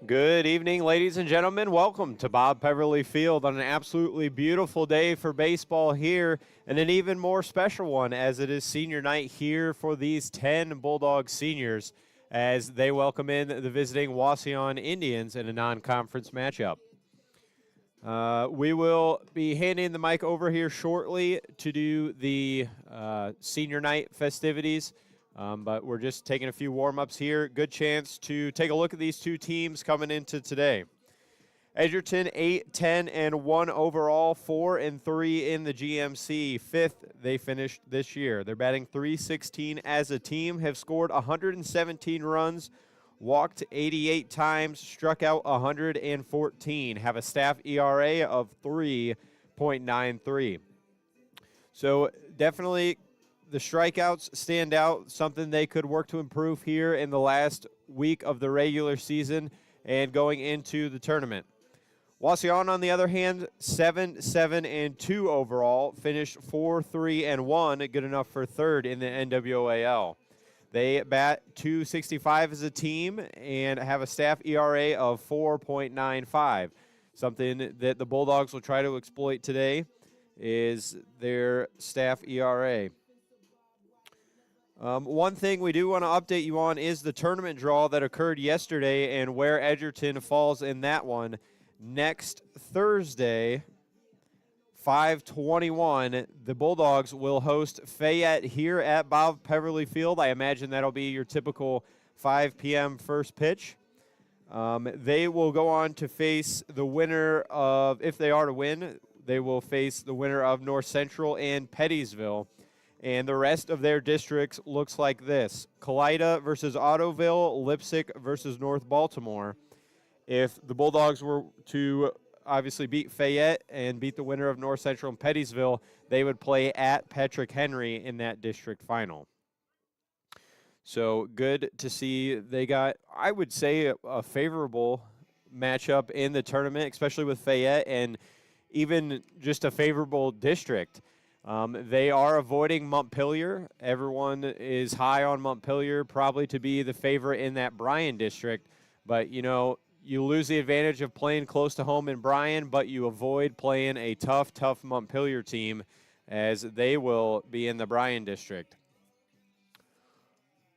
Good evening, ladies and gentlemen. Welcome to Bob Peverly Field on an absolutely beautiful day for baseball here, and an even more special one as it is senior night here for these 10 Bulldogs seniors as they welcome in the visiting Wauseon Indians in a non-conference matchup. We will be handing the mic over here shortly to do the senior night festivities. But we're just taking a few warm-ups here. Good chance to take a look at these two teams coming into today. Edgerton 8-10-1 overall, 4-3 in the GMC. Fifth they finished this year. They're batting .316 as a team, have scored 117 runs, walked 88 times, struck out 114, have a staff ERA of 3.93. So definitely the strikeouts stand out, something they could work to improve here in the last week of the regular season and going into the tournament. Wauseon, on the other hand, 7-7-2 overall, finished 4-3-1, good enough for third in the NWAL. They bat .265 as a team and have a staff ERA of 4.95. Something that the Bulldogs will try to exploit today is their staff ERA. One thing we do want to update you on is the tournament draw that occurred yesterday and where Edgerton falls in that one. Next Thursday, 5/21, the Bulldogs will host Fayette here at Bob Peverly Field. I imagine that'll be your typical 5 p.m. first pitch. They will go on to face the winner of, if they are to win, they will face the winner of North Central and Pettysville. And the rest of their districts looks like this: Kalida versus Ottoville, Lipsick versus North Baltimore. If the Bulldogs were to obviously beat Fayette and beat the winner of North Central and Pettysville, they would play at Patrick Henry in that district final. So good to see they got, I would say, a favorable matchup in the tournament, especially with Fayette, and even just a favorable district. They are avoiding Montpelier. Everyone is high on Montpelier, probably to be the favorite in that Bryan district. But, you know, you lose the advantage of playing close to home in Bryan, but you avoid playing a tough Montpelier team as they will be in the Bryan district.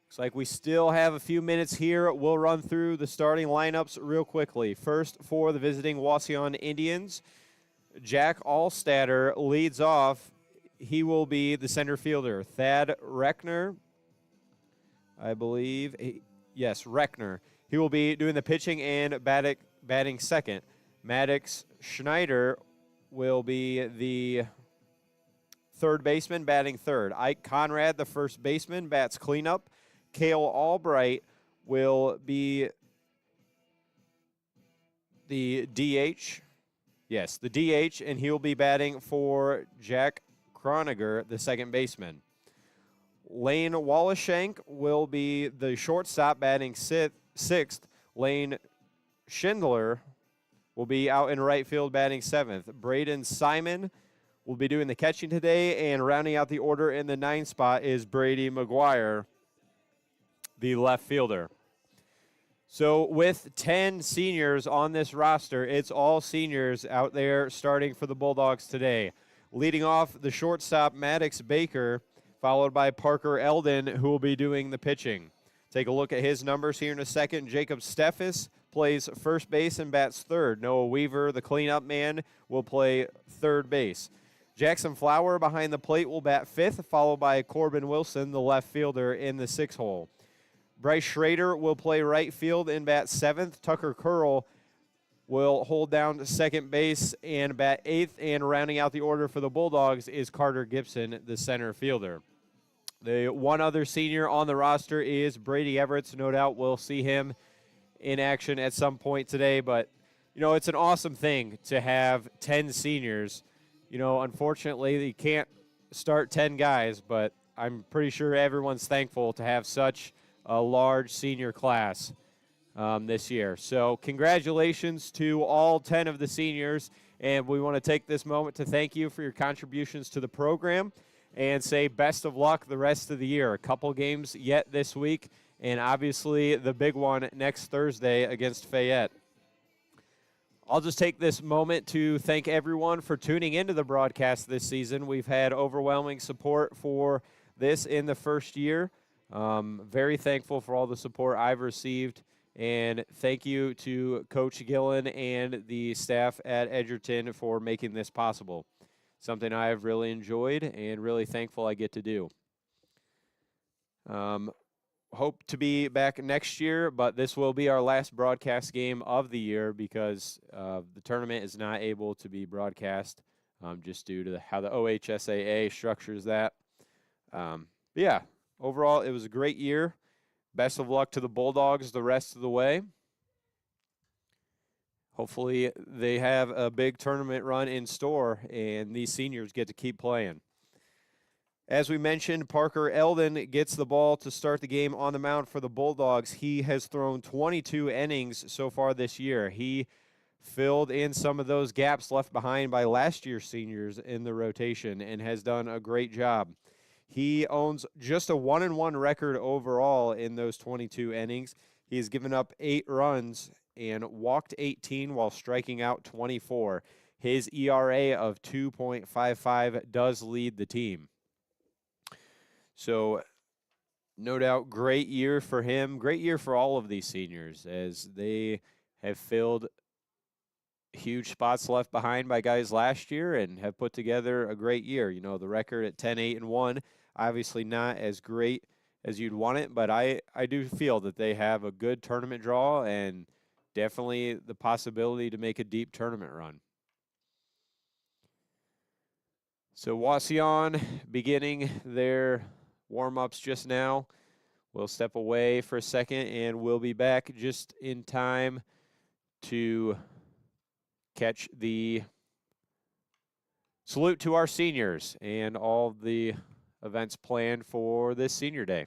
Looks like we still have a few minutes here. We'll run through the starting lineups real quickly. First, for the visiting Wauseon Indians, Jack Allstatter leads off. He will be the center fielder. Thad Reckner, I believe. Yes, Reckner. He will be doing the pitching and batting second. Maddox Schneider will be the third baseman, batting third. Ike Conrad, the first baseman, bats cleanup. Cale Albright will be the DH. Yes, the DH, and he will be batting for Jack Croniger, the second baseman. Lane Wallishank will be the shortstop, batting sixth. Lane Schindler will be out in right field, batting seventh. Braden Simon will be doing the catching today, and rounding out the order in the 9th spot is Brady McGuire, the left fielder. So with 10 seniors on this roster, it's all seniors out there starting for the Bulldogs today. Leading off, the shortstop, Maddox Baker, followed by Parker Eldon, who will be doing the pitching. Take a look at his numbers here in a second. Jacob Steffes plays first base and bats third. Noah Weaver, the cleanup man, will play third base. Jackson Flower behind the plate will bat fifth, followed by Corbin Wilson, the left fielder, in the 6th hole. Bryce Schrader will play right field and bat seventh. Tucker Curl will hold down to second base and bat eighth. And rounding out the order for the Bulldogs is Carter Gibson, the center fielder. The one other senior on the roster is Brady Everett. No doubt we'll see him in action at some point today. But, you know, it's an awesome thing to have 10 seniors. You know, unfortunately, you can't start 10 guys, but I'm pretty sure everyone's thankful to have such a large senior class this year. So congratulations to all 10 of the seniors, and we want to take this moment to thank you for your contributions to the program and say best of luck the rest of the year. A couple games yet this week, and obviously the big one next Thursday against Fayette. I'll just take this moment to thank everyone for tuning into the broadcast this season. We've had overwhelming support for this in the first year. Very thankful for all the support I've received. And thank you to Coach Gillen and the staff at Edgerton for making this possible. Something I have really enjoyed and really thankful I get to do. Hope to be back next year, but this will be our last broadcast game of the year because the tournament is not able to be broadcast just due to how the OHSAA structures that. Yeah, overall, it was a great year. Best of luck to the Bulldogs the rest of the way. Hopefully, they have a big tournament run in store, and these seniors get to keep playing. As we mentioned, Parker Eldon gets the ball to start the game on the mound for the Bulldogs. He has thrown 22 innings so far this year. He filled in some of those gaps left behind by last year's seniors in the rotation and has done a great job. He owns just a 1-1 record overall in those 22 innings. He has given up 8 runs and walked 18 while striking out 24. His ERA of 2.55 does lead the team. So, no doubt, great year for him. Great year for all of these seniors as they have filled huge spots left behind by guys last year and have put together a great year. You know, the record at 10-8-1, obviously not as great as you'd want it, but I do feel that they have a good tournament draw and definitely the possibility to make a deep tournament run. So Wauseon beginning their warm-ups just now. We'll step away for a second, and we'll be back just in time to catch the salute to our seniors and all the events planned for this senior day.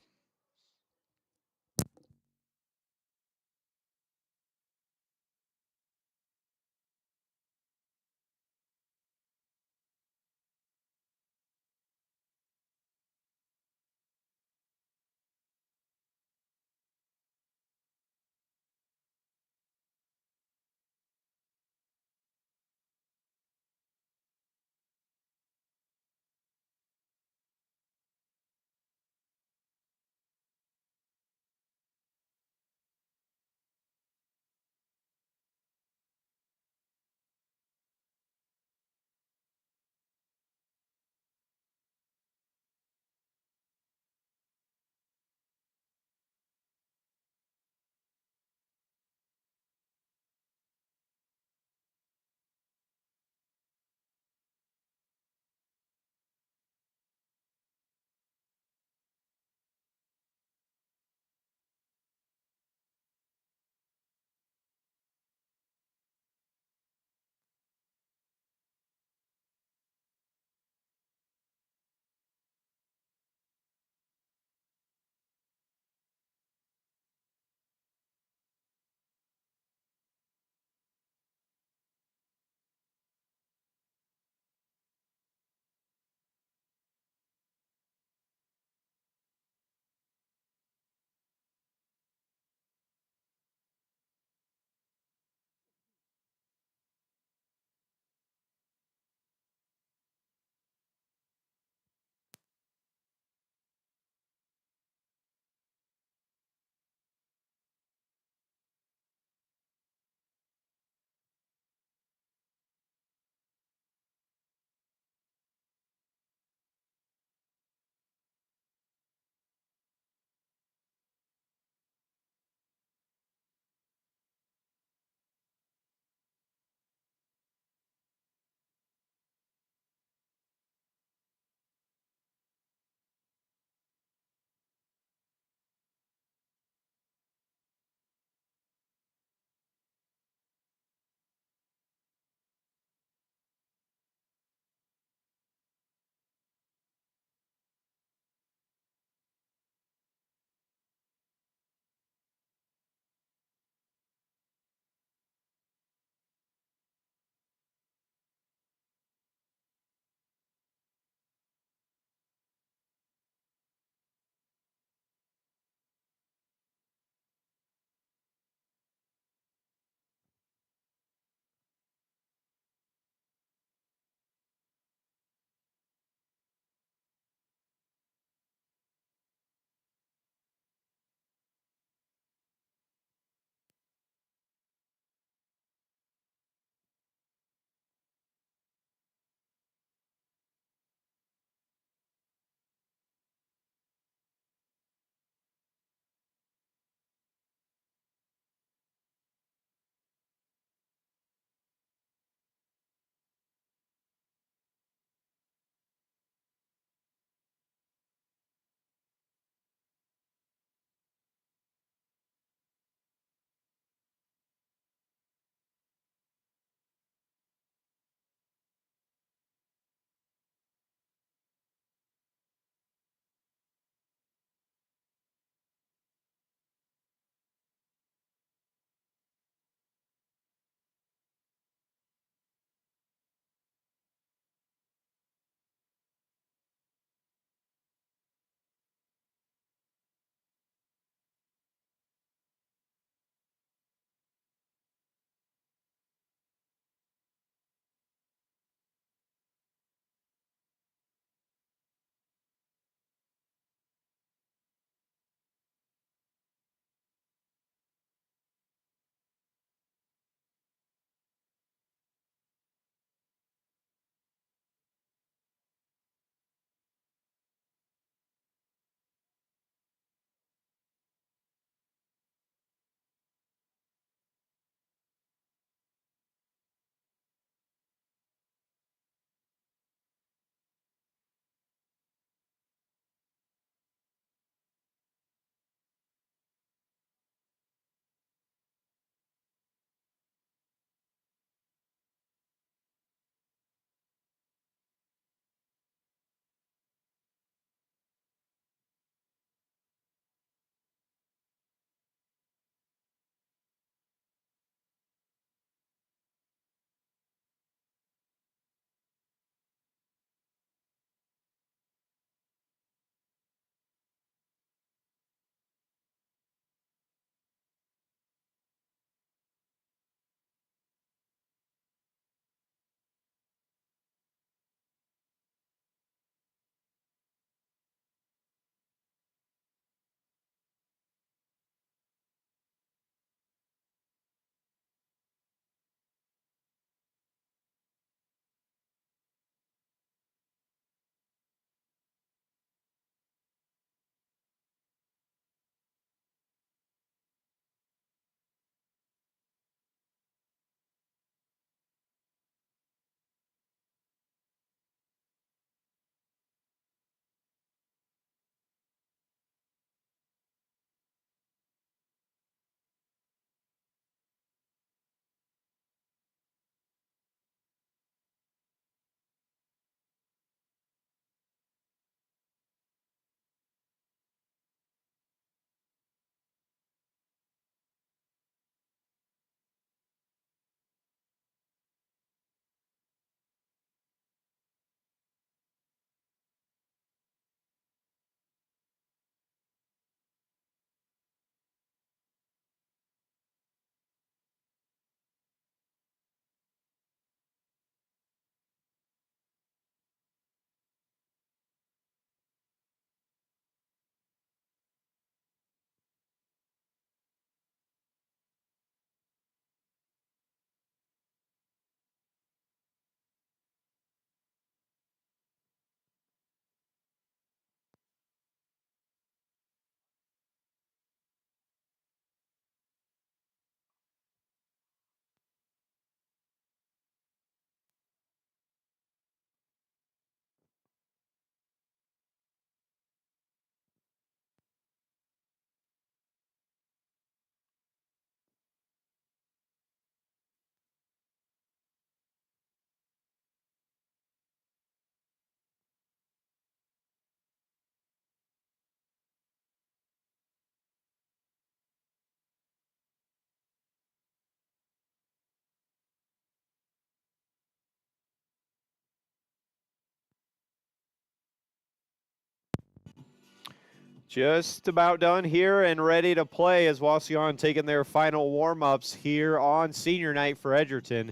Just about done here and ready to play as Wauseon taking their final warm-ups here on senior night for Edgerton.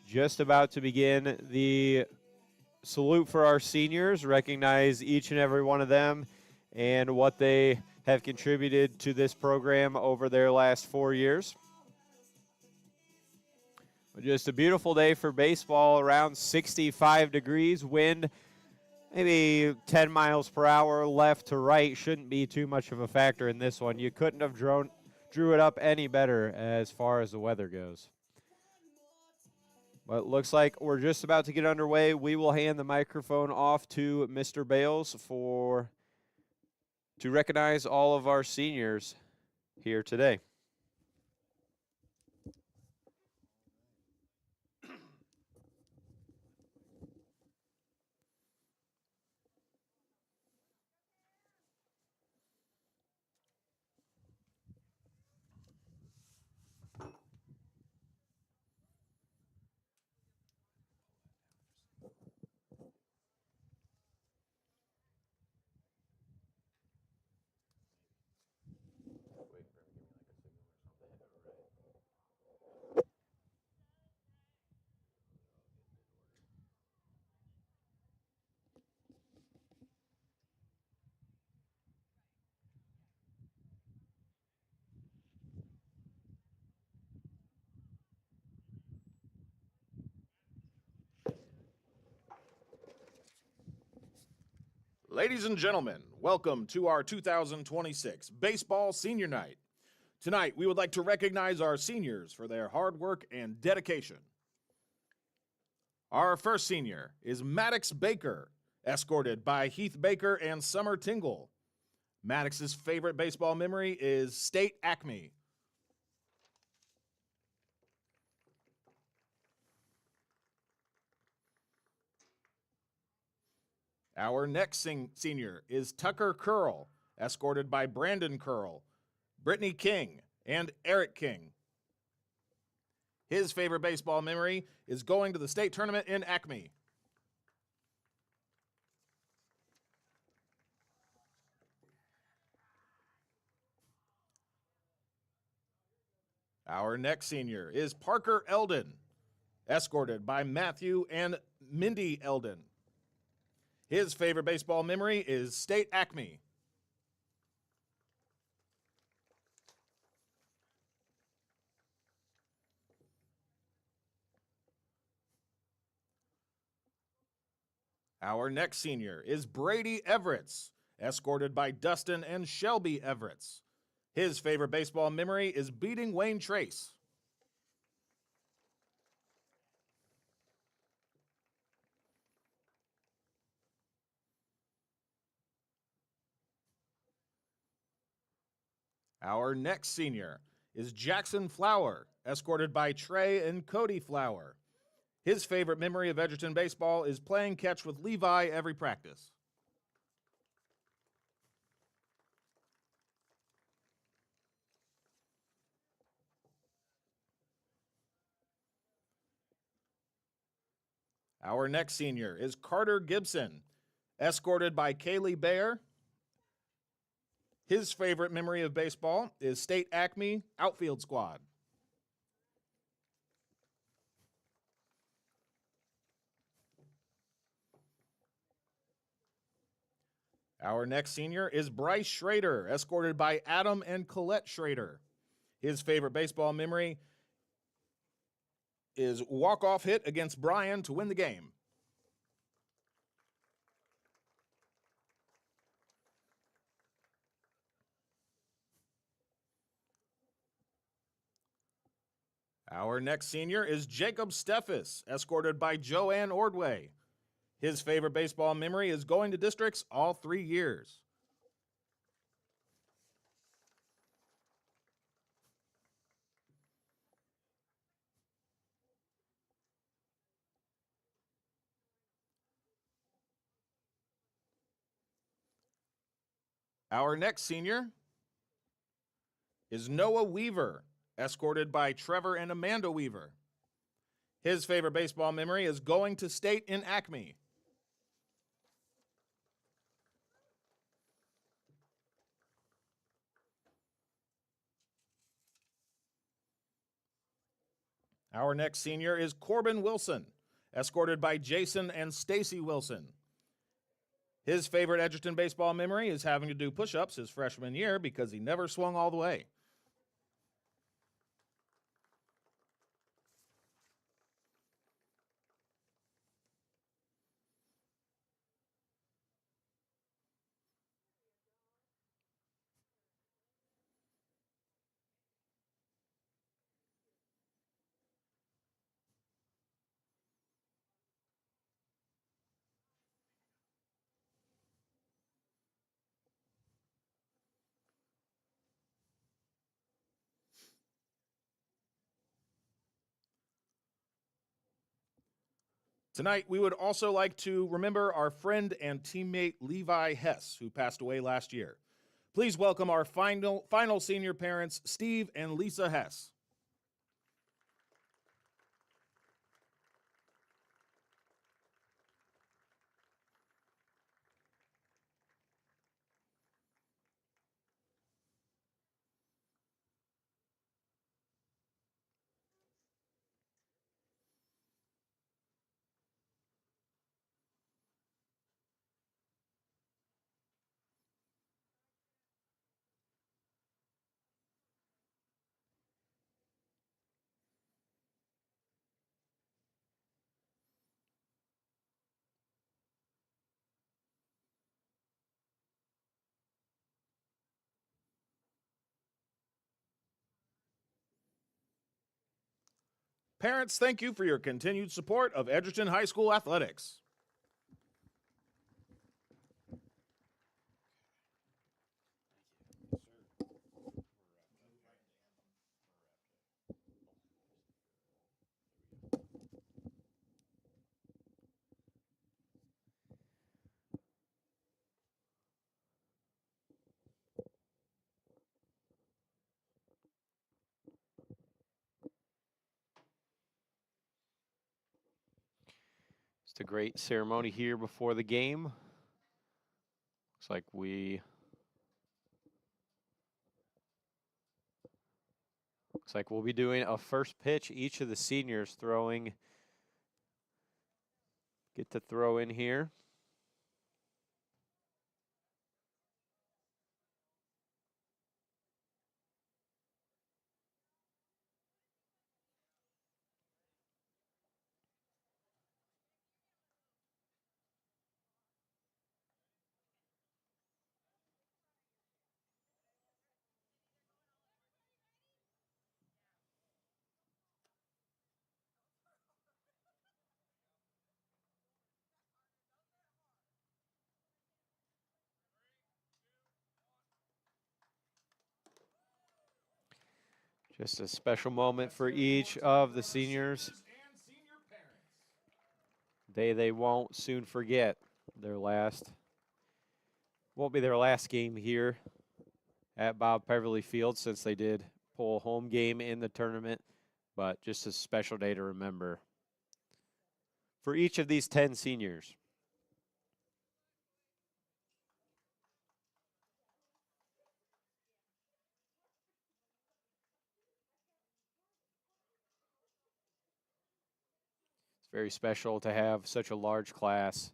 Just about to begin the salute for our seniors, recognize each and every one of them and what they have contributed to this program over their last 4 years. Just a beautiful day for baseball, around 65 degrees, wind maybe 10 miles per hour left to right. Shouldn't be too much of a factor in this one. You couldn't have drew it up any better as far as the weather goes. But it looks like we're just about to get underway. We will hand the microphone off to Mr. Bales to recognize all of our seniors here today. Ladies and gentlemen, welcome to our 2026 Baseball Senior Night. Tonight, we would like to recognize our seniors for their hard work and dedication. Our first senior is Maddox Baker, escorted by Heath Baker and Summer Tingle. Maddox's favorite baseball memory is State Acme. Our next senior is Tucker Curl, escorted by Brandon Curl, Brittany King, and Eric King. His favorite baseball memory is going to the state tournament in Acme. Our next senior is Parker Eldon, escorted by Matthew and Mindy Eldon. His favorite baseball memory is State Acme. Our next senior is Brady Everetts, escorted by Dustin and Shelby Everetts. His favorite baseball memory is beating Wayne Trace. Our next senior is Jackson Flower, escorted by Trey and Cody Flower. His favorite memory of Edgerton baseball is playing catch with Levi every practice. Our next senior is Carter Gibson, escorted by Kaylee Baer. His favorite memory of baseball is State Acme outfield squad. Our next senior is Bryce Schrader, escorted by Adam and Colette Schrader. His favorite baseball memory is walk-off hit against Brian to win the game. Our next senior is Jacob Steffes, escorted by Joanne Ordway. His favorite baseball memory is going to districts all 3 years. Our next senior is Noah Weaver, escorted by Trevor and Amanda Weaver. His favorite baseball memory is going to state in Acme. Our next senior is Corbin Wilson, escorted by Jason and Stacy Wilson. His favorite Edgerton baseball memory is having to do push-ups his freshman year because he never swung all the way. Tonight, we would also like to remember our friend and teammate Levi Hess, who passed away last year. Please welcome our final senior parents, Steve and Lisa Hess. Parents, thank you for your continued support of Edgerton High School athletics. Just a great ceremony here before the game. Looks like we'll be doing a first pitch. Each of the seniors get to throw in here. Just a special moment for each of the seniors. Day they won't soon forget. Won't be their last game here at Bob Peverly Field, since they did pull a home game in the tournament, but just a special day to remember for each of these 10 seniors. Very special to have such a large class.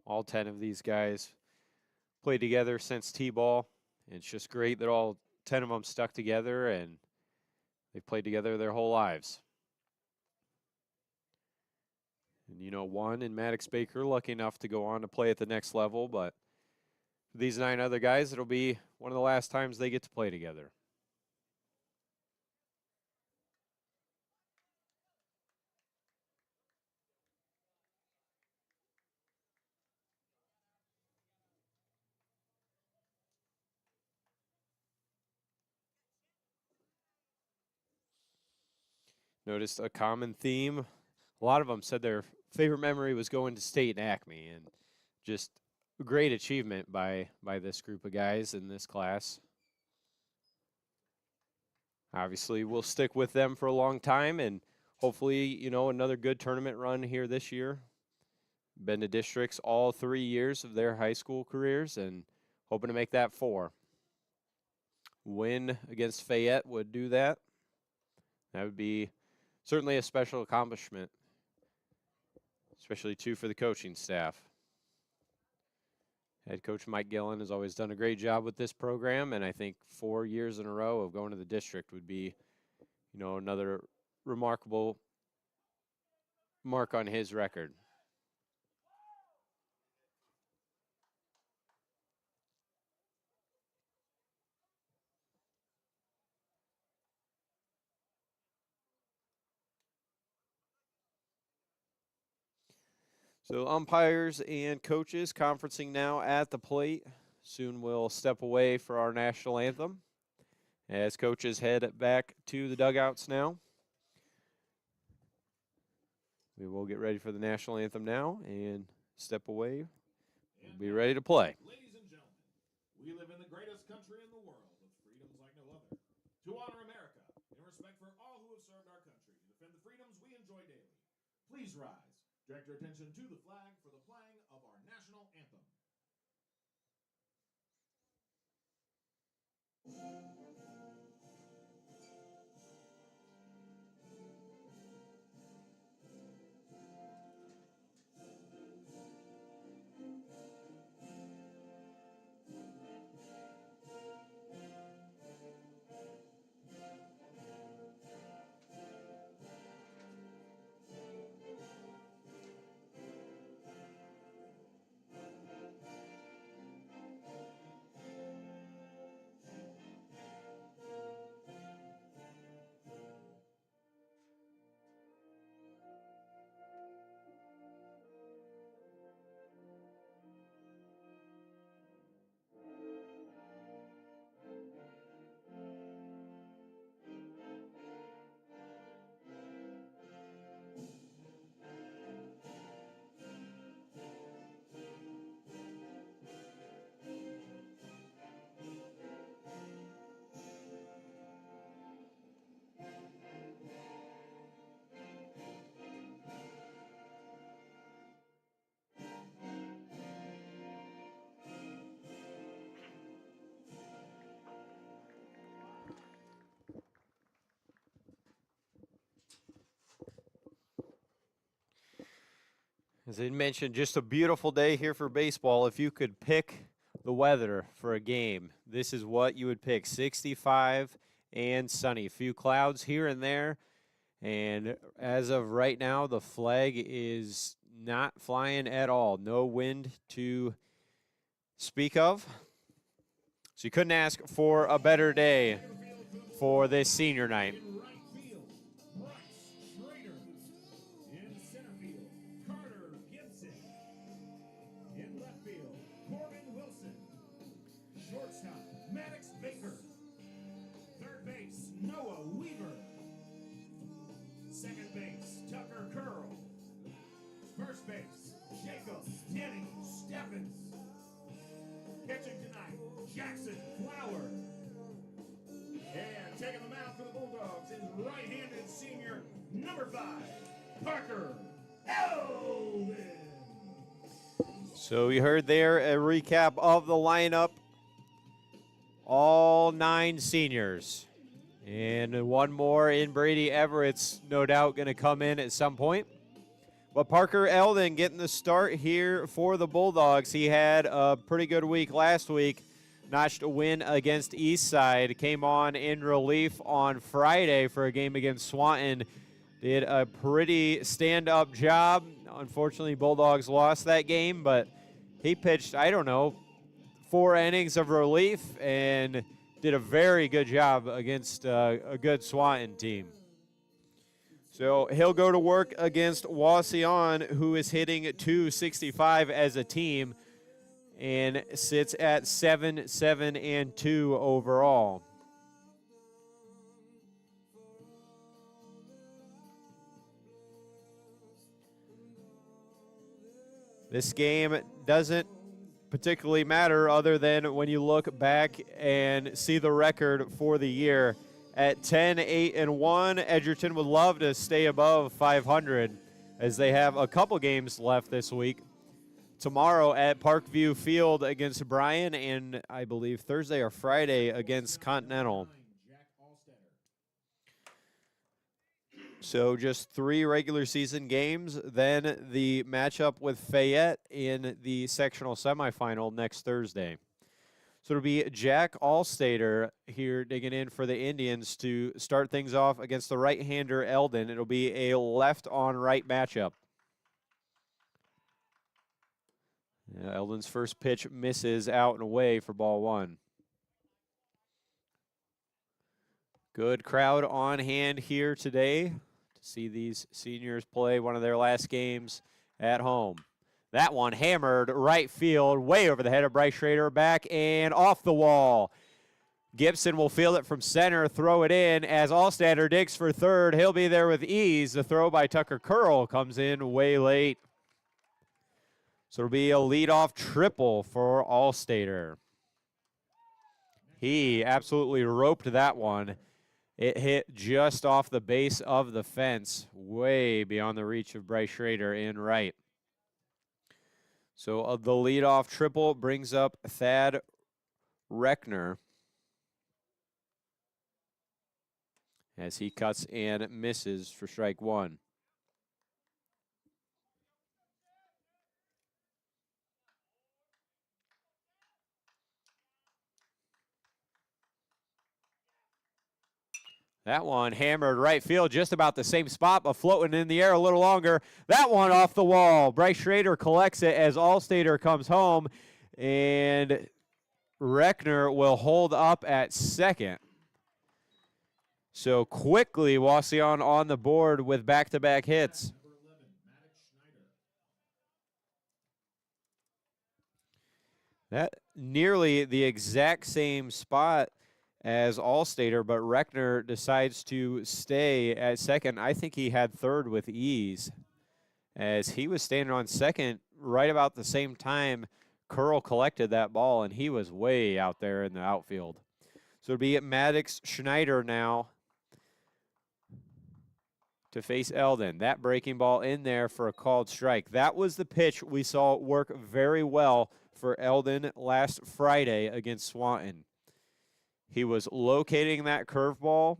All 10 of these guys played together since T-ball. It's just great that all 10 of them stuck together and they've played together their whole lives. And one in Maddox Baker, lucky enough to go on to play at the next level, but for these 9 other guys, it'll be one of the last times they get to play together. Noticed a common theme. A lot of them said their favorite memory was going to state and Acme, and just a great achievement by this group of guys in this class. Obviously, we'll stick with them for a long time, and hopefully, another good tournament run here this year. Been to districts all 3 years of their high school careers, and hoping to make that 4. Win against Fayette would do that. That would be certainly a special accomplishment, especially too for the coaching staff. Head coach Mike Gillen has always done a great job with this program, and I think 4 years in a row of going to the district would be, another remarkable mark on his record. So umpires and coaches conferencing now at the plate. Soon we'll step away for our national anthem as coaches head back to the dugouts now. We will get ready for the national anthem now and step away. We'll be ready to play. Ladies and gentlemen, we live in the greatest country in the world with freedoms like no other. To honor America, in respect for all who have served our country, to defend the freedoms we enjoy daily, please rise. Direct your attention to the flag for the playing of our national anthem. As I mentioned, just a beautiful day here for baseball. If you could pick the weather for a game, this is what you would pick. 65 and sunny. A few clouds here and there. And as of right now, the flag is not flying at all. No wind to speak of. So you couldn't ask for a better day for this senior night. Second base, Tucker Curl. First base, Jacob Denny Stephens. Catching tonight, Jackson Flower. And taking the mound for the Bulldogs is right-handed senior number 5, Parker Eldon. So you heard there a recap of the lineup. All 9 seniors. And one more in Brady Everett's no doubt going to come in at some point. But Parker Eldon getting the start here for the Bulldogs. He had a pretty good week last week. Notched a win against Eastside. Came on in relief on Friday for a game against Swanton. Did a pretty stand-up job. Unfortunately, Bulldogs lost that game, but he pitched, 4 innings of relief and did a very good job against a good Swanton team. So he'll go to work against Wauseon, who is hitting .265 as a team and sits at 7-7-2 overall. This game doesn't particularly matter other than when you look back and see the record for the year. At 10-8-1, Edgerton would love to stay above 500 as they have a couple games left this week. Tomorrow at Parkview Field against Bryan, and I believe Thursday or Friday against Continental. So just 3 regular season games, then the matchup with Fayette in the sectional semifinal next Thursday. So it'll be Jack Allstater here digging in for the Indians to start things off against the right-hander Eldon. It'll be a left-on-right matchup. Eldon's first pitch misses out and away for ball 1. Good crowd on hand here today to see these seniors play one of their last games at home. That one hammered right field, way over the head of Bryce Schrader, back and off the wall. Gibson will field it from center, throw it in as Allstater digs for third. He'll be there with ease. The throw by Tucker Curl comes in way late. So it'll be a leadoff triple for Allstater. He absolutely roped that one. It hit just off the base of the fence, way beyond the reach of Bryce Schrader in right. So the leadoff triple brings up Thad Reckner as he cuts and misses for strike 1. That one hammered right field, just about the same spot, but floating in the air a little longer. That one off the wall. Bryce Schrader collects it as Allstater comes home, and Reckner will hold up at second. So quickly, Wauseon on the board with back-to-back hits. That nearly the exact same spot as Allstater, but Reckner decides to stay at second. I think he had third with ease as he was standing on second right about the same time Curl collected that ball, and he was way out there in the outfield. So it'll be Maddox Schneider now to face Eldon. That breaking ball in there for a called strike. That was the pitch we saw work very well for Eldon last Friday against Swanton. He was locating that curveball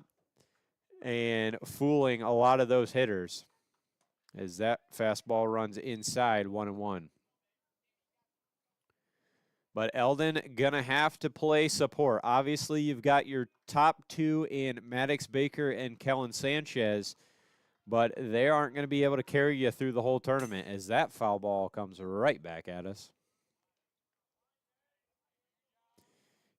and fooling a lot of those hitters as that fastball runs inside 1-1. But Eldon gonna have to play support. Obviously, you've got your top 2 in Maddox Baker and Kellen Sanchez, but they aren't going to be able to carry you through the whole tournament as that foul ball comes right back at us.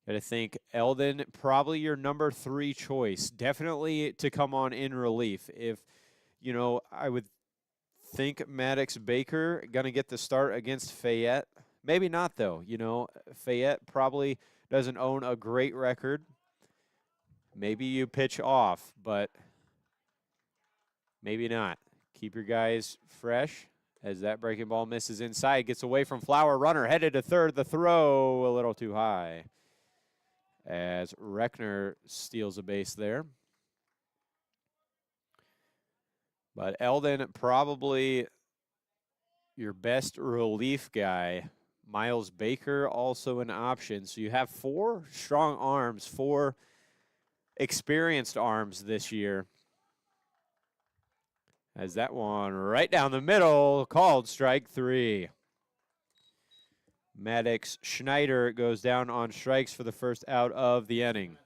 Got to think Eldon, probably your number 3 choice. Definitely to come on in relief. If, you know, I would think Maddox Baker going to get the start against Fayette. Maybe not, though. You know, Fayette probably doesn't own a great record. Maybe you pitch off, but maybe not. Keep your guys fresh as that breaking ball misses inside. Gets away from Flower. Runner headed to third. The throw a little too high as Reckner steals a base there. But Eldon, probably your best relief guy. Miles Baker, also an option. So you have 4 strong arms, 4 experienced arms this year. As that one right down the middle, called strike 3. Maddox Schneider goes down on strikes for the first out of the inning.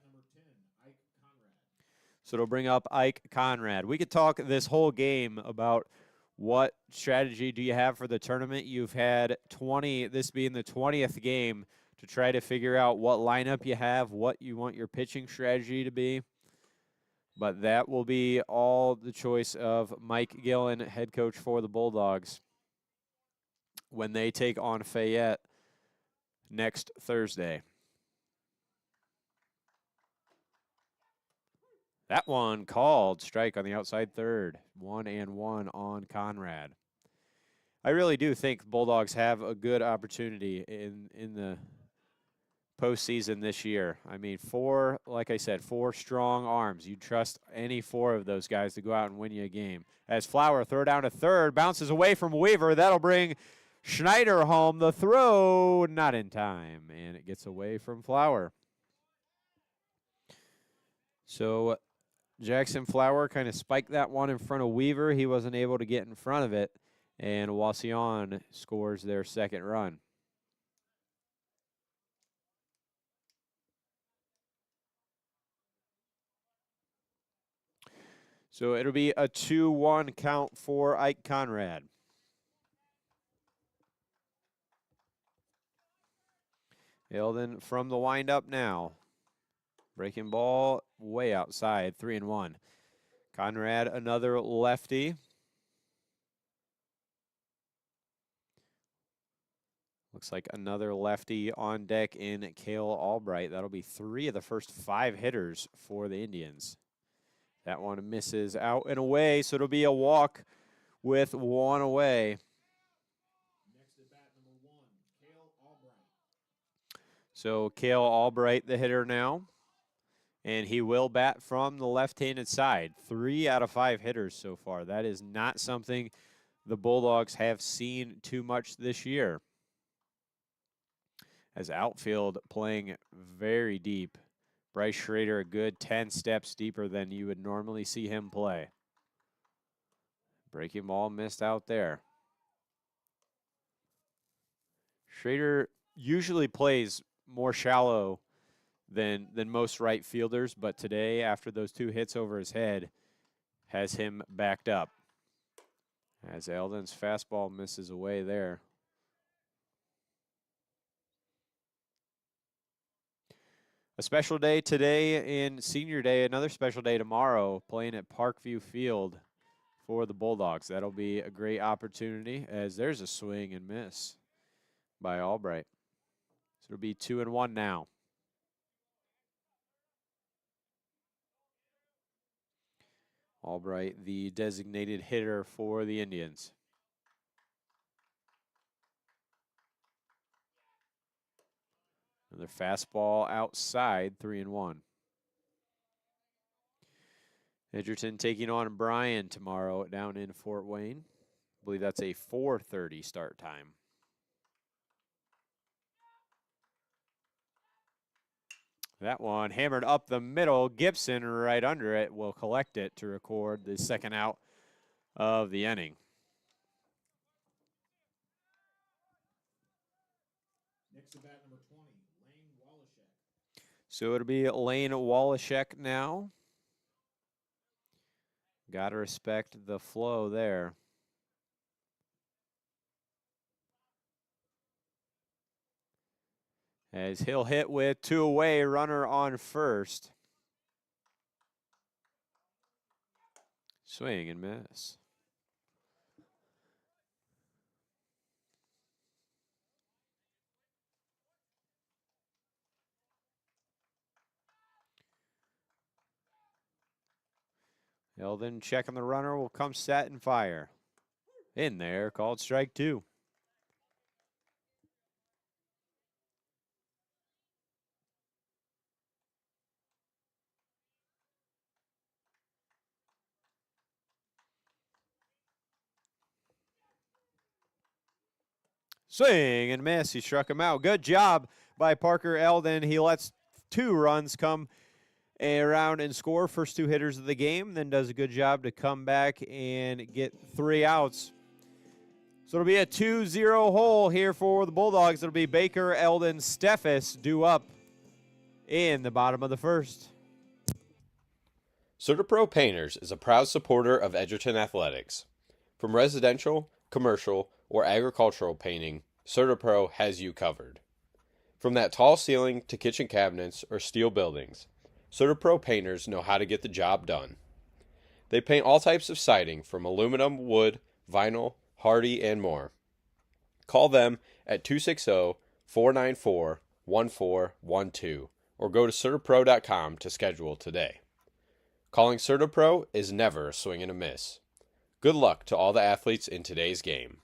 So it'll bring up Ike Conrad. We could talk this whole game about what strategy do you have for the tournament. You've had 20, this being the 20th game, to try to figure out what lineup you have, what you want your pitching strategy to be. But that will be all the choice of Mike Gillen, head coach for the Bulldogs, when they take on Fayette next Thursday. That one called strike on the outside third. 1-1 on Conrad. I really do think Bulldogs have a good opportunity in the postseason this year. I mean, 4, like I said, 4 strong arms. You trust any 4 of those guys to go out and win you a game. As Flower, throw down to third, bounces away from Weaver. That'll bring Schneider home. The throw not in time, and it gets away from Flower. So Jackson Flower kind of spiked that one in front of Weaver. He wasn't able to get in front of it, and Wauseon scores their second run. So it'll be a 2-1 count for Ike Conrad. Eldon from the windup now. Breaking ball way outside, 3-1. Conrad, another lefty. Looks like another lefty on deck in Cale Albright. That'll be 3 of the first 5 hitters for the Indians. That one misses out and away, so it'll be a walk with 1 away. Next at bat, number 1, Cale Albright. So Cale Albright, the hitter now. And he will bat from the left-handed side. 3 out of 5 hitters so far. That is not something the Bulldogs have seen too much this year. As outfield playing very deep. Bryce Schrader a good 10 steps deeper than you would normally see him play. Breaking ball missed out there. Schrader usually plays more shallow than most right fielders, but today, after those 2 hits over his head, has him backed up. As Eldon's fastball misses away there. A special day today in Senior Day, another special day tomorrow, playing at Parkview Field for the Bulldogs. That'll be a great opportunity, as there's a swing and miss by Albright. So it'll be 2-1 now. Albright, the designated hitter for the Indians. Another fastball outside, 3-1. Edgerton taking on Bryan tomorrow down in Fort Wayne. I believe that's a 4:30 start time. That one hammered up the middle. Gibson right under it will collect it to record the second out of the inning. Next at bat, number 20, Lane Wauseon. So it'll be Lane Wauseon now. Got to respect the flow there. As he'll hit with 2 away, runner on first. Swing and miss. Eldon checking the runner, will come set and fire. In there, called strike 2. Swing and miss. He struck him out. Good job by Parker Eldon. He lets 2 runs come around and score. First 2 hitters of the game. Then does a good job to come back and get 3 outs. So it'll be a 2-0 hole here for the Bulldogs. It'll be Baker, Eldon, Steffes due up in the bottom of the first. CertaPro Painters is a proud supporter of Edgerton Athletics. From residential, commercial, or agricultural painting, CertaPro has you covered. From that tall ceiling to kitchen cabinets or steel buildings, CertaPro Painters know how to get the job done. They paint all types of siding from aluminum, wood, vinyl, hardy, and more. Call them at 260-494-1412 or go to CertaPro.com to schedule today. Calling CertaPro is never a swing and a miss. Good luck to all the athletes in today's game.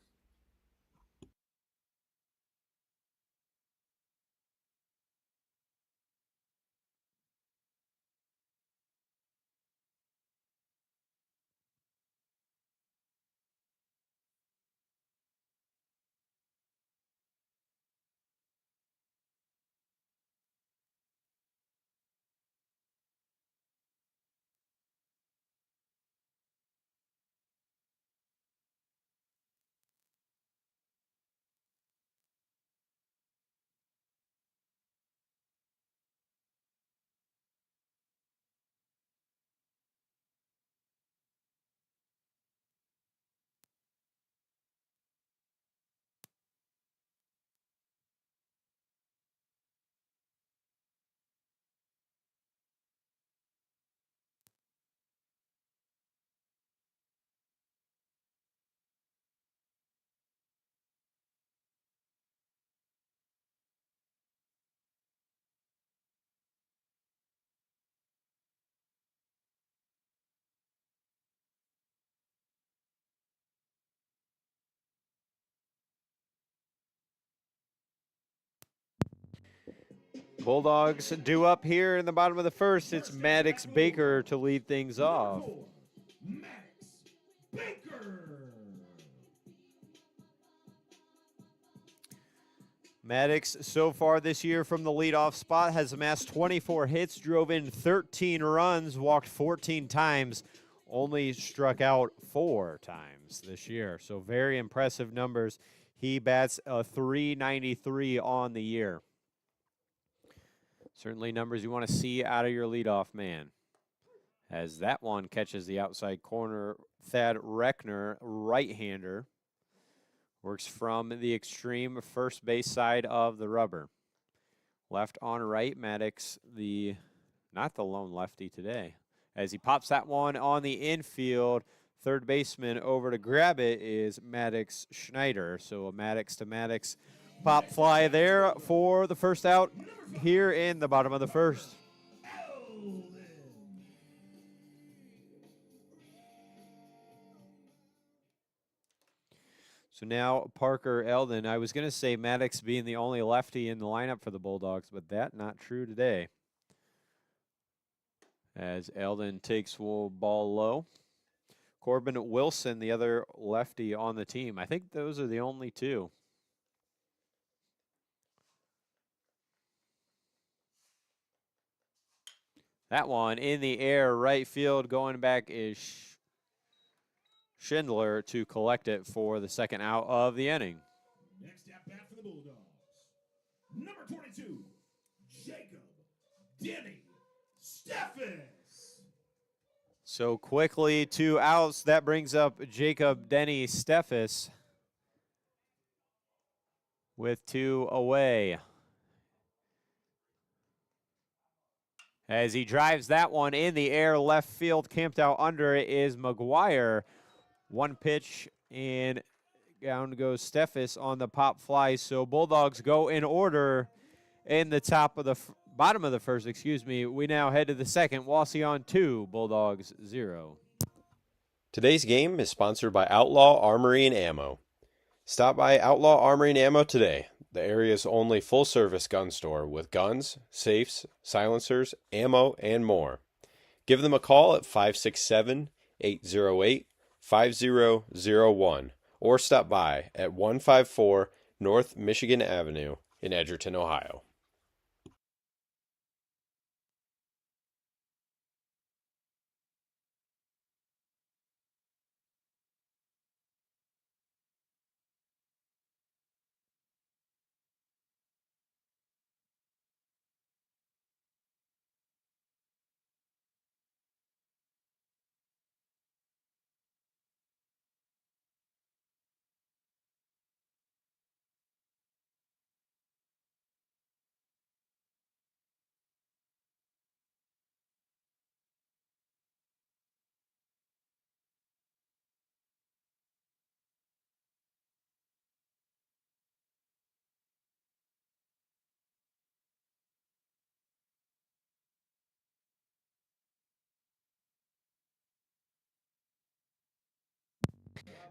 Bulldogs due up here in the bottom of the first. It's Maddox Baker to lead things off. Maddox Baker. Maddox, so far this year from the leadoff spot, has amassed 24 hits, drove in 13 runs, walked 14 times, only struck out 4 times this year. So very impressive numbers. He bats a .393 on the year. Certainly numbers you want to see out of your leadoff man. As that one catches the outside corner, Thad Reckner, right-hander, works from the extreme first base side of the rubber. Left on right, Maddox, not the lone lefty today. As he pops that one on the infield, third baseman over to grab it is Maddox Schneider. So a Maddox to Maddox pop fly there for the first out here in the bottom of the first. So now Parker Eldon. I was going to say Maddox being the only lefty in the lineup for the Bulldogs, but that's not true today. As Eldon takes ball low. Corbin Wilson, the other lefty on the team. I think those are the only two. That one in the air, right field, going back is Schindler to collect it for the second out of the inning. Next at bat for the Bulldogs, number 22, Jacob Denny Steffes. So quickly, 2 outs. That brings up Jacob Denny Steffes with 2 away. As he drives that one in the air, left field, camped out under it is McGuire. 1 pitch, and down goes Steffes on the pop fly. So Bulldogs go in order in the bottom of the first, excuse me. We now head to the second. Wauseon 2, Bulldogs 0. Today's game is sponsored by Outlaw Armory and Ammo. Stop by Outlaw Armory and Ammo today, the area's only full-service gun store with guns, safes, silencers, ammo, and more. Give them a call at 567-808-5001 or stop by at 154 North Michigan Avenue in Edgerton, Ohio.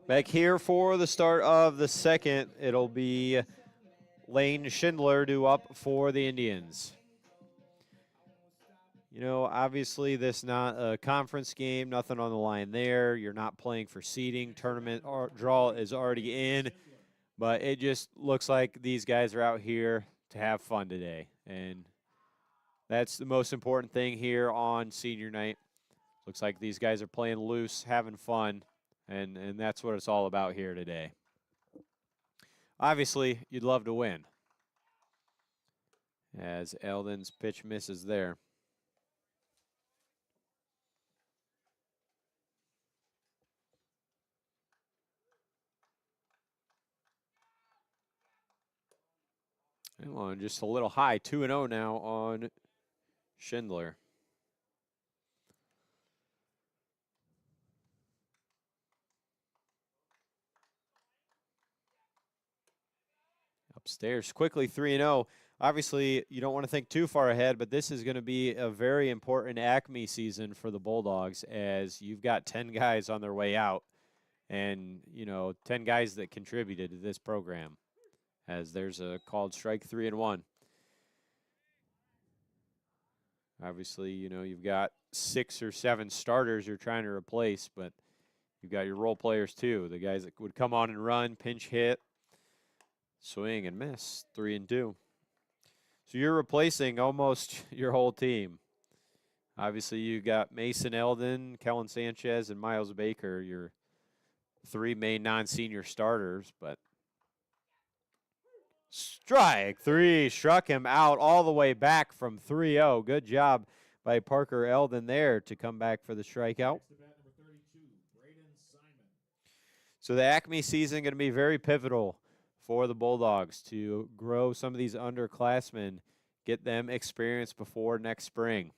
Back here for the start of the second, it'll be Lane Schindler due up for the Indians. You know, obviously this not a conference game, nothing on the line there. You're not playing for seeding. Tournament draw is already in, but it just looks like these guys are out here to have fun today. And that's the most important thing here on senior night. Looks like these guys are playing loose, having fun. And that's what it's all about here today. Obviously, you'd love to win. As Eldon's pitch misses there. And just a little high, 2-0 now on Schindler. Upstairs quickly, 3-0. Obviously, you don't want to think too far ahead, but this is going to be a very important Acme season for the Bulldogs, as you've got 10 guys on their way out and, 10 guys that contributed to this program, as there's a called strike 3-1. Obviously, you know, you've got 6 or 7 starters you're trying to replace, but you've got your role players too. The guys that would come on and run, pinch hit, swing and miss, 3 and 2. So you're replacing almost your whole team. Obviously, you got Mason Eldon, Kellen Sanchez, and Miles Baker, your 3 main non-senior starters, but strike 3, struck him out all the way back from 3-0. Good job by Parker Eldon there to come back for the strikeout. So the Acme season going to be very pivotal for the Bulldogs to grow some of these underclassmen, get them experience before next spring.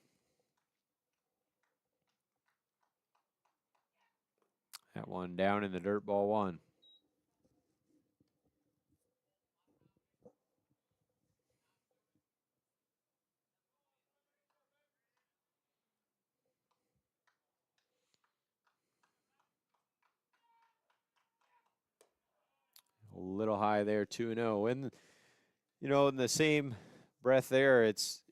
That one down in the dirt, ball 1. A little high there, 2-0. And, you know, in the same breath there, it's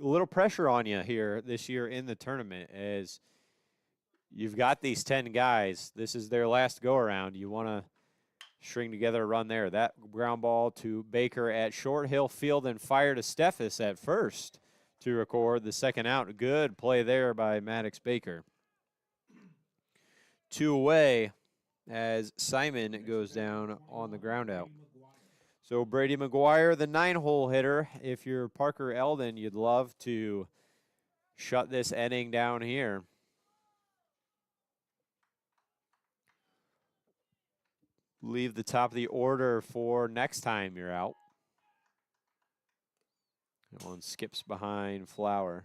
a little pressure on you here this year in the tournament as you've got these 10 guys. This is their last go-around. You want to string together a run there. That ground ball to Baker at short. He'll field and fire to Steffes at first to record the second out. Good play there by Maddox Baker. 2 away as Simon goes down on the ground out. So Brady McGuire, the 9-hole hitter. If you're Parker Eldon, you'd love to shut this inning down here. Leave the top of the order for next time you're out. That one skips behind Flower.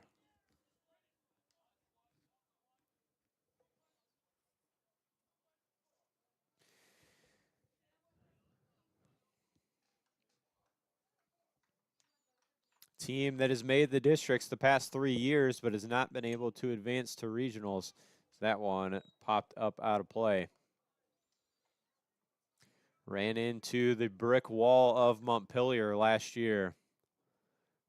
Team that has made the districts the past 3 years but has not been able to advance to regionals. So that one popped up out of play. Ran into the brick wall of Montpelier last year.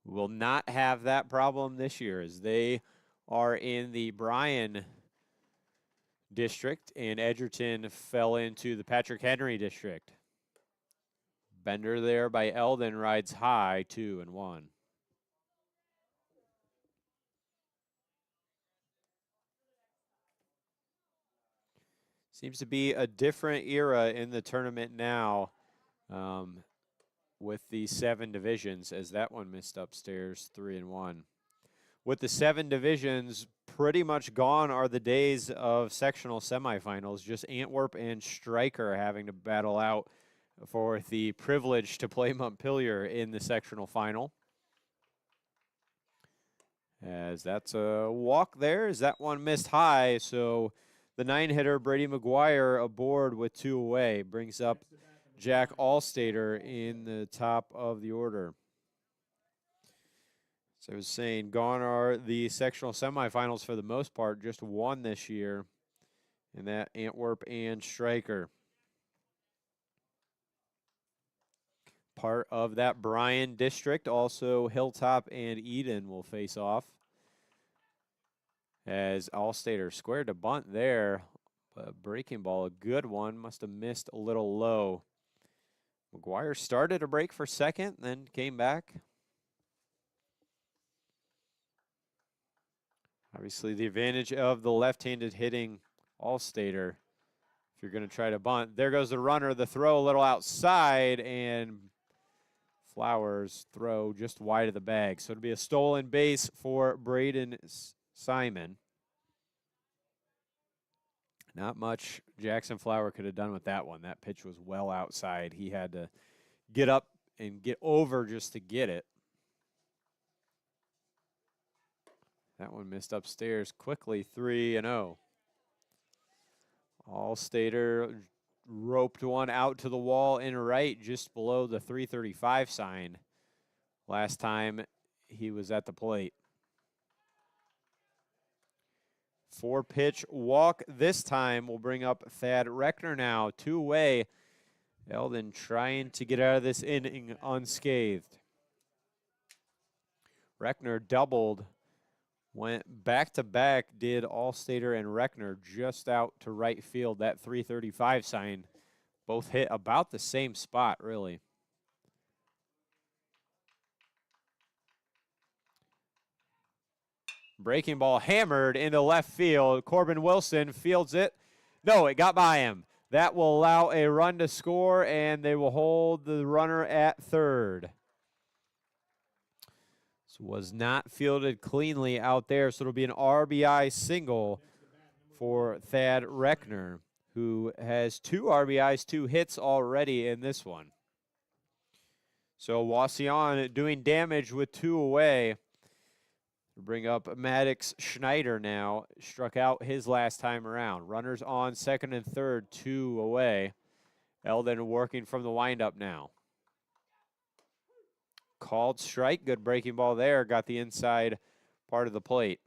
Will not have that problem this year as they are in the Bryan district and Edgerton fell into the Patrick Henry district. Bender there by Eldon rides high, 2-1. Seems to be a different era in the tournament now with the 7 divisions, as that one missed upstairs, 3-1. With the 7 divisions, pretty much gone are the days of sectional semifinals. Just Antwerp and Stryker having to battle out for the privilege to play Montpelier in the sectional final. As that's a walk there, as that one missed high, so the 9-hitter, Brady McGuire, aboard with 2 away, brings up Jack Allstater in the top of the order. So I was saying, gone are the sectional semifinals for the most part, just 1 this year, and that Antwerp and Stryker. Part of that Bryan district, also Hilltop and Eden will face off. As Allstater squared to bunt there, a breaking ball, a good one, must have missed a little low. McGuire started a break for second, then came back. Obviously the advantage of the left-handed hitting Allstater if you're going to try to bunt. There goes the runner, the throw a little outside, and Flowers throw just wide of the bag. So it'll be a stolen base for Braden Simon. Not much Jackson Flower could have done with that one. That pitch was well outside. He had to get up and get over just to get it. That one missed upstairs quickly, 3-0. Allstater roped one out to the wall in right just below the 335 sign last time he was at the plate. 4-pitch walk this time will bring up Thad Reckner now, 2 away. Eldon trying to get out of this inning unscathed. Reckner doubled Went back-to-back, did Allstater and Reckner just out to right field. That 335 sign. Both hit about the same spot, really. Breaking ball hammered into left field. Corbin Wilson fields it. No, it got by him. That will allow a run to score, and they will hold the runner at third. This was not fielded cleanly out there, so it'll be an RBI single for Thad Reckner, who has 2 RBIs, 2 hits already in this one. So Wauseon doing damage with 2 away. Bring up Maddox Schneider now. Struck out his last time around. Runners on second and third, 2 away. Eldon working from the windup now. Called strike. Good breaking ball there. Got the inside part of the plate.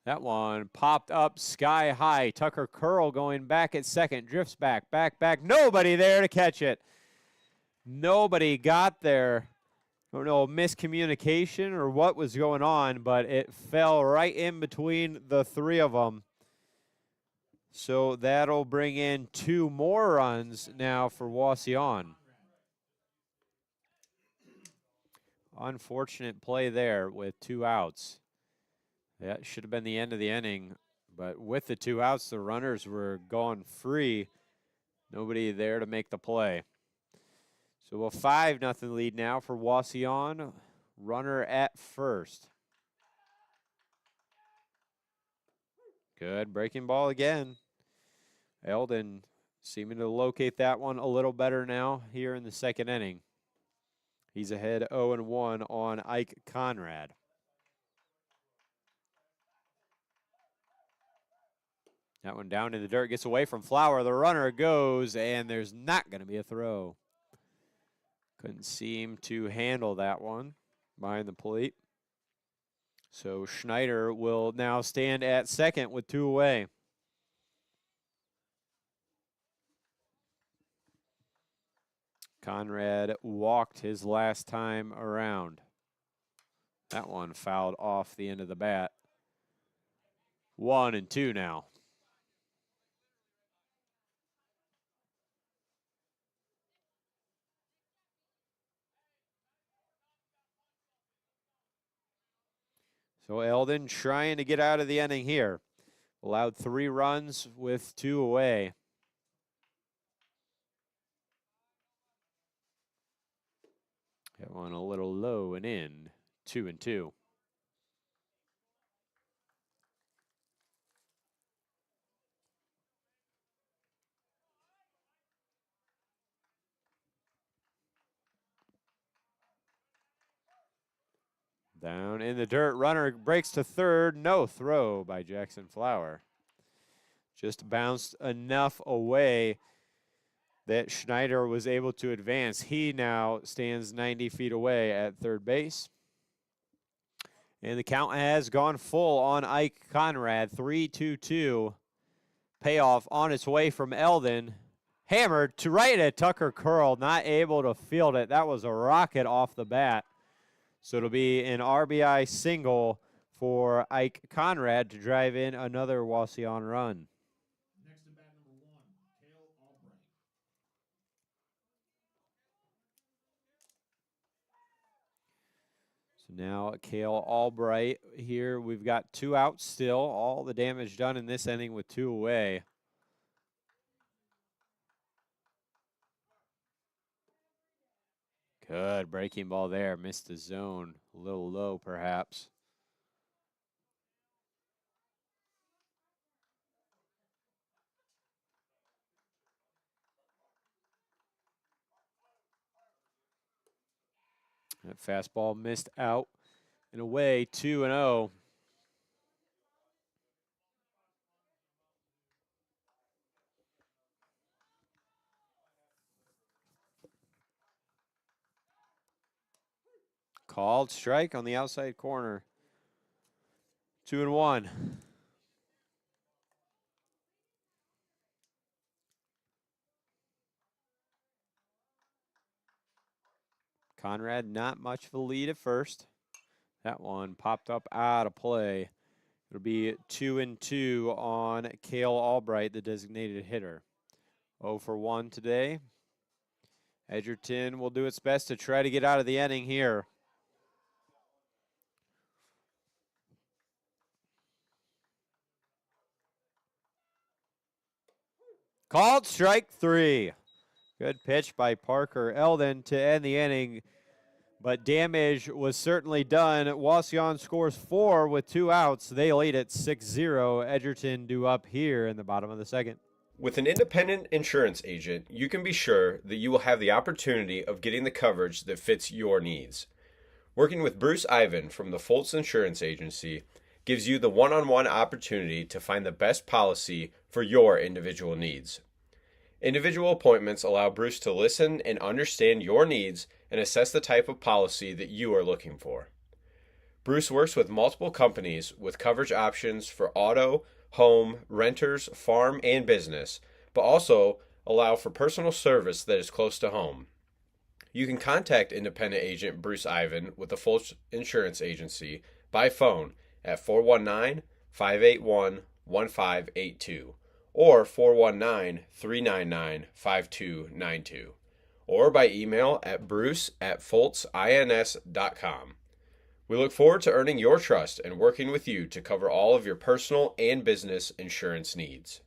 That one popped up sky high. Tucker Curl going back at second. Drifts back, back. Nobody there to catch it. Nobody got there. I don't know, miscommunication or what was going on, but it fell right in between the 3 of them. So that'll bring in 2 more runs now for Wauseon. Unfortunate play there with 2 outs. That should have been the end of the inning, but with the 2 outs, the runners were going free. Nobody there to make the play. So a 5-0 lead now for Wauseon. Runner at first. Good breaking ball again. Eldon seeming to locate that one a little better now here in the second inning. He's ahead 0-1 on Ike Conrad. That one down in the dirt, gets away from Flower. The runner goes, and there's not going to be a throw. Couldn't seem to handle that one behind the plate. So Schneider will now stand at second with 2 away. Conrad walked his last time around. That one fouled off the end of the bat. 1-2 now. So Eldon trying to get out of the inning here. Allowed 3 runs with 2 away. That one a little low and in. 2-2. Down in the dirt, runner breaks to third. No throw by Jackson Flower. Just bounced enough away that Schneider was able to advance. He now stands 90 feet away at third base. And the count has gone full on Ike Conrad. 3-2-2. Payoff on its way from Eldon. Hammered to right at Tucker Curl. Not able to field it. That was a rocket off the bat. So it'll be an RBI single for Ike Conrad to drive in another Wauseon run. Next to bat number 1, Cale Albright. So now Cale Albright here. We've got 2 outs still. All the damage done in this inning with 2 away. Good breaking ball there. Missed the zone. A little low, perhaps. That fastball missed out and away. 2-0. Called strike on the outside corner. 2-1. Conrad, not much of a lead at first. That one popped up out of play. It'll be 2-2 on Cale Albright, the designated hitter. 0 for 1 today. Edgerton will do its best to try to get out of the inning here. Called strike 3. Good pitch by Parker Eldon to end the inning, but damage was certainly done. Wauseon scores 4 with 2 outs. They lead at 6-0. Edgerton due up here in the bottom of the second. With an independent insurance agent, you can be sure that you will have the opportunity of getting the coverage that fits your needs. Working with Bruce Ivan from the Foltz Insurance Agency gives you the one-on-one opportunity to find the best policy for your individual needs. Individual appointments allow Bruce to listen and understand your needs and assess the type of policy that you are looking for. Bruce works with multiple companies with coverage options for auto, home, renters, farm, and business, but also allow for personal service that is close to home. You can contact independent agent Bruce Ivan with the Foltz Insurance Agency by phone at 419-581-1582 or 419-399-5292, or by email at bruce@foltzins.com. We look forward to earning your trust and working with you to cover all of your personal and business insurance needs.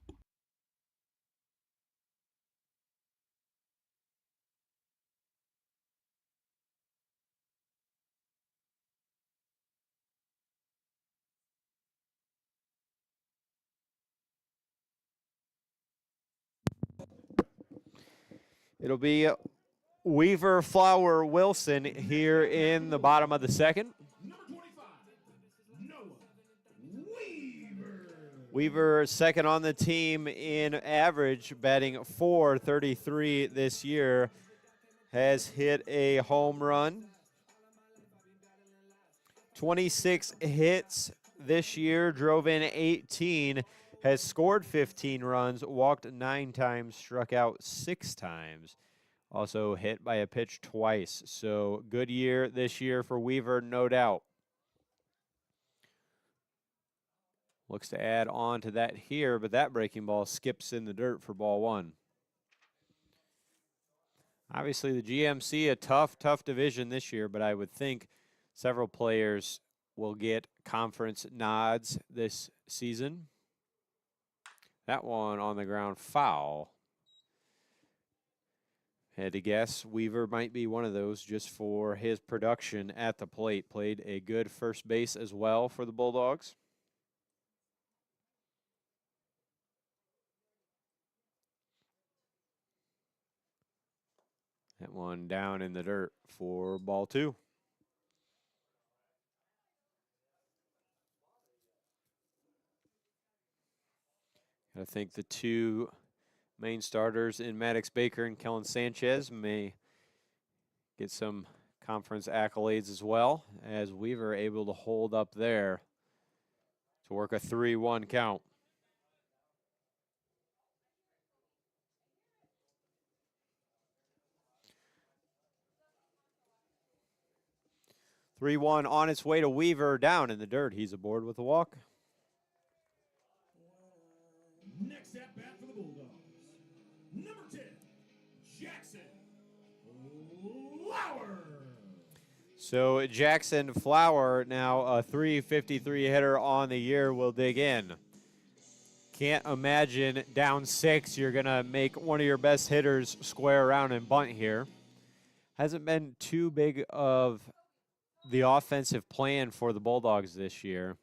It'll be Weaver, Flower, Wilson here in the bottom of the second. Number 25, Noah Weaver. Weaver second on the team in average, batting .433 this year. Has hit a home run. 26 hits this year, drove in 18, has scored 15 runs, walked 9 times, struck out 6 times. Also hit by a pitch twice. So good year this year for Weaver, no doubt. Looks to add on to that here, but that breaking ball skips in the dirt for ball 1. Obviously, the GMC, a tough division this year, but I would think several players will get conference nods this season. That one on the ground, foul. Had to guess Weaver might be one of those just for his production at the plate. Played a good first base as well for the Bulldogs. That one down in the dirt for ball 2. I think the two main starters in Maddox Baker and Kellen Sanchez may get some conference accolades as well, as Weaver able to hold up there to work a 3-1 count. (3-1) on its way to Weaver, down in the dirt. He's aboard with a walk. Next at bat for the Bulldogs, number 10, Jackson Flower. So Jackson Flower, now a .353 hitter on the year, will dig in. Can't imagine down 6 you're going to make one of your best hitters square around and bunt here. Hasn't been too big of the offensive plan for the Bulldogs this year.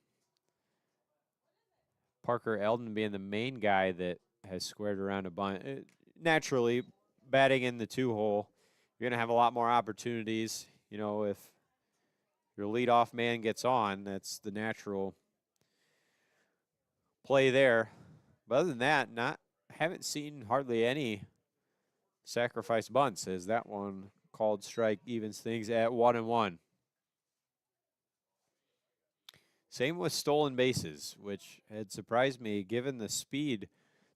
Parker Eldon being the main guy that has squared around a bunt. Naturally, batting in the 2-hole, you're going to have a lot more opportunities. You know, if your leadoff man gets on, that's the natural play there. But other than that, haven't seen hardly any sacrifice bunts, as that one called strike evens things at 1-1. Same with stolen bases, which had surprised me given the speed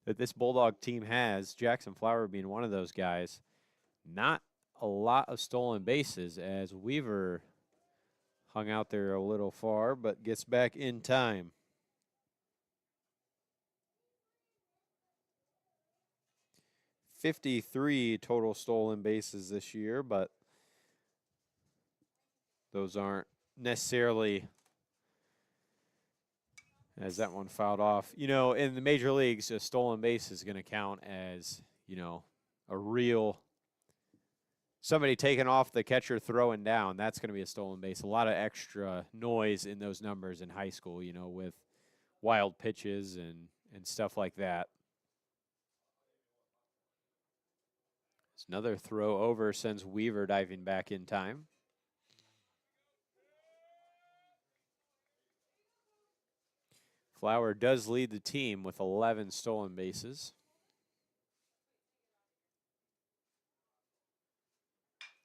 that this Bulldog team has, Jackson Flower being one of those guys. Not a lot of stolen bases as Weaver hung out there a little far, but gets back in time. "53 total stolen bases this year, but those aren't necessarily, as that one fouled off. You know, in the major leagues, a stolen base is going to count as, you know, a real somebody taking off the catcher throwing down. That's going to be a stolen base. A lot of extra noise in those numbers in high school, you know, with wild pitches and stuff like that. It's another throw over, sends Weaver diving back in time. Flower does lead the team with 11 stolen bases.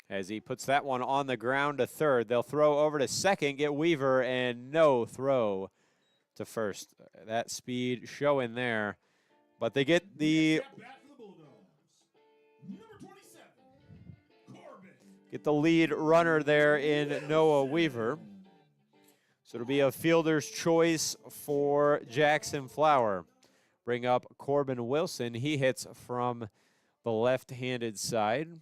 As he puts that one on the ground to third, they'll throw over to second, get Weaver, and no throw to first. That speed showing there. But they get the lead runner there in Noah Weaver. So it'll be a fielder's choice for Jackson Flower. Bring up Corbin Wilson. He hits from the left-handed side.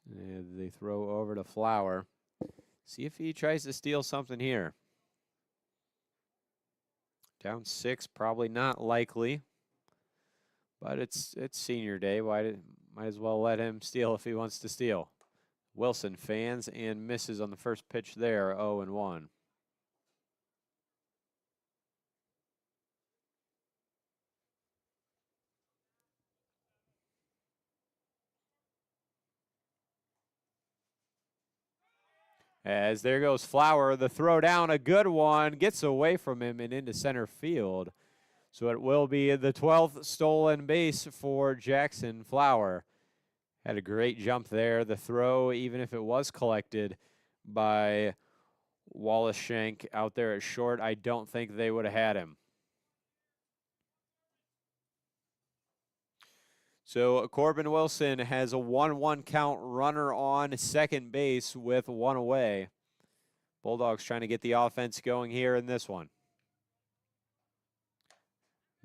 And they throw over to Flower. See if he tries to steal something here. Down 6, probably not likely. But it's senior day. Might as well let him steal if he wants to steal. Wilson fans and misses on the first pitch there, 0-1. As there goes Flower, the throw down, a good one, gets away from him and into center field. So it will be the 12th stolen base for Jackson Flower. Had a great jump there. The throw, even if it was collected by Wauseon out there at short, I don't think they would have had him. So Corbin Wilson has a 1-1 count, runner on second base with one away. Bulldogs trying to get the offense going here in this one.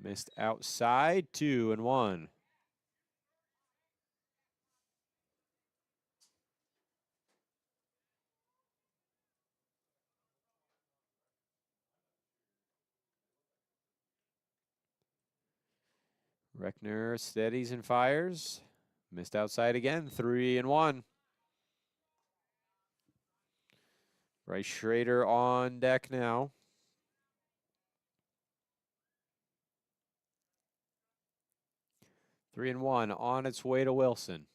Missed outside, 2-1. Reckner steadies and fires. Missed outside again, 3-1. Bryce Schrader on deck now. Three and one on its way to Wilson.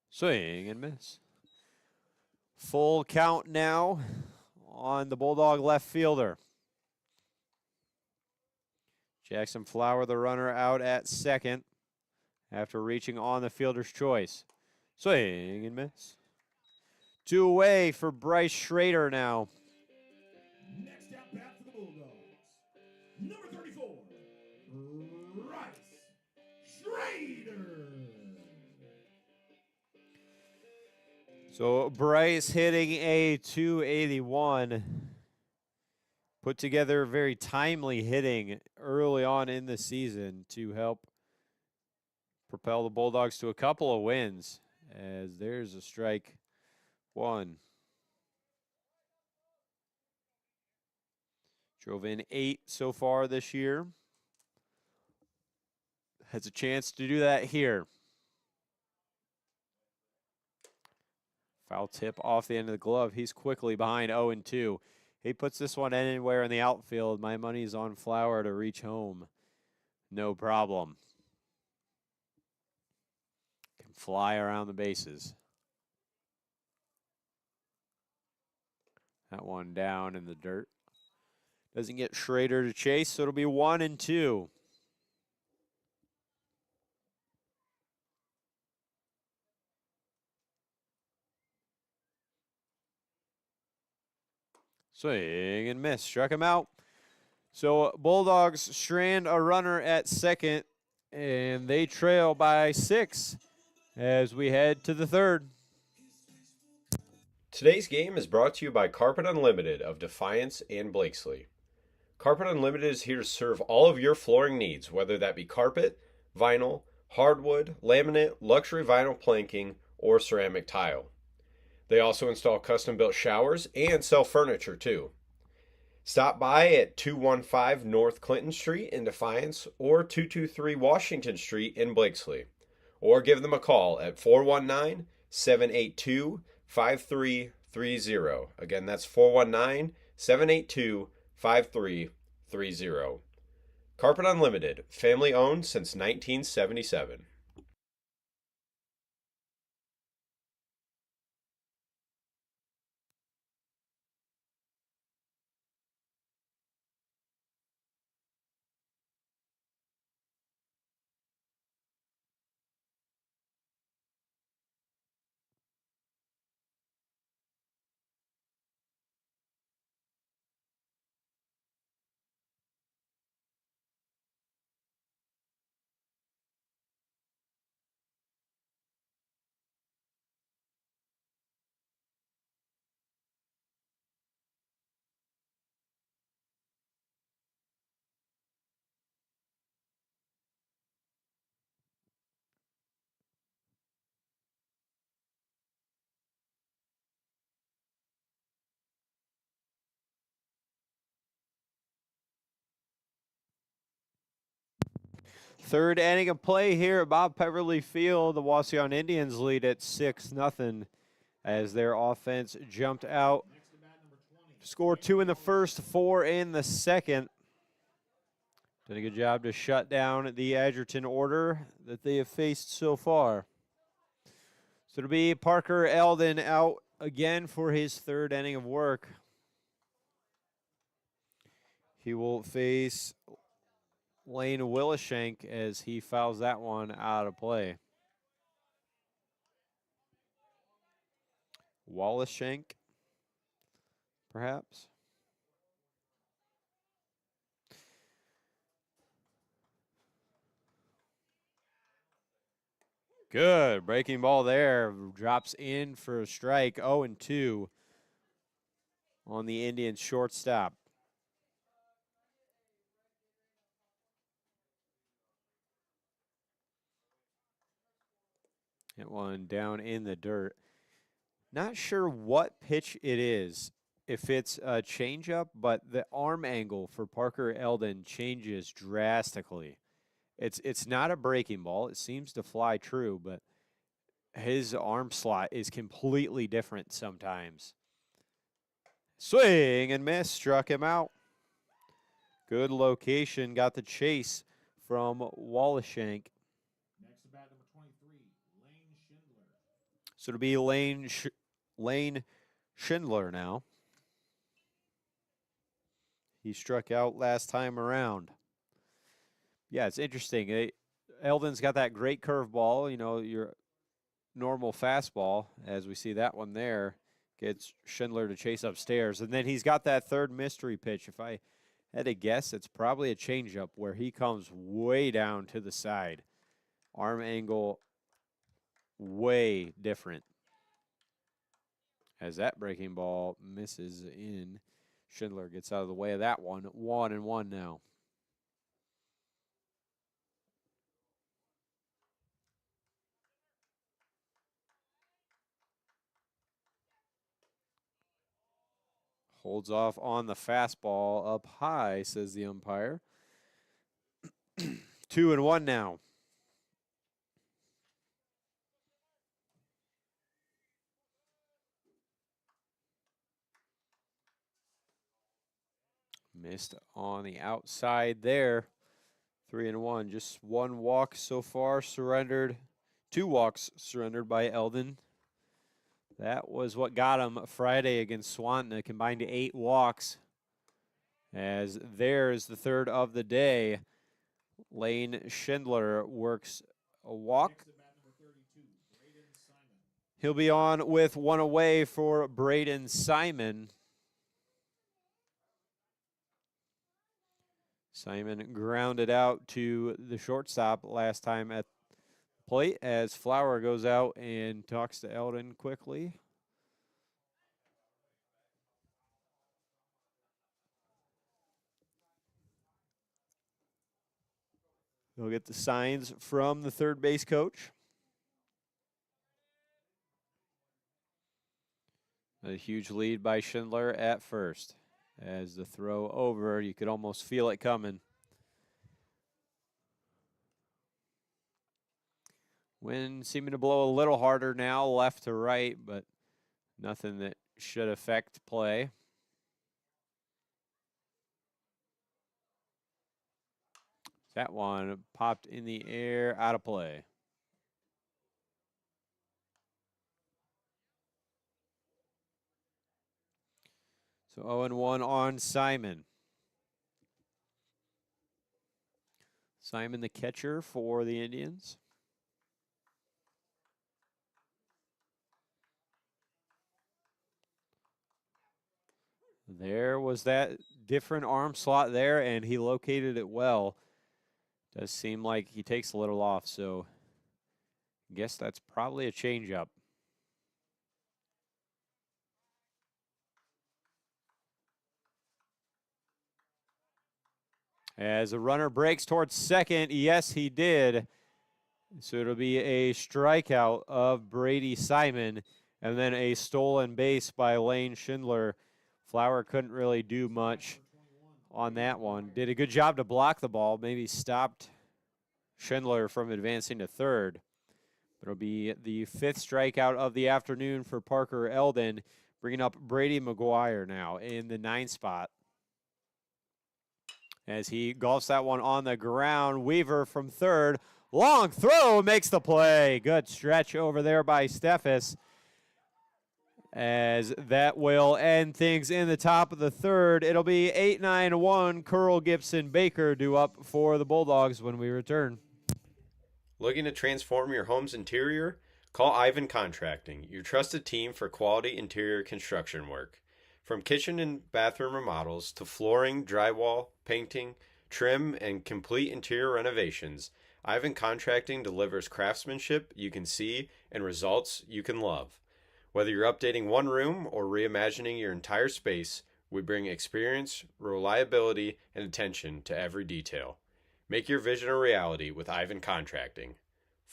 Swing and miss. Full count now on the Bulldog left fielder. Jackson Flower, the runner, out at second after reaching on the fielder's choice. Swing and miss. 2 away for Bryce Schrader now. Next at bat for the Bulldogs, number 34, Bryce Schrader. So Bryce hitting a .281. Put together very timely hitting early on in the season to help propel the Bulldogs to a couple of wins. As there's a strike one. Drove in 8 so far this year. Has a chance to do that here. Foul tip off the end of the glove. He's quickly behind 0-2. He puts this one anywhere in the outfield. My money's on Flower to reach home. No problem. Can fly around the bases. That one down in the dirt. Doesn't get Schrader to chase, so it'll be 1-2. Swing and miss. Struck him out. So Bulldogs strand a runner at second, and they trail by 6 as we head to the third. Today's game is brought to you by Carpet Unlimited of Defiance and Blakesley. Carpet Unlimited is here to serve all of your flooring needs, whether that be carpet, vinyl, hardwood, laminate, luxury vinyl planking, or ceramic tile. They also install custom-built showers and sell furniture too. Stop by at 215 North Clinton Street in Defiance or 223 Washington Street in Blakesley, or give them a call at 419-782-5330. Again, that's 419-782-5330. Carpet Unlimited, family owned since 1977. Third inning of play here at Bob Peverly Field. The Wauseon Indians lead at 6-0 as their offense jumped out. Scored 2 in the first, 4 in the second. Did a good job to shut down the Edgerton order that they have faced so far. So it'll be Parker Eldon out again for his third inning of work. He will face Lane Willishank as he fouls that one out of play. Wallishank, perhaps. Good breaking ball there. Drops in for a strike. 0-2 on the Indians shortstop. Hit one down in the dirt. Not sure what pitch it is. If it's a changeup, but the arm angle for Parker Eldon changes drastically. It's not a breaking ball. It seems to fly true, but his arm slot is completely different sometimes. Swing and miss, struck him out. Good location, got the chase from Wallishank. Next at bat, number 23, Lane Schindler. So it'll be Lane Schindler now. He struck out last time around. Yeah, it's interesting. Eldon's got that great curveball, you know, your normal fastball, as we see that one there. Gets Schindler to chase upstairs. And then he's got that third mystery pitch. If I had to guess, it's probably a changeup where he comes way down to the side. Arm angle way different. As that breaking ball misses in, Schindler gets out of the way of that one. 1-1 now. Holds off on the fastball up high, says the umpire. 2-1 now. Missed on the outside there. 3-1. Just one walk so far surrendered. 2 walks surrendered by Eldon. That was what got him Friday against Swanton, combined to 8 walks. As there's the third of the day. Lane Schindler works a walk. Next at bat, number 32, Braden Simon. He'll be on with one away for Braden Simon. Simon grounded out to the shortstop last time at plate as Flower goes out and talks to Eldon quickly. He'll get the signs from the third base coach. A huge lead by Schindler at first. As the throw over, you could almost feel it coming. Wind seeming to blow a little harder now, left to right, but nothing that should affect play. That one popped in the air, out of play. So 0-1 on Simon. Simon the catcher for the Indians. There was that different arm slot there, and he located it well. Does seem like he takes a little off, so I guess that's probably a changeup. As a runner breaks towards second, yes, he did. So it'll be a strikeout of Brady Simon, and then a stolen base by Lane Schindler. Flower couldn't really do much on that one. Did a good job to block the ball, maybe stopped Schindler from advancing to third. But it'll be the fifth strikeout of the afternoon for Parker Eldon, bringing up Brady McGuire now in the 9th spot. As he golfs that one on the ground, Weaver from third. Long throw makes the play. Good stretch over there by Steffes. As that will end things in the top of the third. It'll be 8-9-1. Curl, Gibson, Baker due up for the Bulldogs when we return. Looking to transform your home's interior? Call Ivan Contracting, your trusted team for quality interior construction work. From kitchen and bathroom remodels to flooring, drywall, painting, trim, and complete interior renovations, Ivan Contracting delivers craftsmanship you can see and results you can love. Whether you're updating one room or reimagining your entire space, we bring experience, reliability, and attention to every detail. Make your vision a reality with Ivan Contracting.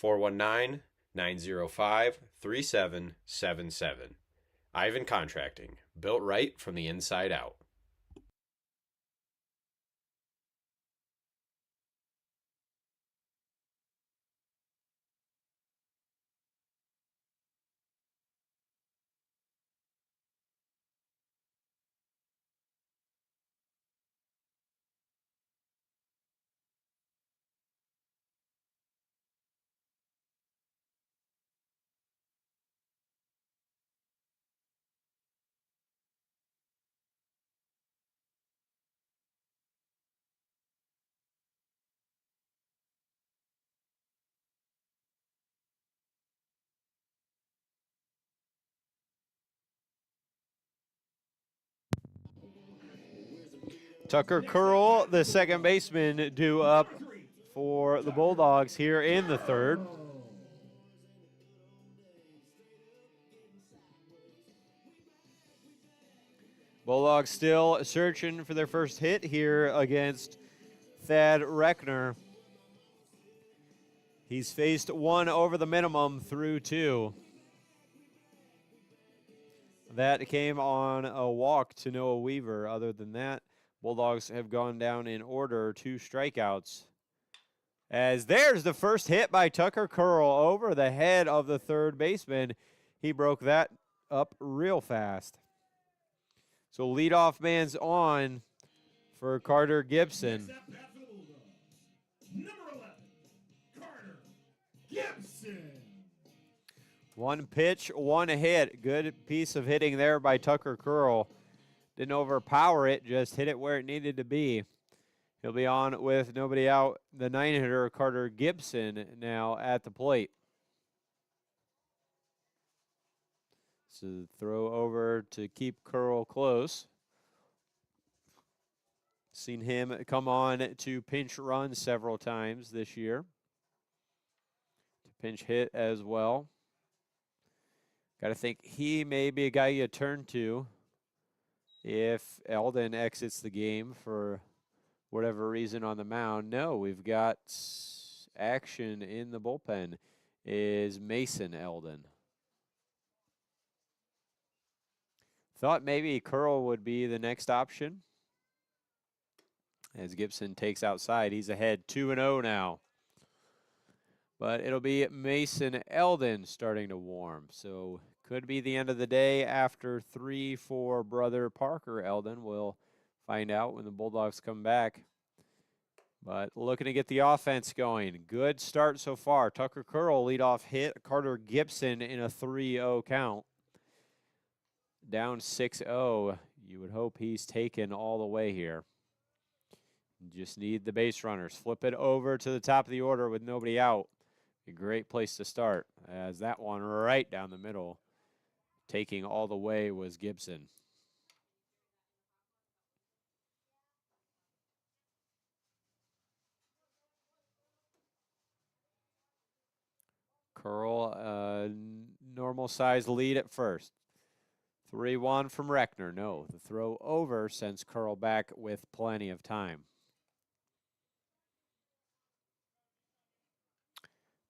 419-905-3777. Ivan Contracting, built right from the inside out. Tucker Curl, the second baseman, due up for the Bulldogs here in the third. Bulldogs still searching for their first hit here against Thad Reckner. He's faced one over the minimum through two. That came on a walk to Noah Weaver. Other than that, Bulldogs have gone down in order, 2 strikeouts. As there's the first hit by Tucker Curl over the head of the third baseman. He broke that up real fast. So leadoff man's on for Carter Gibson. Next at bat for the Bulldogs, number 11, Carter Gibson. One pitch, one hit. Good piece of hitting there by Tucker Curl. Didn't overpower it, just hit it where it needed to be. He'll be on with nobody out. The 9-hitter, Carter Gibson, now at the plate. So throw over to keep Curl close. Seen him come on to pinch run several times this year. To pinch hit as well. Got to think he may be a guy you turn to if Eldon exits the game for whatever reason on the mound. No, we've got action in the bullpen. Is Mason Eldon. Thought maybe Curl would be the next option. As Gibson takes outside, he's ahead 2-0 now. But it'll be Mason Eldon starting to warm. So could be the end of the day after 3 for brother Parker Eldon. We'll find out when the Bulldogs come back. But looking to get the offense going. Good start so far. Tucker Curl leadoff hit Carter Gibson in a 3-0 count. Down 6-0. You would hope he's taken all the way here. Just need the base runners. Flip it over to the top of the order with nobody out. A great place to start, as that one right down the middle, taking all the way, was Gibson. Curl, normal size lead at first. 3-1 from Reckner. No, the throw over sends Curl back with plenty of time.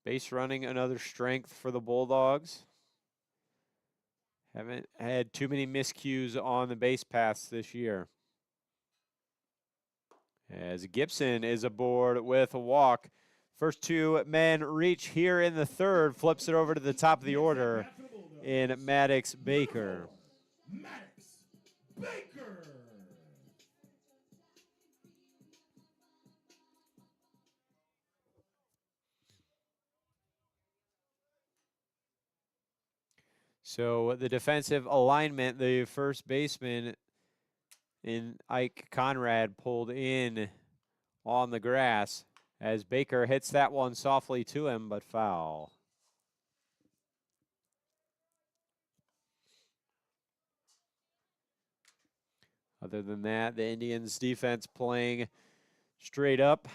Base running, another strength for the Bulldogs. Haven't had too many miscues on the base paths this year. As Gibson is aboard with a walk. First two men reach here in the third. Flips it over to the top of the order in Maddox Baker. Maddox Baker. So the defensive alignment, the first baseman in Ike Conrad pulled in on the grass as Baker hits that one softly to him, but foul. Other than that, the Indians defense playing straight up.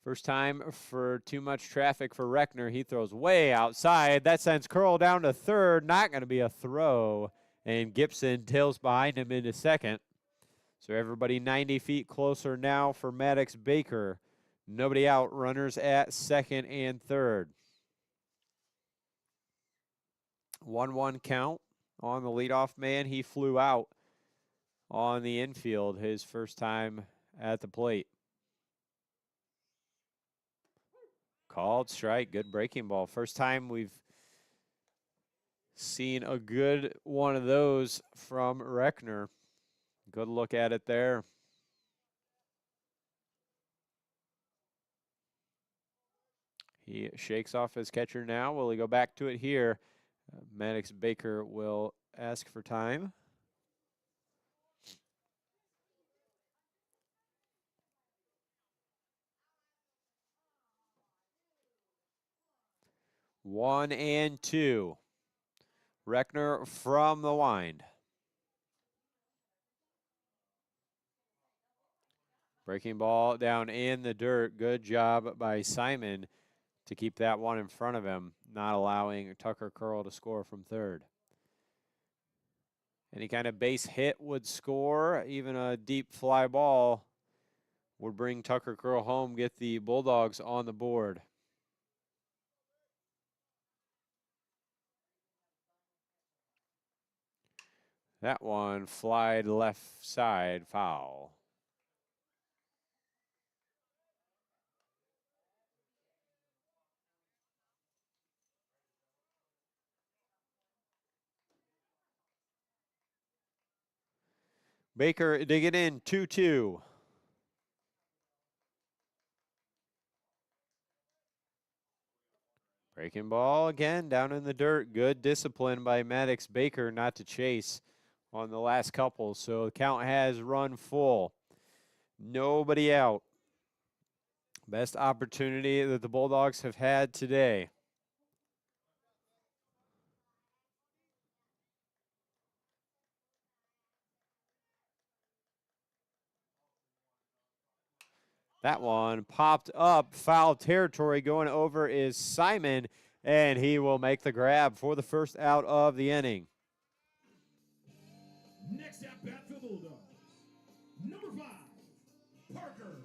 First time for too much traffic for Reckner. He throws way outside. That sends Curl down to third. Not going to be a throw. And Gibson tails behind him into second. So everybody 90 feet closer now for Maddox Baker. Nobody out. Runners at second and third. 1-1 count on the leadoff man. He flew out on the infield his first time at the plate. Called strike. Good breaking ball. First time we've seen a good one of those from Reckner. Good look at it there. He shakes off his catcher now. Will he go back to it here? Maddox Baker will ask for time. One and two. Reckner from the wind. Breaking ball down in the dirt. Good job by Simon to keep that one in front of him, not allowing Tucker Curl to score from third. Any kind of base hit would score. Even a deep fly ball would bring Tucker Curl home, get the Bulldogs on the board. That one flied left side, foul. Baker digging in, 2-2. Breaking ball again down in the dirt. Good discipline by Maddox Baker not to chase on the last couple. So the count has run full. Nobody out. Best opportunity that the Bulldogs have had today. That one popped up, foul territory. Going over is Simon, and he will make the grab for the first out of the inning. Next at bat for the Bulldogs, number 5, Parker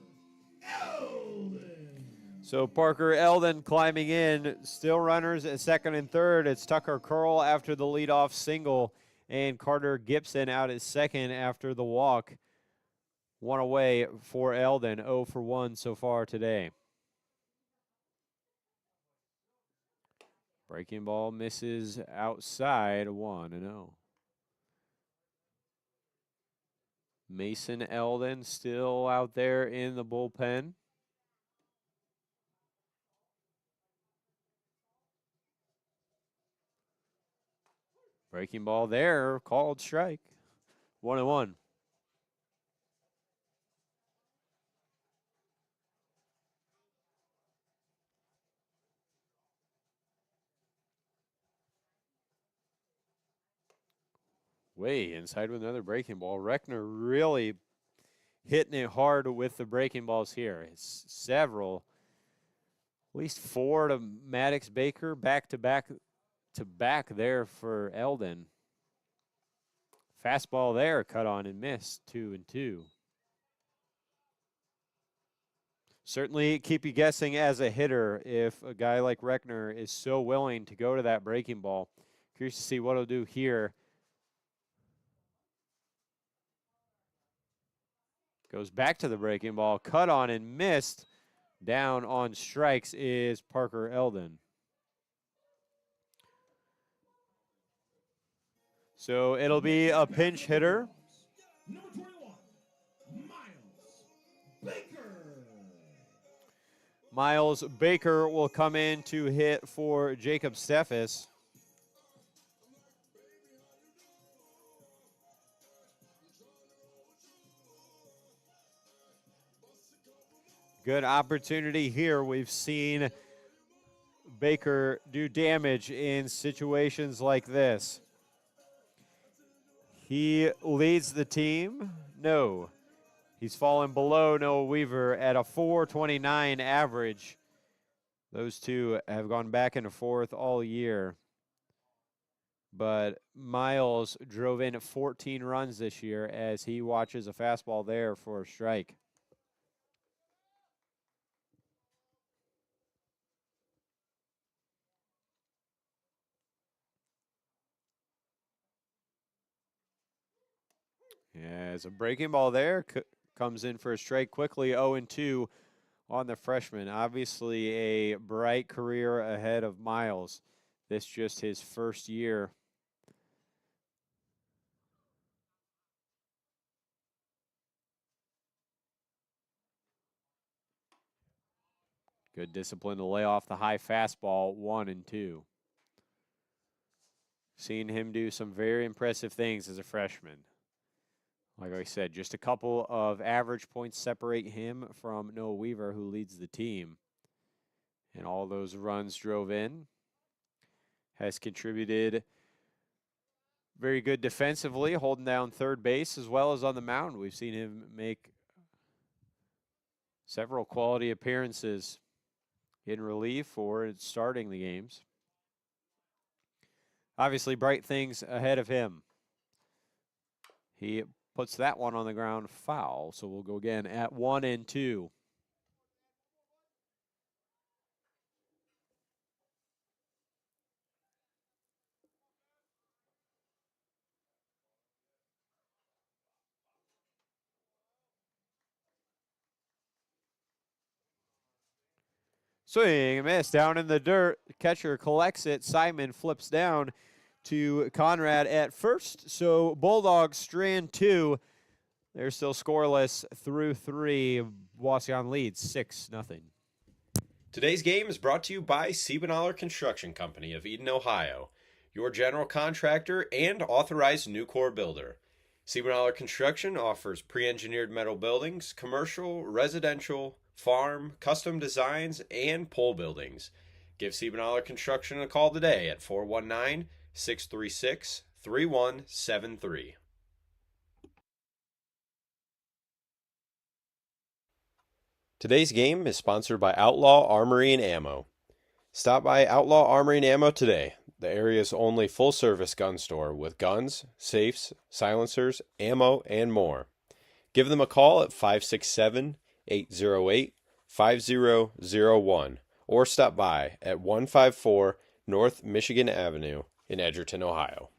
Eldon. So Parker Eldon climbing in, still runners at second and third. It's Tucker Curl after the leadoff single, and Carter Gibson out at second after the walk. One away for Eldon, 0 for 1 so far today. Breaking ball misses outside, 1-0. Mason Eldon still out there in the bullpen. Breaking ball there, called strike. 1-1. Way inside with another breaking ball. Reckner really hitting it hard with the breaking balls here. It's several, at least 4 to Maddox Baker, back to back there for Eldon. Fastball there, cut on and missed, 2-2. Certainly keep you guessing as a hitter if a guy like Reckner is so willing to go to that breaking ball. Curious to see what he'll do here. Goes back to the breaking ball, cut on and missed. Down on strikes is Parker Eldon. So it'll be a pinch hitter. Number 21, Miles Baker. Miles Baker will come in to hit for Jacob Steffes. Good opportunity here. We've seen Baker do damage in situations like this. He leads the team. No. He's fallen below Noah Weaver at a 4.29 average. Those two have gone back and forth all year. But Miles drove in 14 runs this year as he watches a fastball there for a strike. As a breaking ball there, comes in for a strike quickly, 0-2 on the freshman. Obviously a bright career ahead of Miles. This just his first year. Good discipline to lay off the high fastball, 1-2. Seen him do some very impressive things as a freshman. Like I said, just a couple of average points separate him from Noah Weaver, who leads the team. And all those runs drove in. Has contributed very good defensively, holding down third base as well as on the mound. We've seen him make several quality appearances in relief or starting the games. Obviously, bright things ahead of him. He puts that one on the ground, foul. So we'll go again at 1-2. Swing and miss down in the dirt. Catcher collects it. Simon flips down to Conrad at first. So Bulldogs strand 2. They're still scoreless through 3. Wauseon leads 6-0. Today's game is brought to you by Siebenthaler Construction Company of Eden, Ohio, your general contractor and authorized Nucor builder. Siebenthaler Construction offers pre-engineered metal buildings, commercial, residential, farm, custom designs, and pole buildings. Give Siebenthaler Construction a call today at 419-636-3173. Today's game is sponsored by Outlaw Armory and Ammo. Stop by Outlaw Armory and Ammo today, the area's only full-service gun store with guns, safes, silencers, ammo, and more. Give them a call at 567-808-5001 or stop by at 154 North Michigan Avenue in Edgerton, Ohio.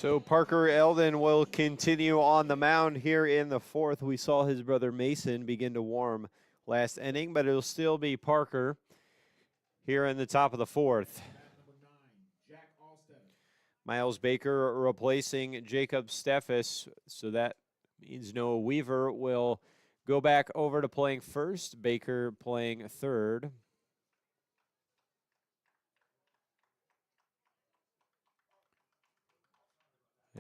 So Parker Eldon will continue on the mound here in the fourth. We saw his brother Mason begin to warm last inning, but it'll still be Parker here in the top of the fourth. Miles Baker replacing Jacob Steffes, so that means Noah Weaver will go back over to playing first, Baker playing third.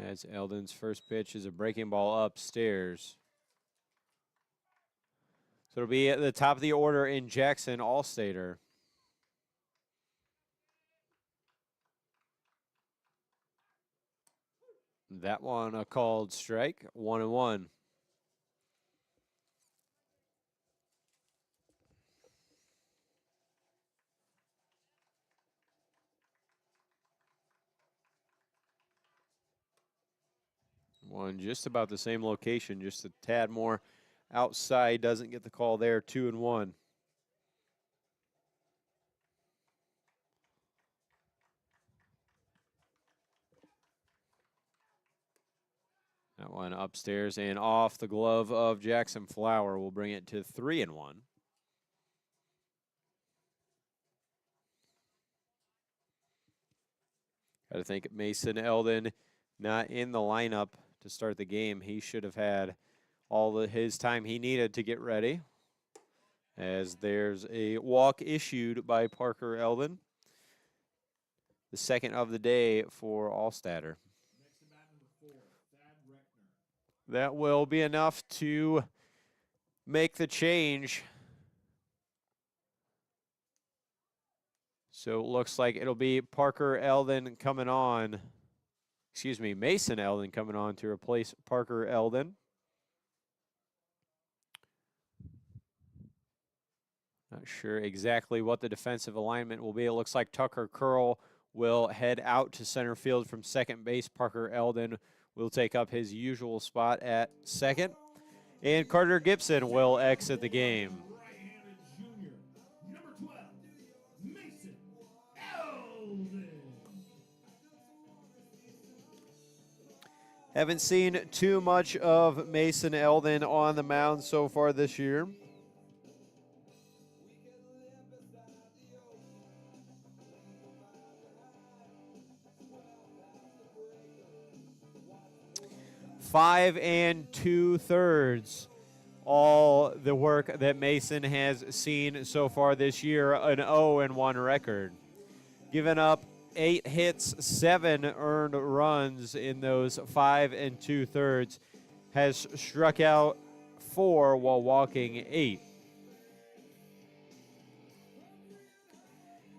As Eldon's first pitch is a breaking ball upstairs. So it'll be at the top of the order in Jackson, All-Stater. That one a called strike, 1-1. One just about the same location, just a tad more outside, doesn't get the call there, 2-1. That one upstairs and off the glove of Jackson Flower will bring it to 3-1. Got to think Mason Eldon not in the lineup to start the game. He should have had all of his time he needed to get ready, as there's a walk issued by Parker Eldon, the second of the day for Allstatter. That will be enough to make the change. So it looks like it'll be Parker Eldon coming on. Excuse me, Mason Eldon coming on to replace Parker Eldon. Not sure exactly what the defensive alignment will be. It looks like Tucker Curl will head out to center field from second base. Parker Eldon will take up his usual spot at second. And Carter Gibson will exit the game. Right-handed junior, number 12, Mason Eldon. Haven't seen too much of Mason Eldon on the mound so far this year. Five and 2/3, all the work that Mason has seen so far this year, an 0-1 record. Given up 8 hits, 7 earned runs in those 5 and 2/3, has struck out 4 while walking 8.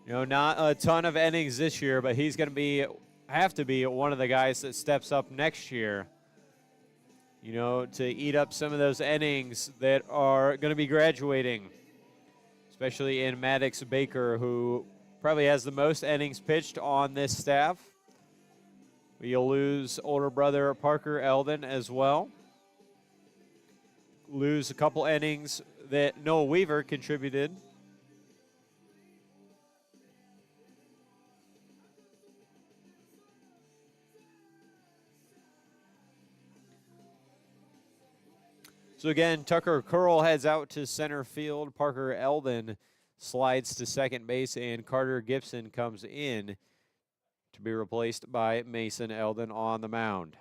You know, not a ton of innings this year, but he's going to have to be one of the guys that steps up next year, you know, to eat up some of those innings that are going to be graduating, especially in Maddox Baker, who probably has the most innings pitched on this staff. You'll lose older brother Parker Eldon as well. Lose a couple innings that Noah Weaver contributed. So again, Tucker Curl heads out to center field. Parker Eldon slides to second base, and Carter Gibson comes in to be replaced by Mason Eldon on the mound.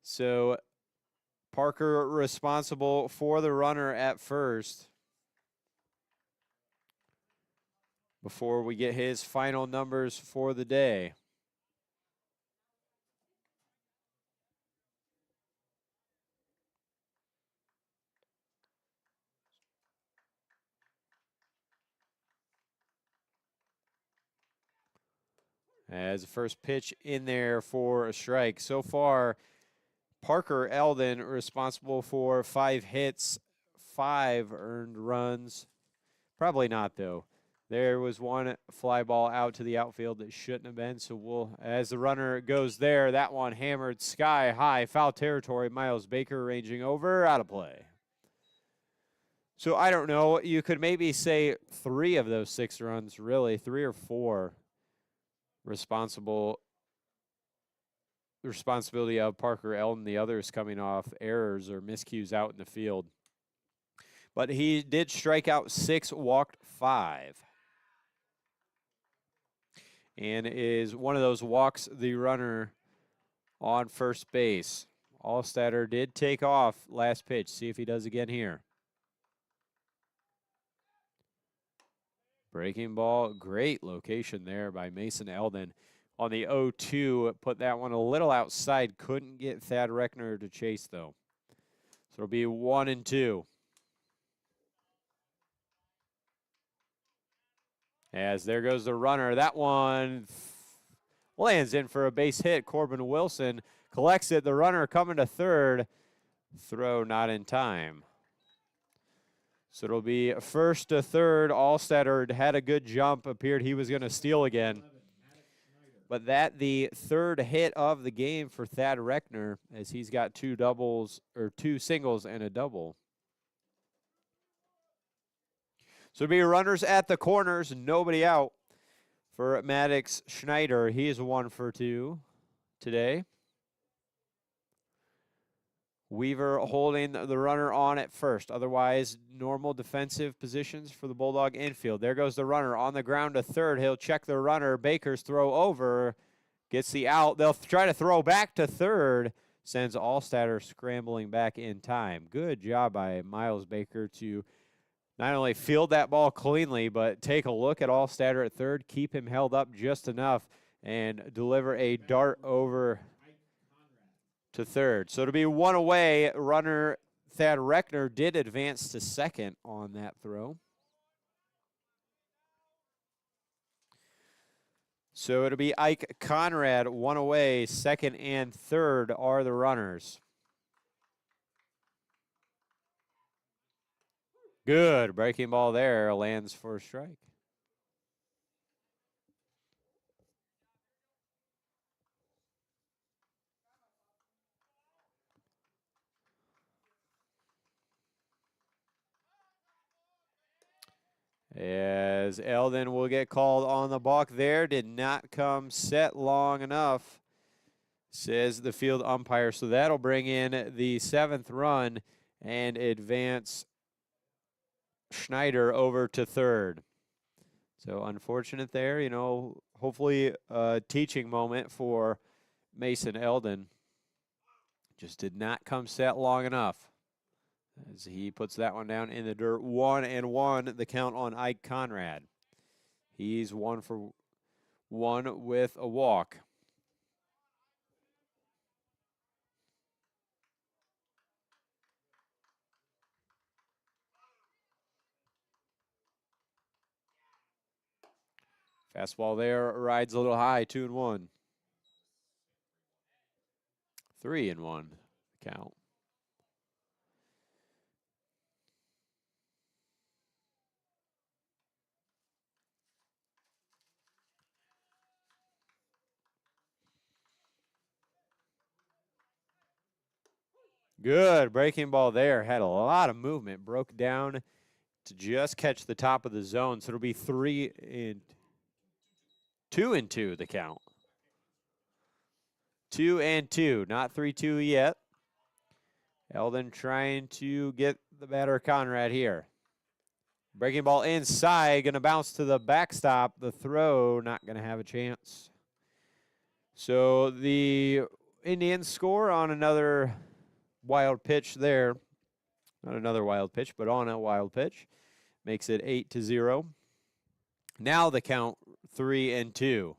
So Parker responsible for the runner at first before we get his final numbers for the day. As the first pitch in there for a strike. So far, Parker Eldon responsible for 5 hits, 5 earned runs. Probably not, though. There was one fly ball out to the outfield that shouldn't have been. So as the runner goes there, that one hammered sky high, foul territory. Miles Baker ranging over, out of play. So I don't know. You could maybe say 3 of those 6 runs, really, 3 or 4. Responsibility of Parker Eldon, the others coming off errors or miscues out in the field. But he did strike out 6, walked 5. And is one of those walks the runner on first base. Allstatter did take off last pitch. See if he does again here. Breaking ball, great location there by Mason Eldon. On the 0-2, put that one a little outside. Couldn't get Thad Reckner to chase, though. So it'll be 1-2. As there goes the runner. That one lands in for a base hit. Corbin Wilson collects it. The runner coming to third. Throw not in time. So it'll be first to third. Allstatter had a good jump. Appeared he was going to steal again. But that the third hit of the game for Thad Reckner, as he's got 2 singles and a double. So it'll be runners at the corners, nobody out for Maddox Schneider. He's 1 for 2 today. Weaver holding the runner on at first. Otherwise, normal defensive positions for the Bulldog infield. There goes the runner on the ground to third. He'll check the runner. Baker's throw over. Gets the out. They'll try to throw back to third. Sends Allstatter scrambling back in time. Good job by Miles Baker to not only field that ball cleanly, but take a look at Allstatter at third, keep him held up just enough, and deliver a dart over to third. So to be 1 away, runner Thad Reckner did advance to second on that throw. So it'll be Ike Conrad 1 away. Second and third are the runners. Good breaking ball there, lands for a strike. As Eldon will get called on the balk there. Did not come set long enough, says the field umpire. So that'll bring in the 7th run and advance Schneider over to third. So unfortunate there, you know, hopefully a teaching moment for Mason Eldon. Just did not come set long enough. As he puts that one down in the dirt. 1-1, the count on Ike Conrad. He's 1 for 1 with a walk. Fastball there, rides a little high, 2-1. 3-1 count. Good breaking ball there. Had a lot of movement. Broke down to just catch the top of the zone. So it'll be 2-2 the count. 2-2. Not 3-2 yet. Eldon trying to get the batter Conrad here. Breaking ball inside, going to bounce to the backstop. The throw, not going to have a chance. So the Indians score on another wild pitch there. Not another wild pitch, but on a wild pitch. Makes it 8-0. Now the count 3-2.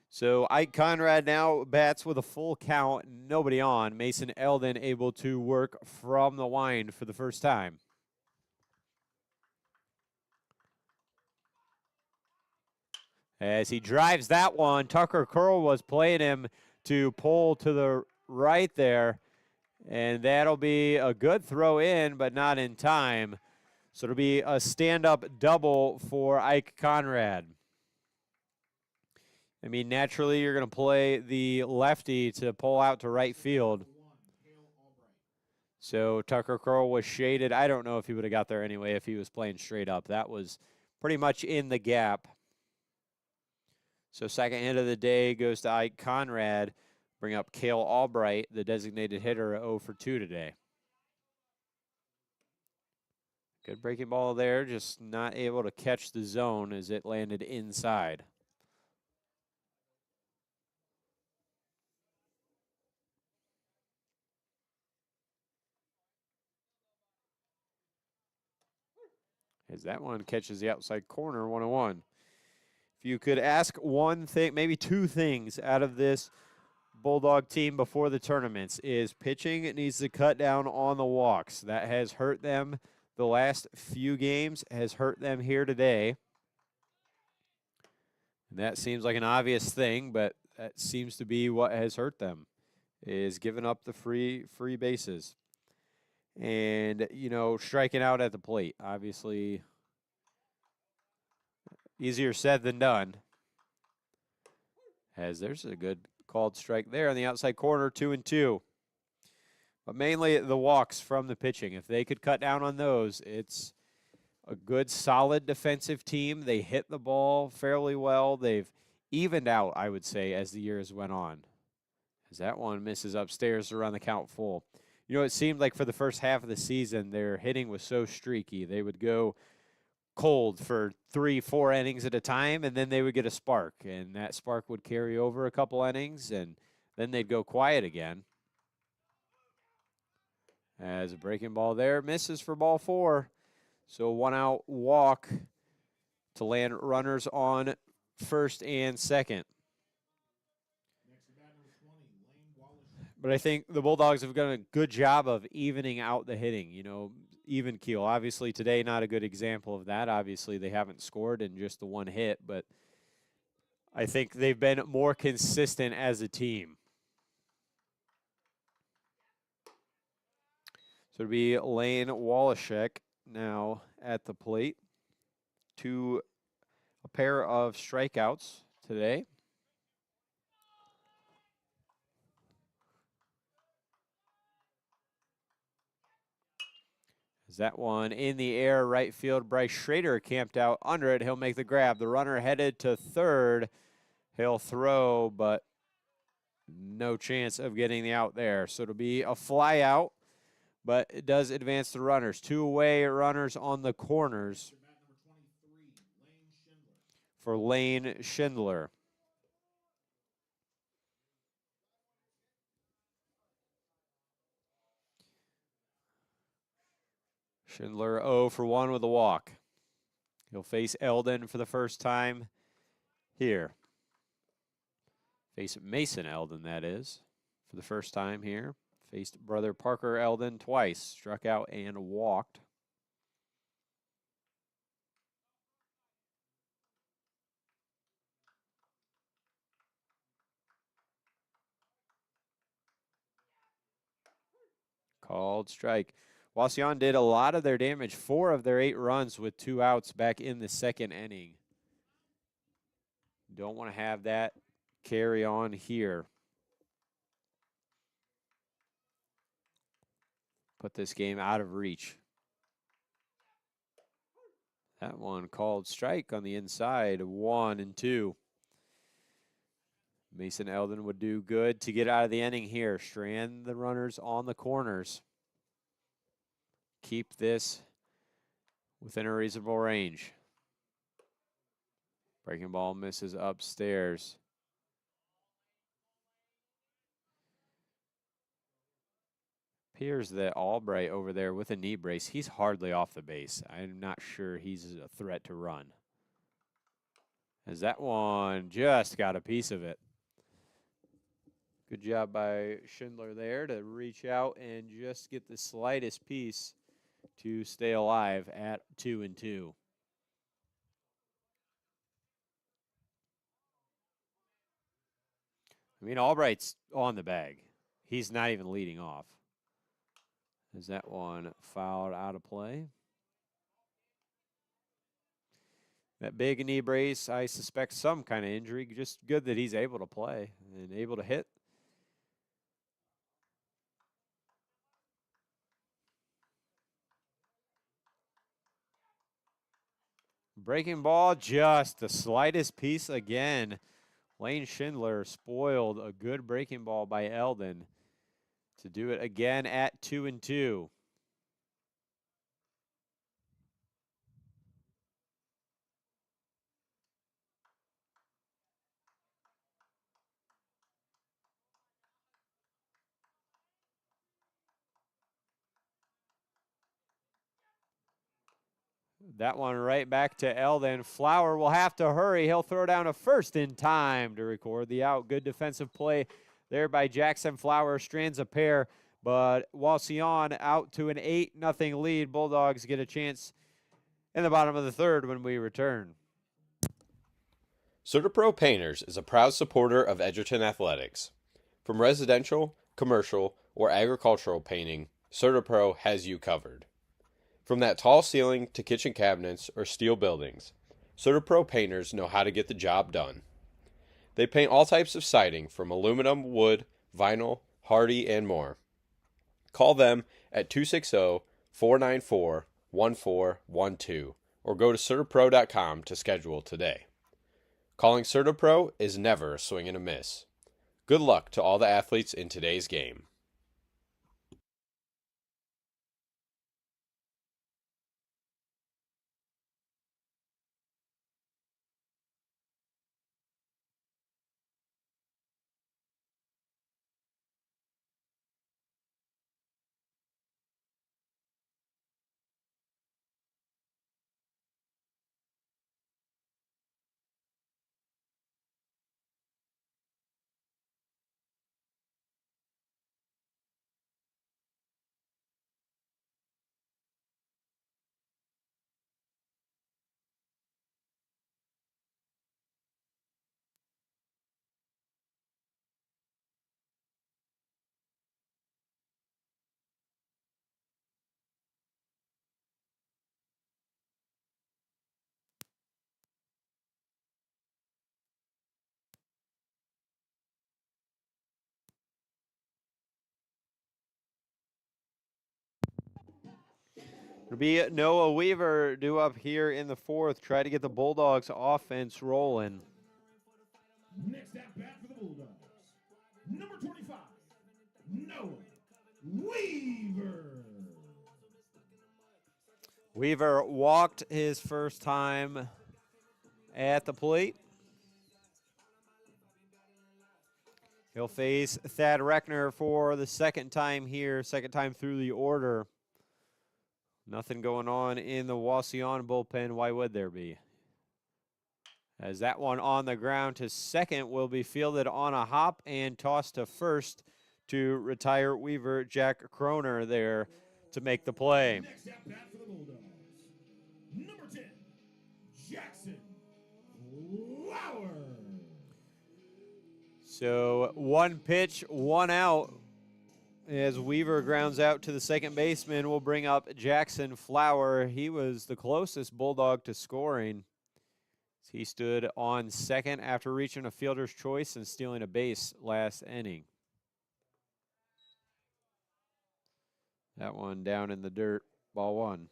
So Ike Conrad now bats with a full count, nobody on. Mason Eldon able to work from the wind for the first time. As he drives that one, Tucker Curl was playing him to pull to the right there. And that'll be a good throw in, but not in time. So it'll be a stand-up double for Ike Conrad. I mean, naturally, you're going to play the lefty to pull out to right field. So Tucker Curl was shaded. I don't know if he would have got there anyway if he was playing straight up. That was pretty much in the gap. So second hit of the day goes to Ike Conrad. Bring up Cale Albright, the designated hitter, 0 for 2 today. Good breaking ball there, just not able to catch the zone as it landed inside. As that one catches the outside corner, 1-1. If you could ask one thing, maybe two things out of this Bulldog team before the tournaments, is pitching needs to cut down on the walks. That has hurt them the last few games, has hurt them here today. And that seems like an obvious thing, but that seems to be what has hurt them, is giving up the free bases. And, you know, striking out at the plate. Obviously, easier said than done. As there's a good called strike there on the outside corner, 2-2. But mainly the walks from the pitching. If they could cut down on those, it's a good, solid defensive team. They hit the ball fairly well. They've evened out, I would say, as the years went on. As that one misses upstairs to run the count full. You know, it seemed like for the first half of the season, their hitting was so streaky. They would go cold for 3-4 innings at a time, and then they would get a spark. And that spark would carry over a couple innings, and then they'd go quiet again. As a breaking ball there, misses for ball 4. So 1-out walk to land runners on first and second. But I think the Bulldogs have done a good job of evening out the hitting, you know, even keel. Obviously today not a good example of that. Obviously they haven't scored in just the one hit, but I think they've been more consistent as a team. So it'll be Lane Wauseon now at the plate. A pair of strikeouts today. Is that one in the air, right field. Bryce Schrader camped out under it. He'll make the grab. The runner headed to third. He'll throw, but no chance of getting the out there. So it'll be a fly out, but it does advance the runners. 2 away runners on the corners for Lane Schindler. Schindler 0 for 1 with a walk. He'll face Eldon for the first time here. Face Mason Eldon, that is, for the first time here. Faced brother Parker Eldon twice. Struck out and walked. Called strike. Wauseon did a lot of their damage, 4 of their 8 runs with 2 outs back in the second inning. Don't want to have that carry on here. Put this game out of reach. That one called strike on the inside, 1-2. Mason Eldon would do good to get out of the inning here. Strand the runners on the corners. Keep this within a reasonable range. Breaking ball misses upstairs. Appears that Albright over there with a knee brace, he's hardly off the base. I'm not sure he's a threat to run. As that one just got a piece of it. Good job by Schindler there to reach out and just get the slightest piece to stay alive at 2-2. I mean, Albright's on the bag. He's not even leading off. Is that one fouled out of play? That big knee brace, I suspect some kind of injury. Just good that he's able to play and able to hit. Breaking ball, just the slightest piece again. Lane Schindler spoiled a good breaking ball by Eldon to do it again at 2-2. That one right back to Eldon. Flower will have to hurry. He'll throw down a first in time to record the out. Good defensive play there by Jackson Flower. Strands a pair, but Wauseon out to an 8-0 lead. Bulldogs get a chance in the bottom of the third when we return. CertaPro Painters is a proud supporter of Edgerton Athletics. From residential, commercial, or agricultural painting, CertaPro has you covered. From that tall ceiling to kitchen cabinets or steel buildings, CertaPro painters know how to get the job done. They paint all types of siding from aluminum, wood, vinyl, hardy, and more. Call them at 260-494-1412 or go to CertaPro.com to schedule today. Calling CertaPro is never a swing and a miss. Good luck to all the athletes in today's game. It'll be Noah Weaver due up here in the fourth. Try to get the Bulldogs offense rolling. Next at bat for the Bulldogs, number 25, Noah Weaver. Weaver walked his first time at the plate. He'll face Thad Reckner for the second time here, second time through the order. Nothing going on in the Wauseon bullpen. Why would there be? As that one on the ground to second will be fielded on a hop and tossed to first to retire Weaver. Jack Kroner there to make the play. Next at bat for the Bulldogs, number 10, Jackson Flower. So one pitch, one out. As Weaver grounds out to the second baseman, we'll bring up Jackson Flower. He was the closest Bulldog to scoring. He stood on second after reaching a fielder's choice and stealing a base last inning. That one down in the dirt, ball one.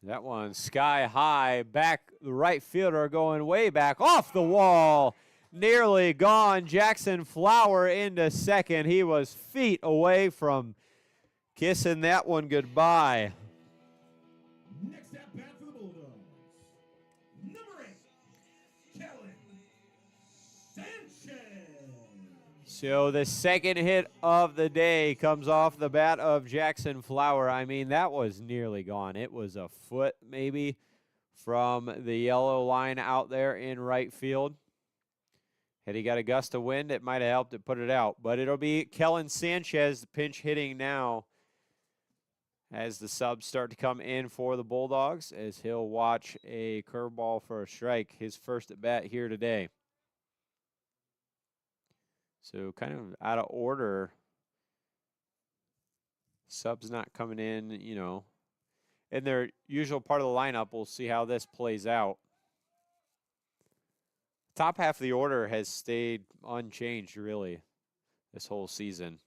That one sky high, back the right fielder going way back off the wall. Nearly gone. Jackson Flower into second. He was feet away from kissing that one goodbye. Next at bat for the Bulldogs, number 8, Kellen Sanchez. So the second hit of the day comes off the bat of Jackson Flower. I mean, that was nearly gone. It was a foot maybe from the yellow line out there in right field. Had he got a gust of wind, it might have helped it put it out. But it'll be Kellen Sanchez pinch hitting now as the subs start to come in for the Bulldogs, as he'll watch a curveball for a strike, his first at bat here today. So kind of out of order. Subs not coming in, you know, in their usual part of the lineup. We'll see how this plays out. Top half of the order has stayed unchanged, really, this whole season.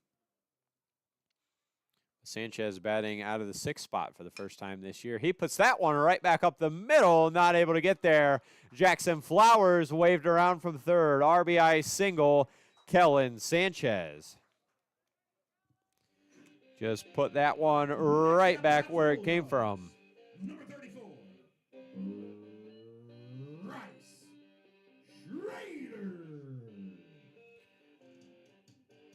Sanchez batting out of the 6th spot for the first time this year. He puts that one right back up the middle, not able to get there. Jackson Flowers waved around from third. RBI single, Kellen Sanchez. Just put that one right back where it came from. Number 34, Bryce Schrader.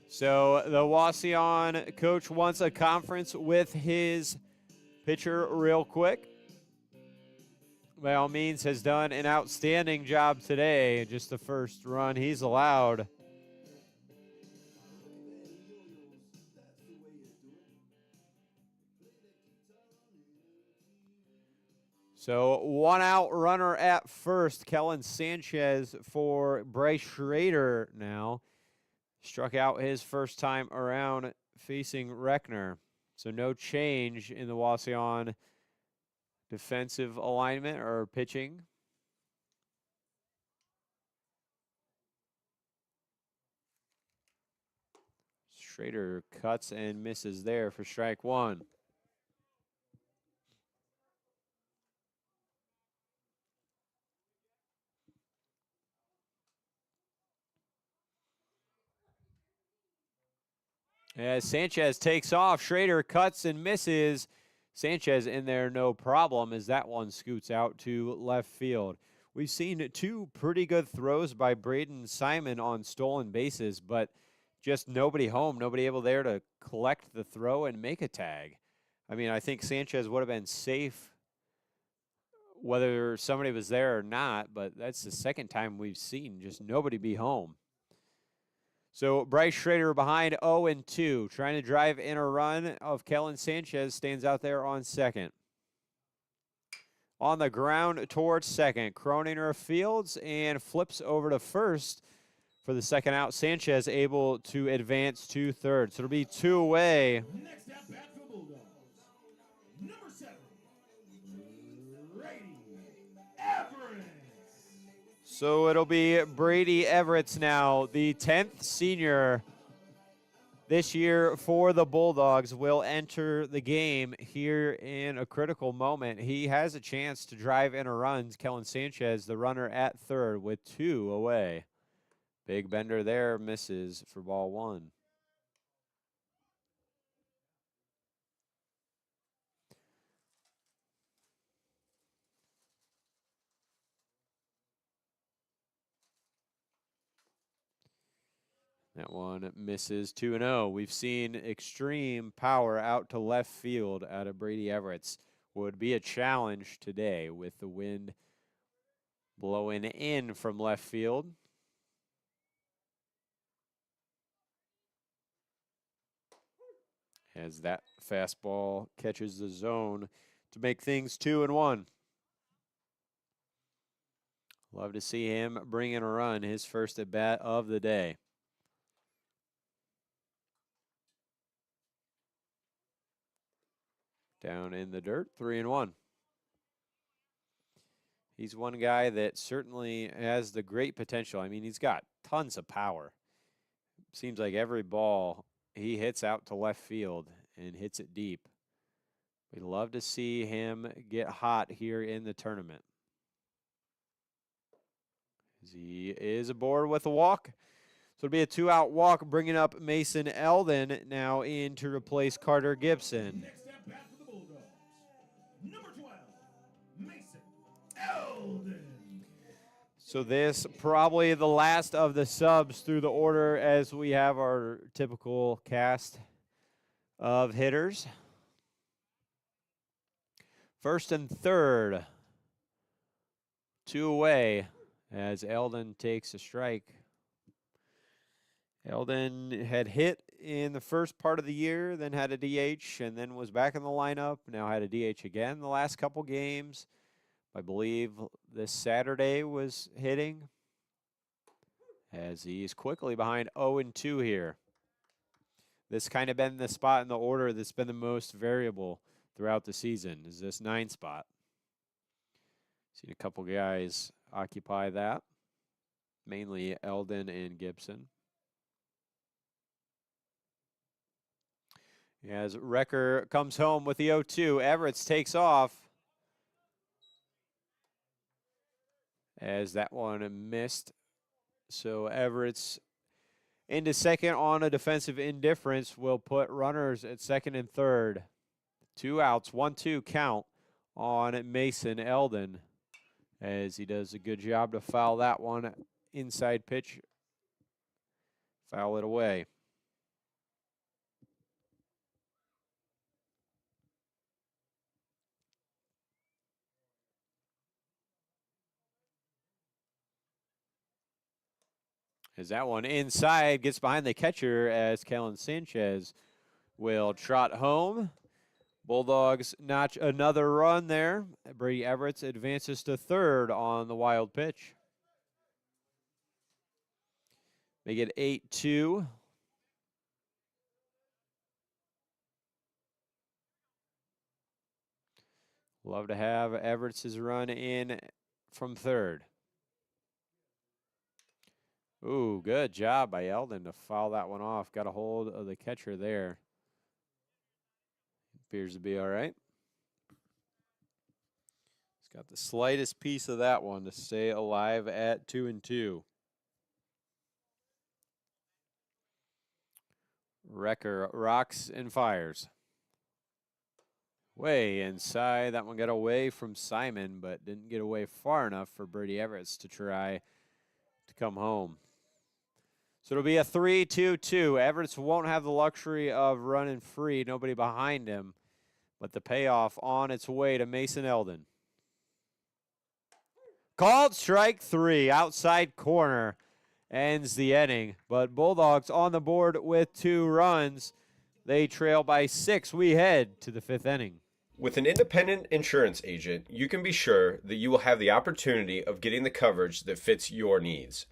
So the Wauseon coach wants a conference with his pitcher real quick. By all means, has done an outstanding job today. Just the first run he's allowed. So 1 out runner at first. Kellen Sanchez for Bryce Schrader now. Struck out his first time around facing Reckner. So no change in the Wauseon defensive alignment or pitching. Schrader cuts and misses there for strike one. As Sanchez takes off, Schrader cuts and misses. Sanchez in there, no problem, as that one scoots out to left field. We've seen 2 pretty good throws by Braden Simon on stolen bases, but just nobody home, nobody able there to collect the throw and make a tag. I mean, I think Sanchez would have been safe whether somebody was there or not, but that's the second time we've seen just nobody be home. So Bryce Schrader behind 0-2, trying to drive in a run of Kellen Sanchez, stands out there on second. On the ground towards second, Croninger fields and flips over to first for the second out. Sanchez able to advance to third. So it'll be 2 away. Next at bat for the Bulldogs, number 7, Brady Everett. So it'll be Brady Everett now, the 10th senior this year for the Bulldogs, will enter the game here in a critical moment. He has a chance to drive in a run. Kellen Sanchez, the runner at third, with 2 away. Big bender there, misses for ball 1. That one misses 2-0. We've seen extreme power out to left field out of Brady Everett. Would be a challenge today with the wind blowing in from left field. As that fastball catches the zone to make things 2-1. Love to see him bring in a run, his first at bat of the day. Down in the dirt, 3-1. He's one guy that certainly has the great potential. I mean, he's got tons of power. Seems like every ball he hits out to left field and hits it deep. We love to see him get hot here in the tournament. He is aboard with a walk. So it'll be a 2-out walk, bringing up Mason Eldon now in to replace Carter Gibson. Next at bat for the Bulldogs, number 12, Mason Eldon. So this probably the last of the subs through the order as we have our typical cast of hitters. First and third, 2 away as Eldon takes a strike. Eldon had hit in the first part of the year, then had a DH, and then was back in the lineup. Now had a DH again the last couple games. I believe this Saturday was hitting as he's quickly behind 0-2 here. This kind of been the spot in the order that's been the most variable throughout the season is this 9 spot. Seen a couple guys occupy that, mainly Eldon and Gibson. As Recker comes home with the 0-2, Everett takes off. As that one missed. So Everett's into second on a defensive indifference will put runners at second and third. 2 outs, 1-2 count on Mason Eldon as he does a good job to foul that one. Inside pitch, foul it away. As that one inside gets behind the catcher as Kellen Sanchez will trot home. Bulldogs notch another run there. Brady Everett advances to third on the wild pitch. Make it 8-2. Love to have Everett's run in from third. Ooh, good job by Eldon to foul that one off. Got a hold of the catcher there. Appears to be all right. He's got the slightest piece of that one to stay alive at 2-2. Recker rocks and fires. Way inside. That one got away from Simon, but didn't get away far enough for Brady Everett to try to come home. So it'll be a 3-2-2. Everett won't have the luxury of running free. Nobody behind him. But the payoff on its way to Mason Eldon. Called strike 3. Outside corner ends the inning. But Bulldogs on the board with 2 runs. They trail by 6. We head to the 5th inning. With an independent insurance agent, you can be sure that you will have the opportunity of getting the coverage that fits your needs.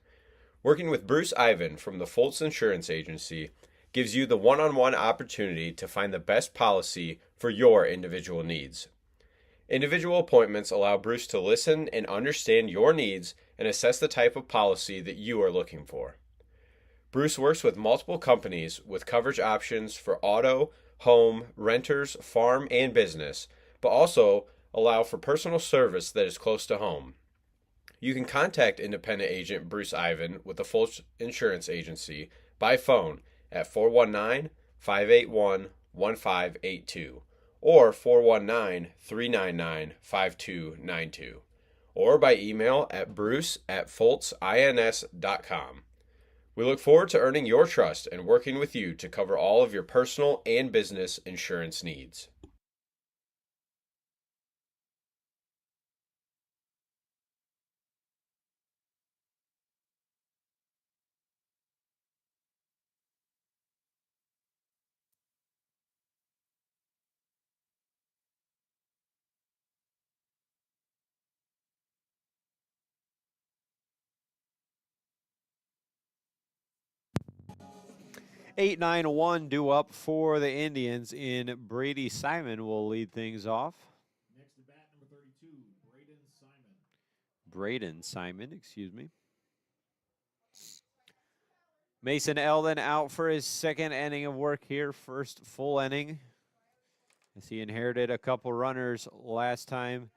Working with Bruce Ivan from the Foltz Insurance Agency gives you the one-on-one opportunity to find the best policy for your individual needs. Individual appointments allow Bruce to listen and understand your needs and assess the type of policy that you are looking for. Bruce works with multiple companies with coverage options for auto, home, renters, farm, and business, but also allow for personal service that is close to home. You can contact independent agent Bruce Ivan with the Foltz Insurance Agency by phone at 419-581-1582 or 419-399-5292 or by email at bruce@foltzins.com. We look forward to earning your trust and working with you to cover all of your personal and business insurance needs. Eight, 9-1 due up for the Indians in Brady Simon will lead things off. Next at bat, number 32, Braden Simon. Braden Simon, excuse me. Mason Eldon out for his second inning of work here, first full inning. as he inherited a couple runners last time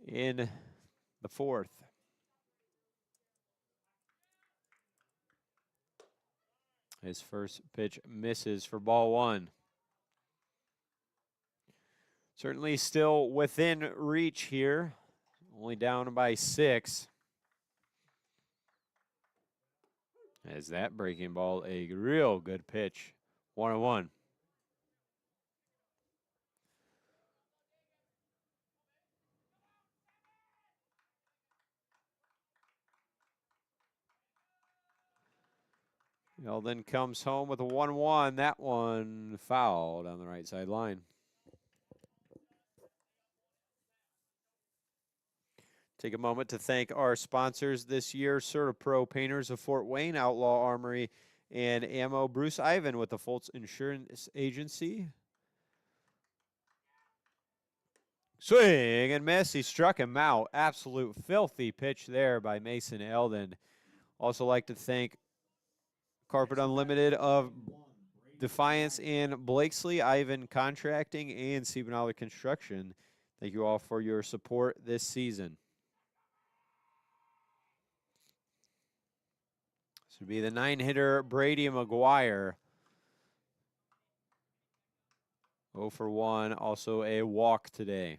in the fourth. His first pitch misses for ball one. Certainly still within reach here. Only down by 6. As that breaking ball, a real good pitch. 1-1. Eldon comes home with a 1-1. That one fouled on the right side line. Take a moment to thank our sponsors this year, CertaPro Painters of Fort Wayne, Outlaw Armory, and Ammo. Bruce Ivan with the Fultz Insurance Agency. Swing and miss. He struck him out. Absolute filthy pitch there by Mason Eldon. Also like to thank Carpet Unlimited of Defiance and Blakesley, Ivan Contracting, and Siebenthaler Construction. Thank you all for your support this season. This would be the 9-hitter Brady McGuire. 0 for 1, also a walk today.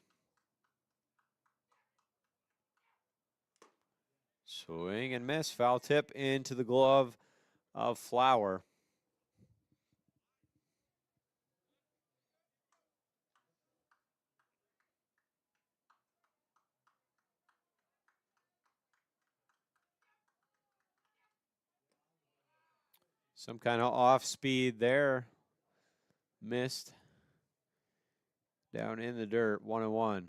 Swing and miss. Foul tip into the glove of Flower. Some kind of off speed there. Missed. Down in the dirt, 1-1.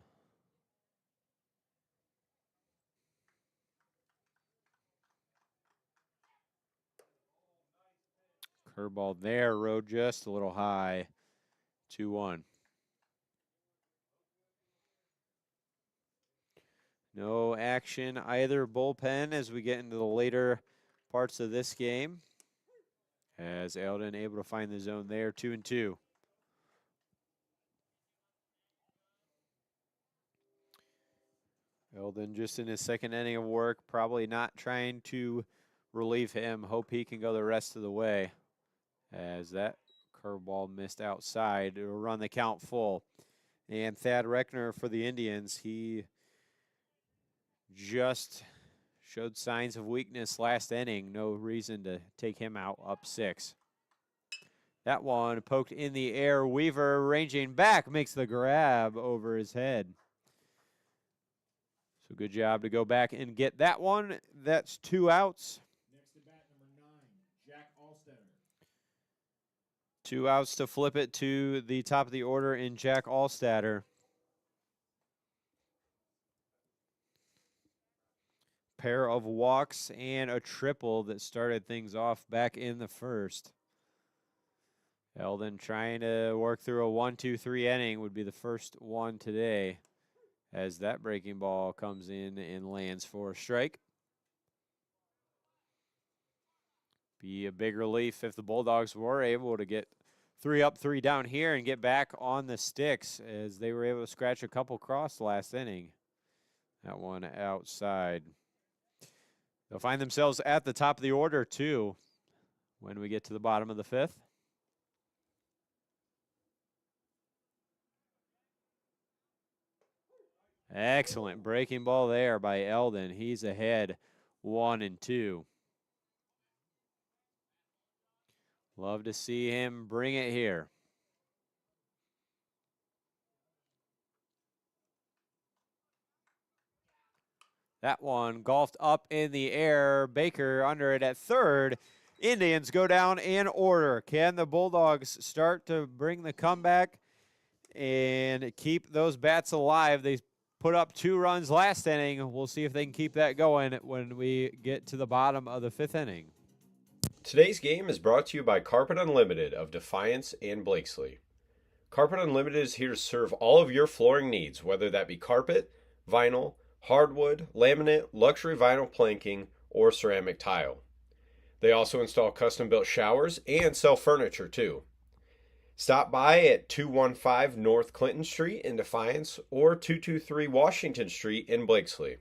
Curveball there, rode just a little high. 2-1. No action either bullpen as we get into the later parts of this game. As Eldon able to find the zone there, 2-2. Eldon just in his second inning of work, probably not trying to relieve him. Hope he can go the rest of the way. As that curveball missed outside, it'll run the count full. And Thad Reckner for the Indians, he just showed signs of weakness last inning. No reason to take him out, up 6. That one poked in the air. Weaver ranging back makes the grab over his head. So good job to go back and get that one. That's 2 outs. Next to bat, number 9, Jack Alstetter. 2 outs to flip it to the top of the order in Jack Alstetter. Pair of walks and a triple that started things off back in the first. Eldon trying to work through a 1-2-3 inning would be the first one today, as that breaking ball comes in and lands for a strike. Be a big relief if the Bulldogs were able to get 3 up, 3 down here and get back on the sticks, as they were able to scratch a couple cross last inning. That one outside. They'll find themselves at the top of the order, too, when we get to the bottom of the 5th. Excellent breaking ball there by Eldon. He's ahead 1-2. Love to see him bring it here. That one golfed up in the air. Baker under it at third. Indians go down in order. Can the Bulldogs start to bring the comeback and keep those bats alive? They put up 2 runs last inning. We'll see if they can keep that going when we get to the bottom of the 5th inning. Today's game is brought to you by Carpet Unlimited of Defiance and Blakesley. Carpet Unlimited is here to serve all of your flooring needs, whether that be carpet, vinyl, hardwood, laminate, luxury vinyl planking, or ceramic tile. They also install custom-built showers and sell furniture too. Stop by at 215 North Clinton Street in Defiance or 223 Washington Street in Blakesley.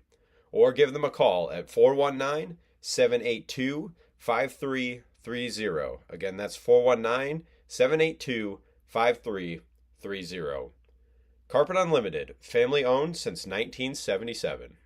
Or give them a call at 419 782 5330. Again, that's 419 782 5330. Carpet Unlimited, family owned since 1977.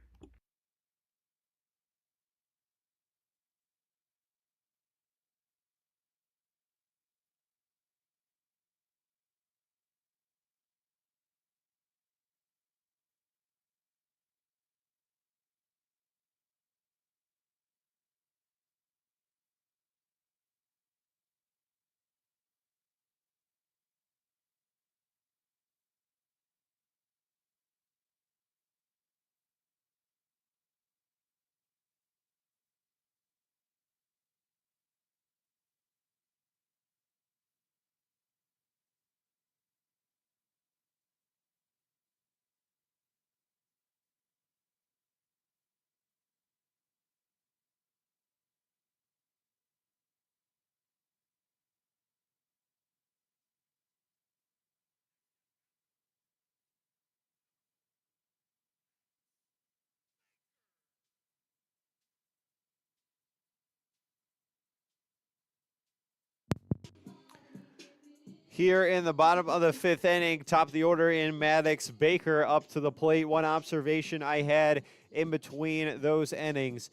Here in the bottom of the fifth inning, top of the order in Maddox, Baker up to the plate. One observation I had in between those innings,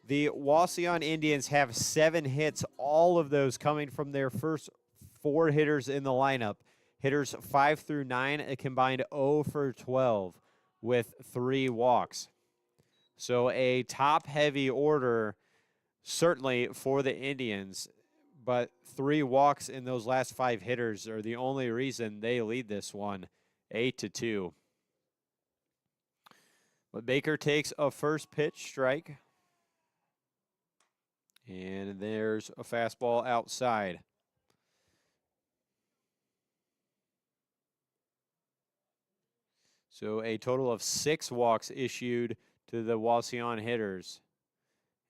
the Wauseon Indians have 7 hits, all of those coming from their first 4 hitters in the lineup. Hitters 5 through 9, a combined 0 for 12 with 3 walks. So a top-heavy order, certainly for the Indians, but 3 walks in those last 5 hitters are the only reason they lead this one 8-2. But Baker takes a first pitch strike. And there's a fastball outside. So a total of 6 walks issued to the Wauseon hitters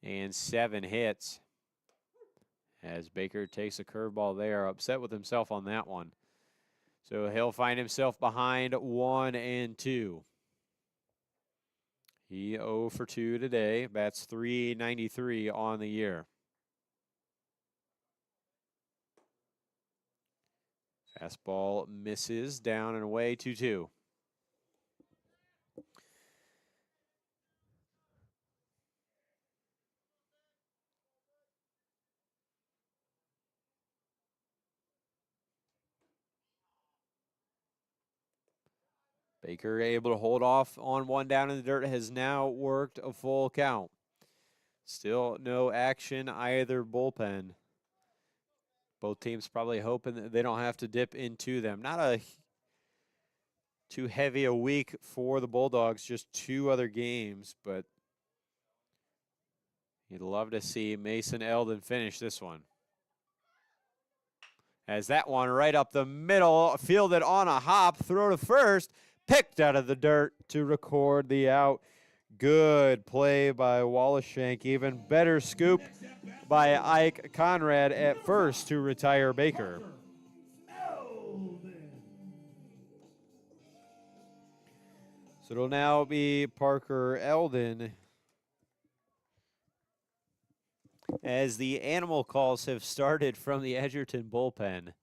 and 7 hits. As Baker takes a curveball there, upset with himself on that one. So he'll find himself behind 1-2. He 0 for 2 today. Bats .393 on the year. Fastball misses, down and away, 2-2. Baker able to hold off on one down in the dirt, has now worked a full count. Still no action either bullpen. Both teams probably hoping that they don't have to dip into them. Not a too heavy a week for the Bulldogs, just 2 other games, but you'd love to see Mason Eldon finish this one. As that one right up the middle, fielded on a hop, throw to first, picked out of the dirt to record the out. Good play by Wauseon. Even better scoop by Ike Conrad at first to retire Baker. So it'll now be Parker Eldon as the animal calls have started from the Edgerton bullpen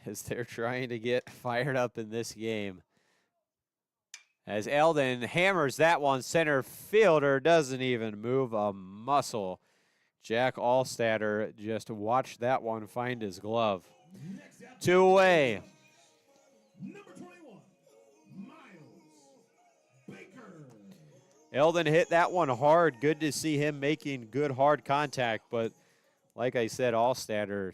as they're trying to get fired up in this game. As Eldon hammers that one, center fielder doesn't even move a muscle. Jack Allstatter just watched that one find his glove. 2 away. Number 21, Miles Baker. Eldon hit that one hard. Good to see him making good hard contact, but like I said, Allstatter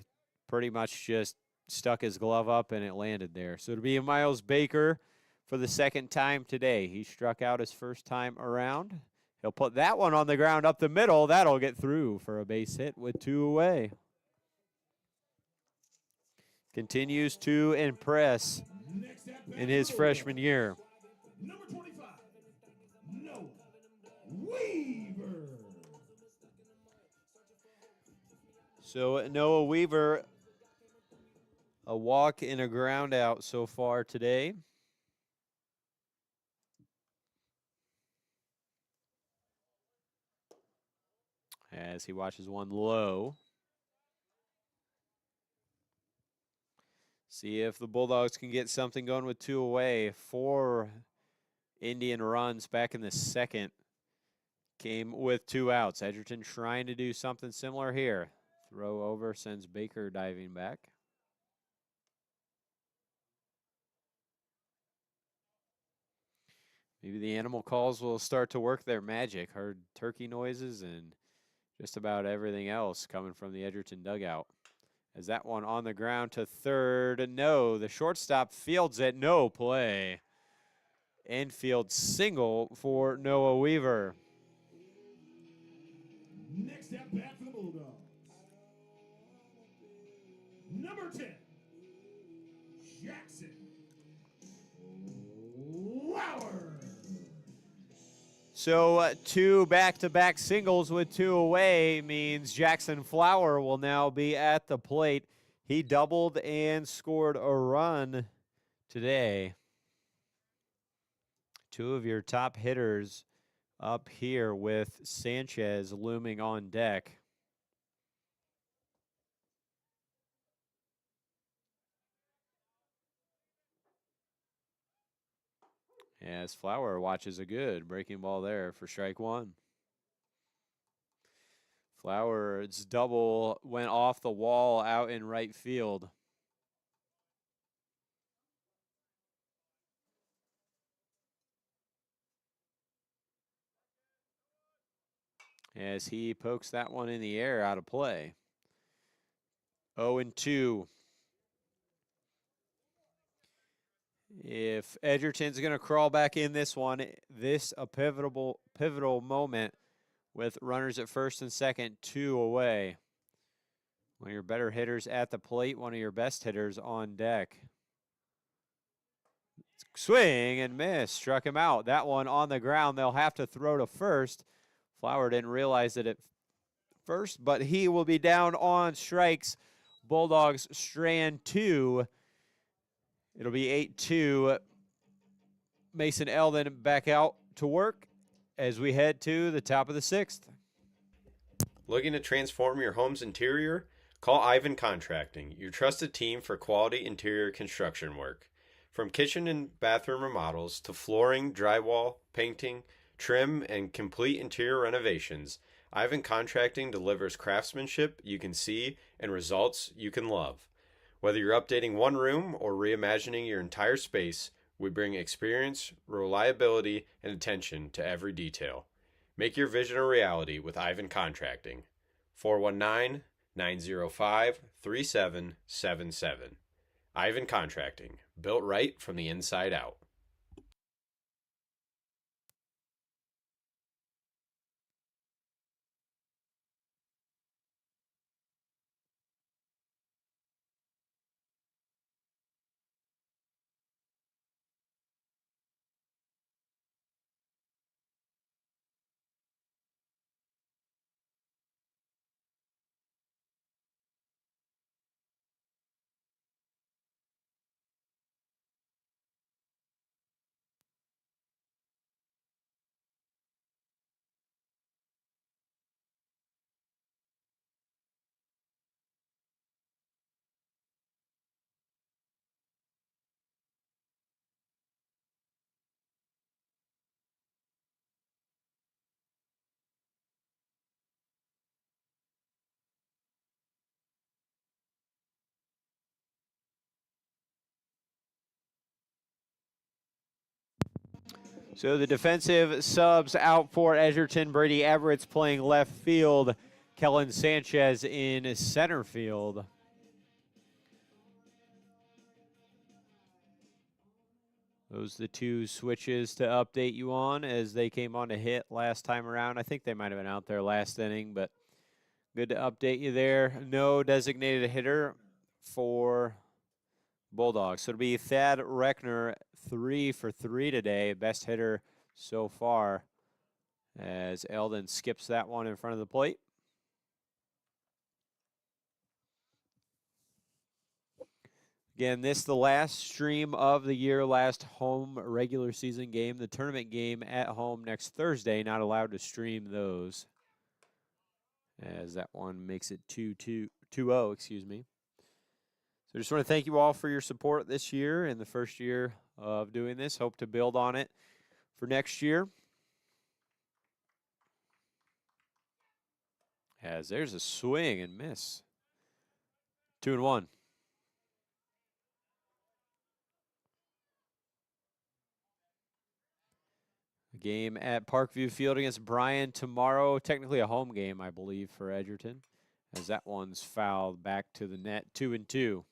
pretty much just stuck his glove up and it landed there. So it'll be Miles Baker for the second time today. He struck out his first time around. He'll put that one on the ground up the middle. That'll get through for a base hit with 2 away. Continues to impress in his freshman year. Number 25, Noah Weaver. So Noah Weaver A walk and a ground out so far today. As he watches one low. See if the Bulldogs can get something going with 2 away. 4 Indian runs back in the second came with 2 outs. Edgerton trying to do something similar here. Throw over sends Baker diving back. Maybe the animal calls will start to work their magic. Heard turkey noises and just about everything else coming from the Edgerton dugout. As that one on the ground to third. No, the shortstop fields it. No play. Infield single for Noah Weaver. Next at bat for the Bulldogs. Number 10, Jackson Lauer. So 2 back-to-back singles with 2 away means Jackson Flower will now be at the plate. He doubled and scored a run today. 2 of your top hitters up here with Sanchez looming on deck. As Flower watches a good breaking ball there for strike 1. Flower's double went off the wall out in right field. As he pokes that one in the air out of play. 0-2. If Edgerton's going to crawl back in this one, this a pivotal moment with runners at first and second, 2 away. One of your better hitters at the plate, one of your best hitters on deck. Swing and miss, struck him out. That one on the ground, they'll have to throw to first. Flower didn't realize it at first, but he will be down on strikes. Bulldogs strand 2. It'll be 8-2. Mason Eldon back out to work as we head to the top of the 6th. Looking to transform your home's interior? Call Ivan Contracting, your trusted team for quality interior construction work. From kitchen and bathroom remodels to flooring, drywall, painting, trim, and complete interior renovations, Ivan Contracting delivers craftsmanship you can see and results you can love. Whether you're updating one room or reimagining your entire space, we bring experience, reliability, and attention to every detail. Make your vision a reality with Ivan Contracting. 419-905-3777. Ivan Contracting, built right from the inside out. So the defensive subs out for Edgerton. Brady Everett's playing left field. Kellen Sanchez in center field. Those are the 2 switches to update you on as they came on to hit last time around. I think they might have been out there last inning, but good to update you there. No designated hitter for Bulldogs. So it'll be Thad Reckner, 3 for 3 today. Best hitter so far as Eldon skips that one in front of the plate. Again, this the last stream of the year, last home regular season game. The tournament game at home next Thursday. Not allowed to stream those, as that one makes it 2-0, excuse me. So just want to thank you all for your support this year and the first year of doing this. Hope to build on it for next year. As there's a swing and miss. 2-1. A game at Parkview Field against Bryan tomorrow. Technically a home game, I believe, for Edgerton, as that one's fouled back to the net. 2-2.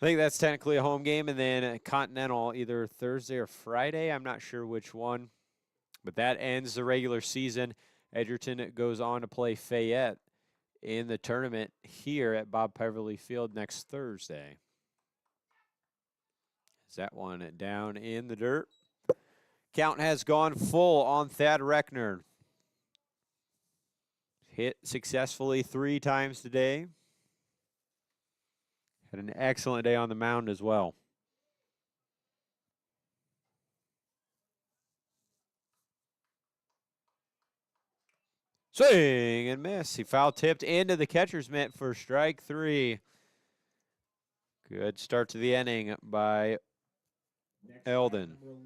I think that's technically a home game, and then a Continental either Thursday or Friday. I'm not sure which one. But that ends the regular season. Edgerton goes on to play Fayette in the tournament here at Bob Peverly Field next Thursday. Is that one down in the dirt? Count has gone full on Thad Reckner. Hit successfully 3 times today. Had an excellent day on the mound as well. Swing and miss. He foul tipped into the catcher's mitt for strike 3. Good start to the inning by Eldon. Number 11,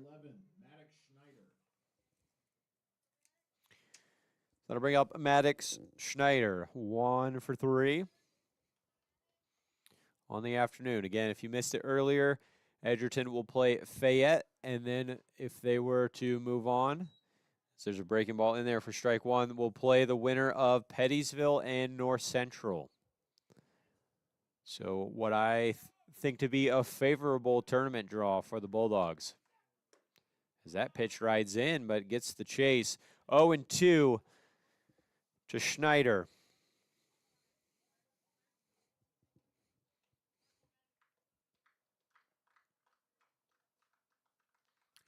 Maddox Schneider. That'll bring up Maddox Schneider. 1 for 3 on the afternoon. Again, if you missed it earlier, Edgerton will play Fayette, and then if they were to move on, so there's a breaking ball in there for strike 1, we'll play the winner of Pettysville and North Central. So what I think to be a favorable tournament draw for the Bulldogs. As that pitch rides in, but gets the chase. 0-2 to Schneider.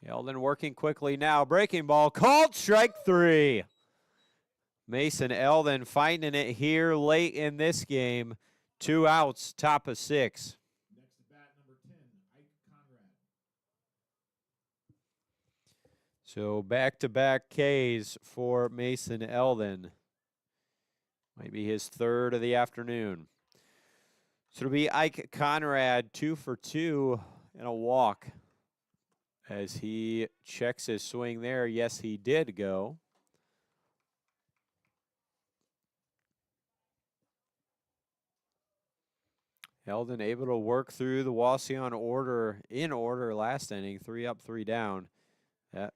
Eldon working quickly now. Breaking ball called strike 3. Mason Eldon finding it here late in this game. 2 outs, top of 6. Next at bat, number 10, Ike Conrad. So back-to-back Ks for Mason Eldon. Might be his 3rd of the afternoon. So it'll be Ike Conrad, 2 for 2 and a walk. As he checks his swing there, yes, he did go. Eldon able to work through the Wauseon order in order last inning, 3 up, 3 down. That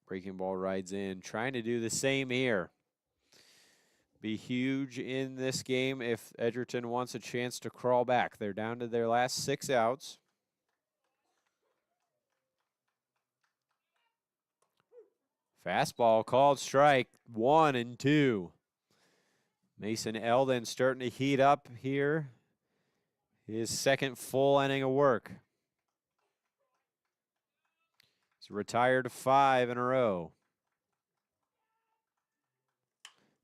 breaking ball rides in, trying to do the same here. Be huge in this game if Edgerton wants a chance to crawl back. They're down to their last 6 outs. Fastball called strike 1 and 2. Mason Eldon starting to heat up here. His 2nd full inning of work. He's retired 5 in a row.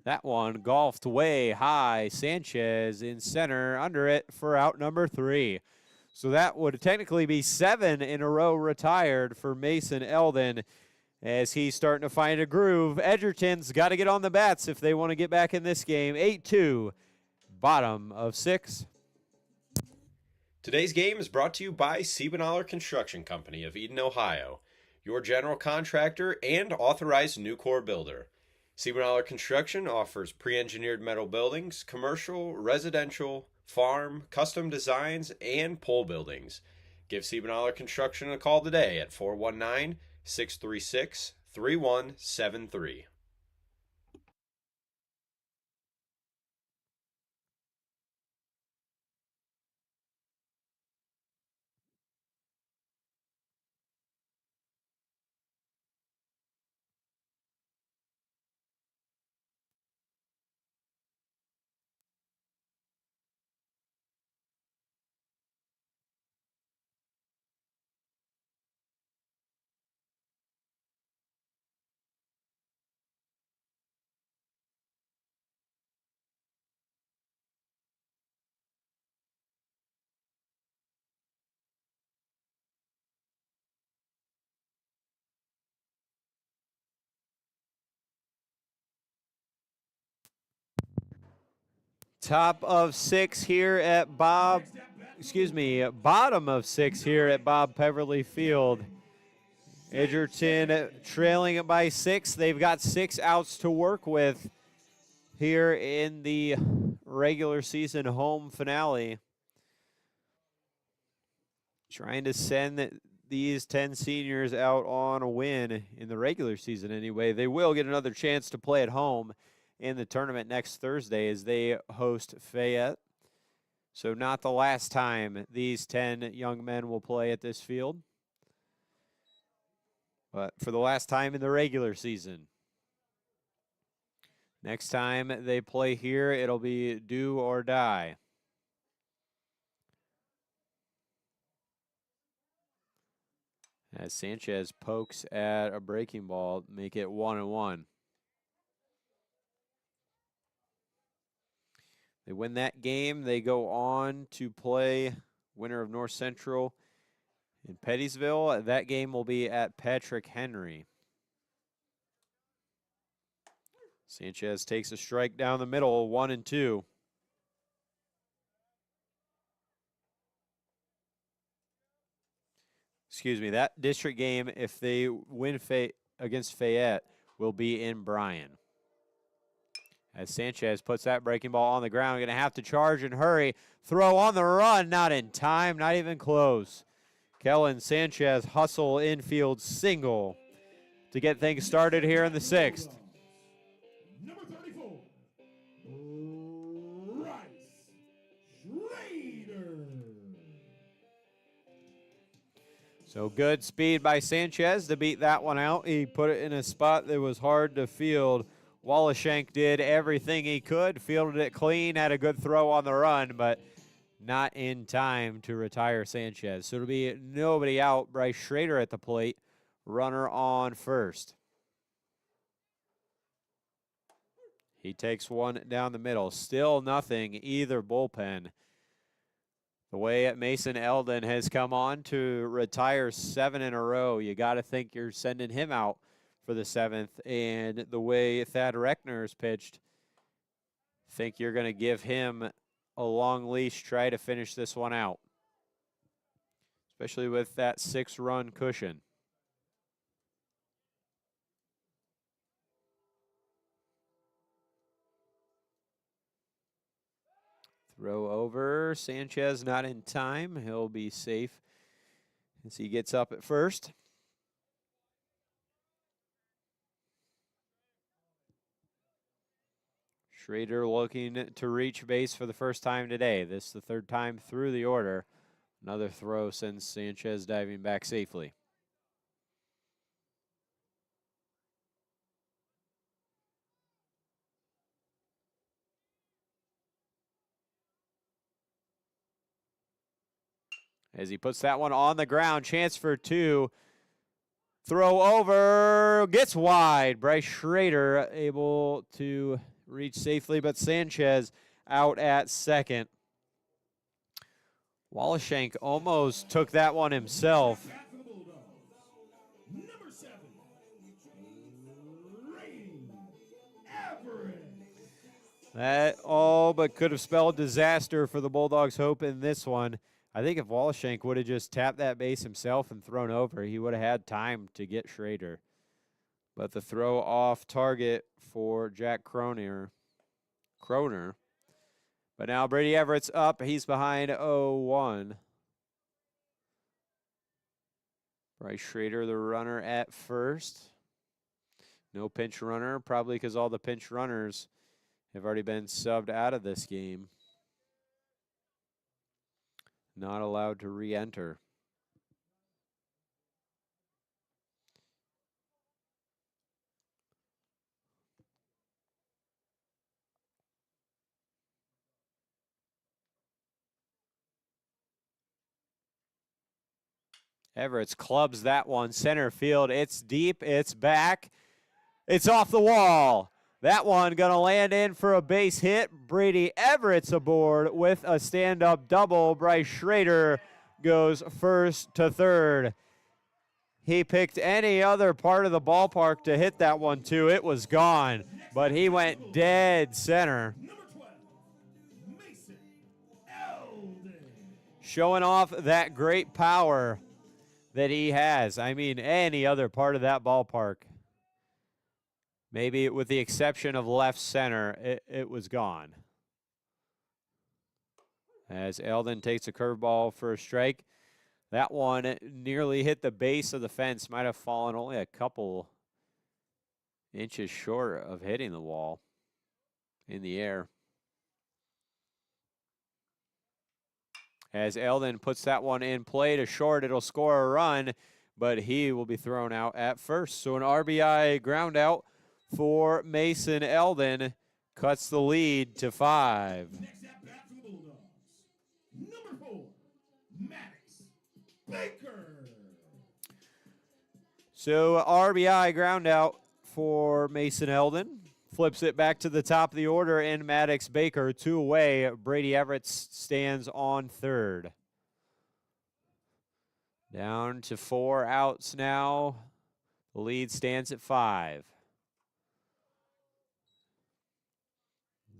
That one golfed way high. Sanchez in center, under it for out number 3. So that would technically be 7 in a row retired for Mason Eldon, as he's starting to find a groove. Edgerton's got to get on the bats if they want to get back in this game. 8-2, bottom of 6. Today's game is brought to you by Siebenthaler Construction Company of Eden, Ohio, your general contractor and authorized Nucor builder. Siebenthaler Construction offers pre-engineered metal buildings, commercial, residential, farm, custom designs, and pole buildings. Give Siebenthaler Construction a call today at 419-636-3173. Top of 6 here at bottom of 6 here at Bob Peverly Field. Edgerton trailing it by 6. They've got 6 outs to work with here in the regular season home finale. Trying to send these 10 seniors out on a win in the regular season anyway. They will get another chance to play at home in the tournament next Thursday as they host Fayette. So not the last time these 10 young men will play at this field, but for the last time in the regular season. Next time they play here, it'll be do or die. As Sanchez pokes at a breaking ball, make it 1-1. They win that game. They go on to play winner of North Central in Pettysville. That game will be at Patrick Henry. Sanchez takes a strike down the middle, 1-2. Excuse me, that district game, if they win against Fayette, will be in Bryan. As Sanchez puts that breaking ball on the ground, going to have to charge and hurry. Throw on the run, not in time, not even close. Kellen Sanchez hustle infield single to get things started here in the 6th. Number 34, Bryce Schrader. So good speed by Sanchez to beat that one out. He put it in a spot that was hard to field. Wauseon did everything he could, fielded it clean, had a good throw on the run, but not in time to retire Sanchez. So it'll be nobody out. Bryce Schrader at the plate, runner on first. He takes one down the middle. Still nothing, either bullpen. The way Mason Eldon has come on to retire 7 in a row, you got to think you're sending him out for the 7th. And the way Thad Reckner's pitched, think you're going to give him a long leash, try to finish this one out, especially with that 6-run cushion. Throw over. Sanchez not in time. He'll be safe as he gets up at first. Schrader looking to reach base for the first time today. This is the 3rd time through the order. Another throw sends Sanchez diving back safely. As he puts that one on the ground, chance for 2. Throw over, gets wide. Bryce Schrader able to reach safely, but Sanchez out at second. Wauseon almost took that one himself. Back for the Bulldogs. Number 7, Ray Everett. That all but could have spelled disaster for the Bulldogs' hope in this one. I think if Wauseon would have just tapped that base himself and thrown over, he would have had time to get Schrader. But the throw off target for Jack Kroner. But now Brady Everett's up. He's behind 0-1. Bryce Schrader, the runner at first. No pinch runner, probably because all the pinch runners have already been subbed out of this game. Not allowed to re-enter. Everett's clubs that one center field. It's deep, it's back, it's off the wall. That one going to land in for a base hit. Brady Everett's aboard with a stand-up double. Bryce Schrader goes first to third. He picked any other part of the ballpark to hit that one to. It was gone, but he went dead center. Number 12, showing off that great power that he has. I mean, any other part of that ballpark, maybe with the exception of left center, it was gone. As Eldon takes a curveball for a strike. That one nearly hit the base of the fence. Might have fallen only a couple inches short of hitting the wall in the air. As Eldon puts that one in play to short, it'll score a run, but he will be thrown out at first. So an RBI ground out for Mason Eldon cuts the lead to 5. Next at bat for the Bulldogs, number 4, Maddox Baker. So RBI ground out for Mason Eldon. Flips it back to the top of the order, and Maddox Baker 2 away. Brady Everett stands on third. Down to 4 outs now. The lead stands at 5.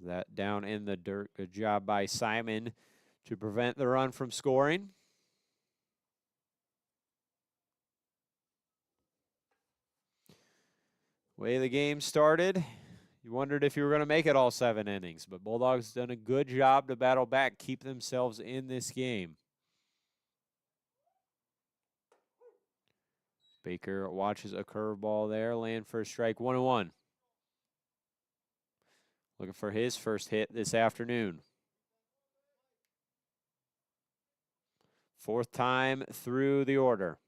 That down in the dirt. Good job by Simon to prevent the run from scoring. Way the game started, you wondered if you were going to make it all 7 innings, but Bulldogs done a good job to battle back, keep themselves in this game. Baker watches a curveball there, land for a strike, 1-1. Looking for his first hit this afternoon. 4th time through the order.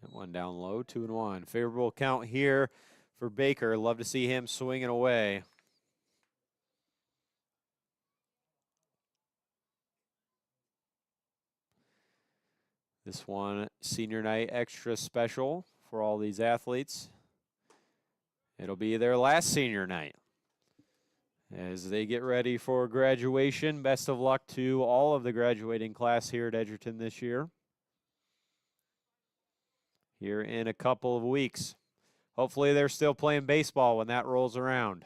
That one down low, 2-1. Favorable count here for Baker. Love to see him swinging away. This one, senior night extra special for all these athletes. It'll be their last senior night as they get ready for graduation. Best of luck to all of the graduating class here at Edgerton this year. Here in a couple of weeks. Hopefully they're still playing baseball when that rolls around.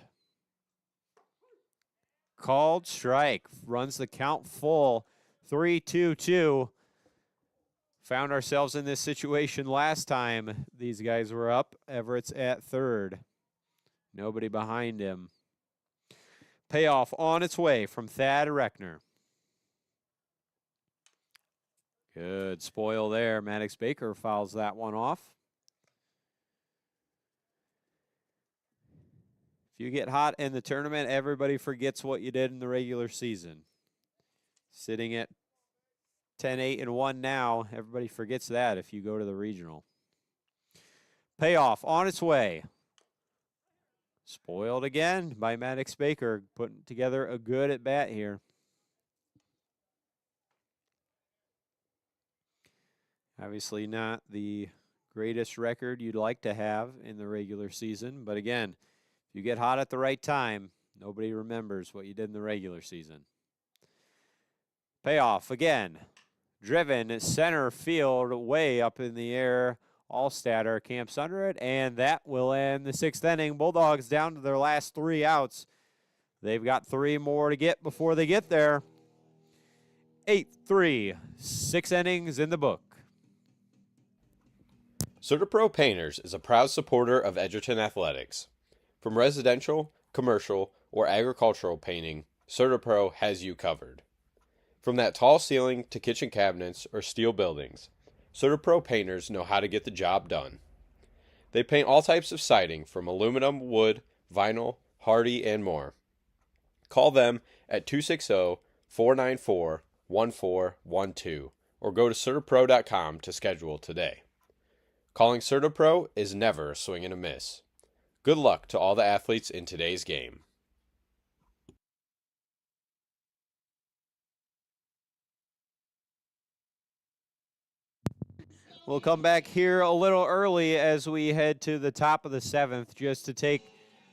Called strike. Runs the count full. 3-2-2. Found ourselves in this situation last time these guys were up. Everett's at third. Nobody behind him. Payoff on its way from Thad Reckner. Good spoil there. Maddox Baker fouls that one off. If you get hot in the tournament, everybody forgets what you did in the regular season. Sitting at 10-8-1 now, everybody forgets that if you go to the regional. Payoff on its way. Spoiled again by Maddox Baker, putting together a good at bat here. Obviously not the greatest record you'd like to have in the regular season, but again, if you get hot at the right time, nobody remembers what you did in the regular season. Payoff again. Driven center field, way up in the air. Allstatter camps under it, and that will end the 6th inning. Bulldogs down to their last 3 outs. They've got 3 more to get before they get there. 8-3, 6 innings in the book. CertaPro Painters is a proud supporter of Edgerton Athletics. From residential, commercial, or agricultural painting, CertaPro has you covered. From that tall ceiling to kitchen cabinets or steel buildings, CertaPro Painters know how to get the job done. They paint all types of siding from aluminum, wood, vinyl, hardy, and more. Call them at 260-494-1412 or go to CertaPro.com to schedule today. Calling CertaPro is never a swing and a miss. Good luck to all the athletes in today's game. We'll come back here a little early as we head to the top of the 7th just to take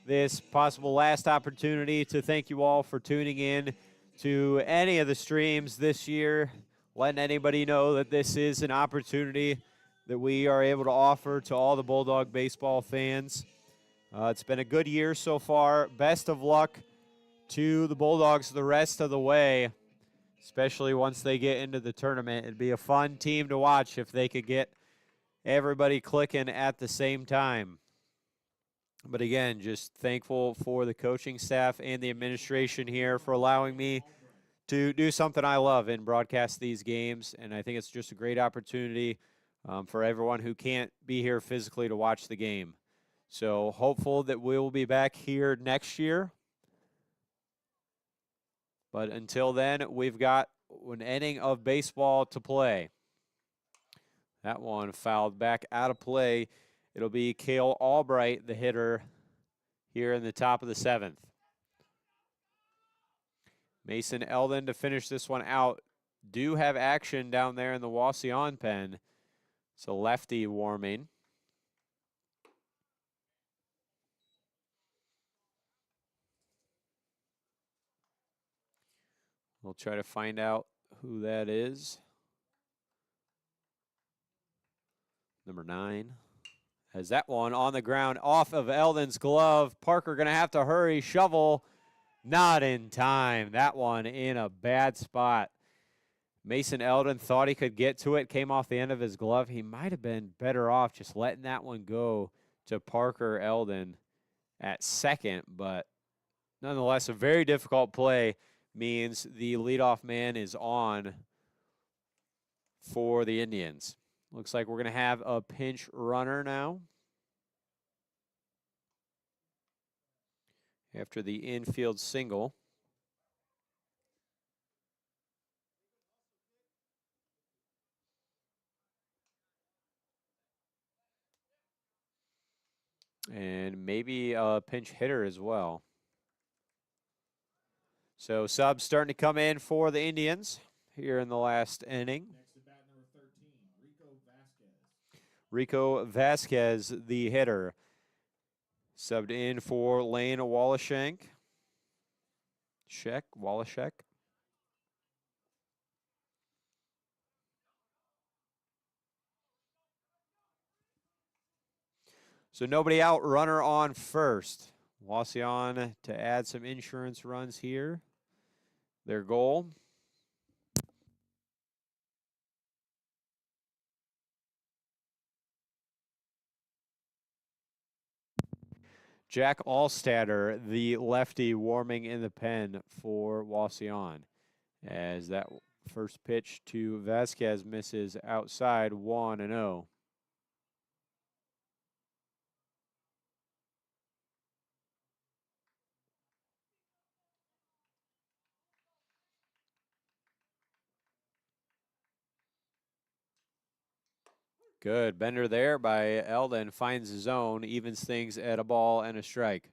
this possible last opportunity to thank you all for tuning in to any of the streams this year, letting anybody know that this is an opportunity that we are able to offer to all the Bulldog baseball fans. It's been a good year so far. Best of luck to the Bulldogs the rest of the way, especially once they get into the tournament. It'd be a fun team to watch if they could get everybody clicking at the same time. But again, just thankful for the coaching staff and the administration here for allowing me to do something I love and broadcast these games. And I think it's just a great opportunity for everyone who can't be here physically to watch the game. So hopeful that we'll be back here next year. But until then, we've got an inning of baseball to play. That one fouled back out of play. It'll be Cale Albright, the hitter, here in the top of the 7th. Mason Eldon to finish this one out. Do have action down there in the Wauseon pen. It's a lefty warming. We'll try to find out who that is. Number 9. Has that one on the ground off of Eldon's glove. Parker going to have to hurry. Shovel. Not in time. That one in a bad spot. Mason Eldon thought he could get to it. Came off the end of his glove. He might have been better off just letting that one go to Parker Eldon at second. But nonetheless, a very difficult play means the leadoff man is on for the Indians. Looks like we're going to have a pinch runner now. After the infield single. And maybe a pinch hitter as well. So subs starting to come in for the Indians here in the last inning. Next at bat, number 13, Rico Vasquez. Rico Vasquez, the hitter. Subbed in for Lane Wauseon. Wauseon. So nobody out, runner on first. Wauseon to add some insurance runs here. Their goal. Jack Allstatter, the lefty, warming in the pen for Wauseon. As that first pitch to Vasquez misses outside 1-0. Good bender there by Eldon. Finds his zone, evens things at a ball and a strike.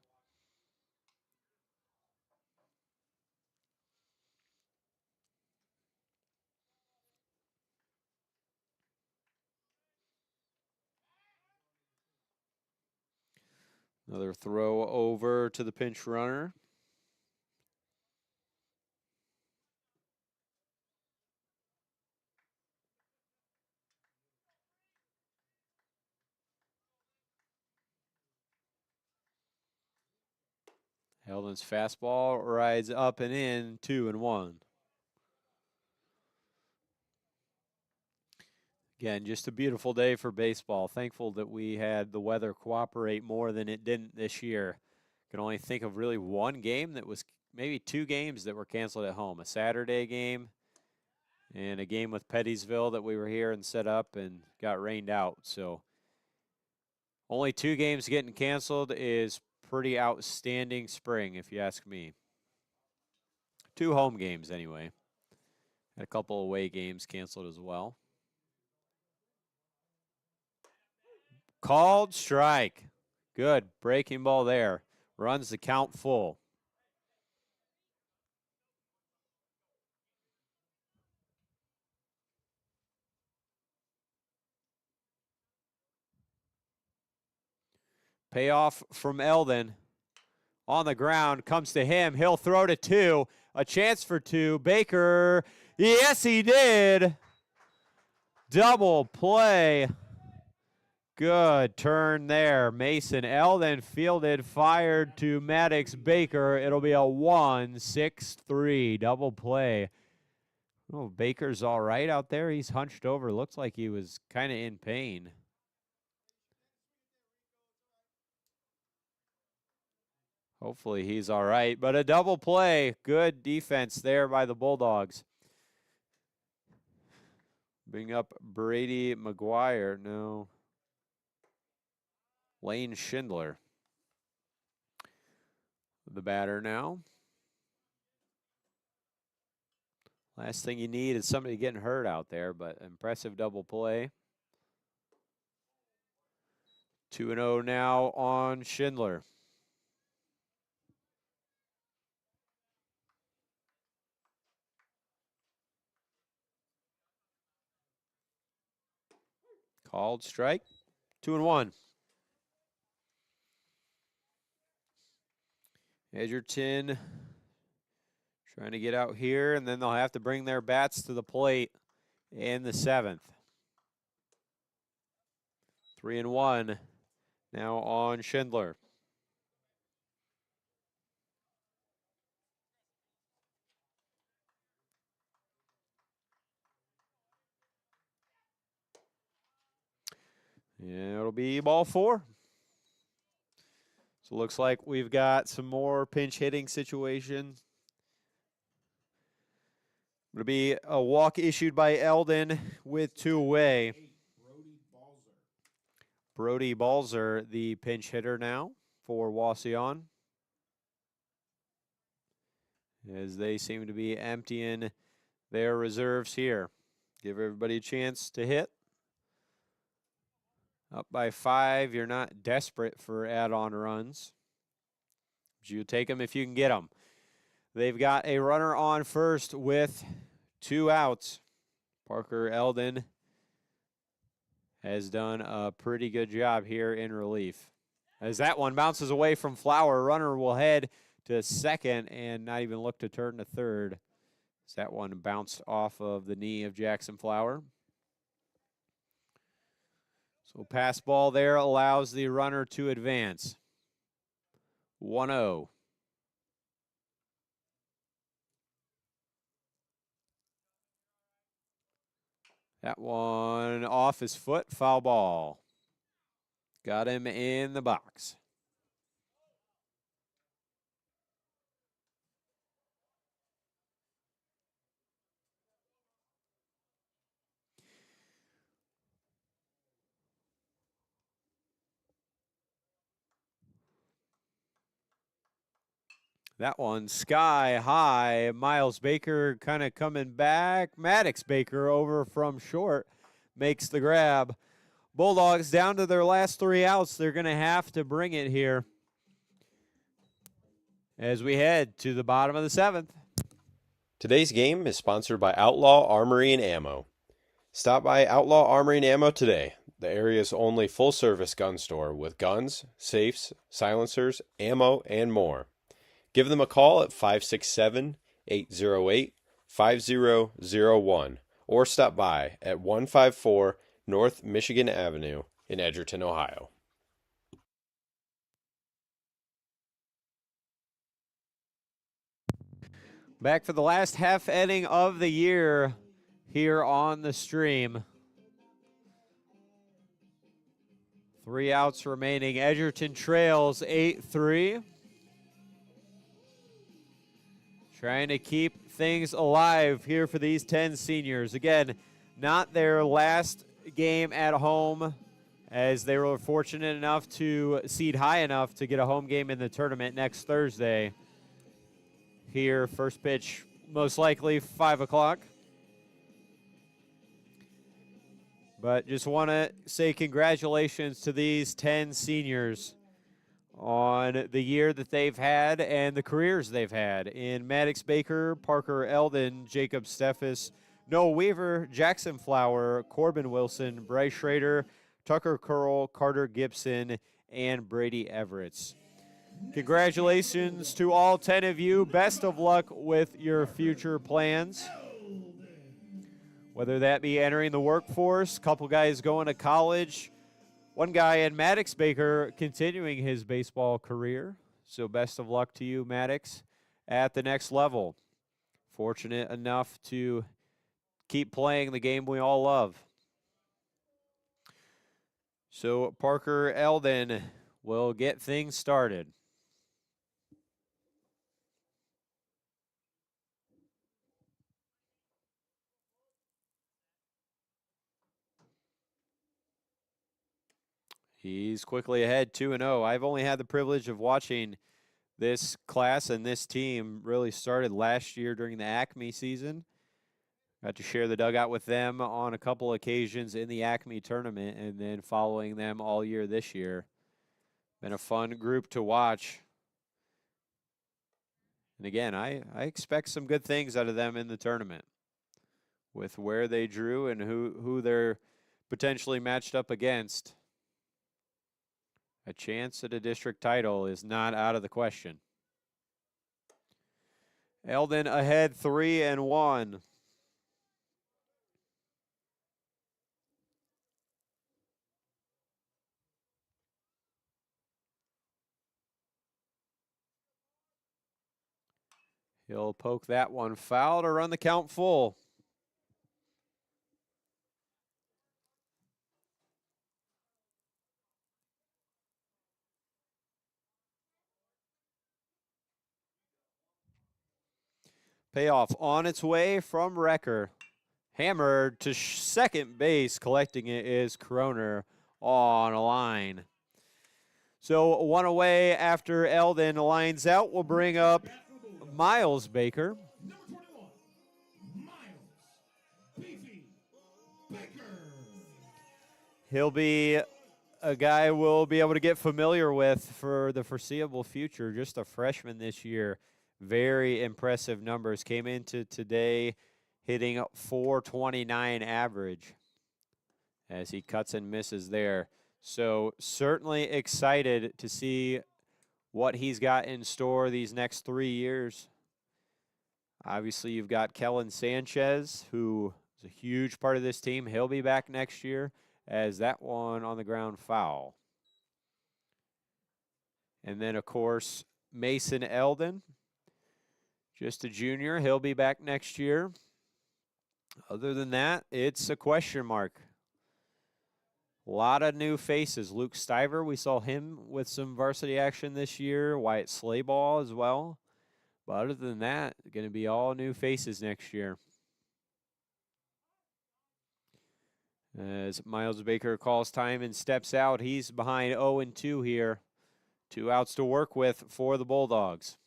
Another throw over to the pinch runner. Eldon's fastball rides up and in, 2-1. Again, just a beautiful day for baseball. Thankful that we had the weather cooperate more than it didn't this year. Can only think of really one game that was, maybe 2 games that were canceled at home. A Saturday game and a game with Pettysville that we were here and set up and got rained out. So only 2 games getting canceled is pretty outstanding spring, if you ask me. 2 home games anyway. Had a couple away games canceled as well. Called strike. Good breaking ball there. Runs the count full. Payoff from Eldon. On the ground, comes to him. He'll throw to 2. A chance for 2. Baker, yes he did. Double play. Good turn there. Mason Eldon fielded, fired to Maddox Baker. It'll be a 1-6-3 double play. Oh, Baker's all right out there. He's hunched over. Looks like he was kind of in pain. Hopefully he's all right. But a double play. Good defense there by the Bulldogs. Bring up Brady McGuire. No. Lane Schindler. The batter now. Last thing you need is somebody getting hurt out there, but impressive double play. 2-0 now on Schindler. Called strike. 2-1. Edgerton trying to get out here, and then they'll have to bring their bats to the plate in the 7th. 3-1 now on Schindler. Yeah, it'll be ball 4. So it looks like we've got some more pinch hitting situations. It'll be a walk issued by Eldon with 2 away. Brody Balzer, the pinch hitter now for Wauseon, as they seem to be emptying their reserves here. Give everybody a chance to hit. Up by 5, you're not desperate for add-on runs. But you take them if you can get them. They've got a runner on first with 2 outs. Parker Eldon has done a pretty good job here in relief. As that one bounces away from Flower, runner will head to second and not even look to turn to third. As that one bounced off of the knee of Jackson Flower. So pass ball there allows the runner to advance. 1-0. That one off his foot, foul ball. Got him in the box. That one sky high. Miles Baker kind of coming back. Maddox Baker over from short makes the grab. Bulldogs down to their last 3 outs. They're going to have to bring it here as we head to the bottom of the 7th. Today's game is sponsored by Outlaw Armory and Ammo. Stop by Outlaw Armory and Ammo today, the area's only full-service gun store with guns, safes, silencers, ammo, and more. Give them a call at 567-808-5001 or stop by at 154 North Michigan Avenue in Edgerton, Ohio. Back for the last half inning of the year here on the stream. 3 outs remaining. Edgerton trails 8-3. Trying to keep things alive here for these 10 seniors. Again, not their last game at home, as they were fortunate enough to seed high enough to get a home game in the tournament next Thursday. Here, first pitch, most likely 5 o'clock. But just want to say congratulations to these 10 seniors on the year that they've had and the careers they've had in Maddox Baker, Parker Eldon, Jacob Steffes, Noah Weaver, Jackson Flower, Corbin Wilson, Bryce Schrader, Tucker Curl, Carter Gibson, and Brady Everett. Congratulations to all 10 of you. Best of luck with your future plans. Whether that be entering the workforce, a couple guys going to college, One guy in Maddox Baker continuing his baseball career. So best of luck to you, Maddox, at the next level. Fortunate enough to keep playing the game we all love. So Parker Eldon will get things started. He's quickly ahead 2-0. I've only had the privilege of watching this class and this team really started last year during the Acme season. Got to share the dugout with them on a couple occasions in the Acme tournament and then following them all year this year. Been a fun group to watch. And again, I expect some good things out of them in the tournament with where they drew and who they're potentially matched up against. A chance at a district title is not out of the question. Eldon ahead 3-1. He'll poke that one foul to run the count full. Payoff on its way from Wrecker. Hammered to second base. Collecting it is Kroner on a line. So one away after Eldon lines out. We'll bring up Miles Baker. Number 21, Miles Beefy Baker. He'll be a guy we'll be able to get familiar with for the foreseeable future. Just a freshman this year. Very impressive numbers. Came into today hitting .429 average as he cuts and misses there. So certainly excited to see what he's got in store these next 3 years. Obviously, you've got Kellen Sanchez, who is a huge part of this team. He'll be back next year as that one on the ground foul. And then, of course, Mason Eldon, just a junior. He'll be back next year. Other than that, it's a question mark. A lot of new faces. Luke Stiver, we saw him with some varsity action this year. Wyatt Slayball as well. But other than that, going to be all new faces next year. As Miles Baker calls time and steps out, he's behind 0-2 here. 2 outs to work with for the Bulldogs.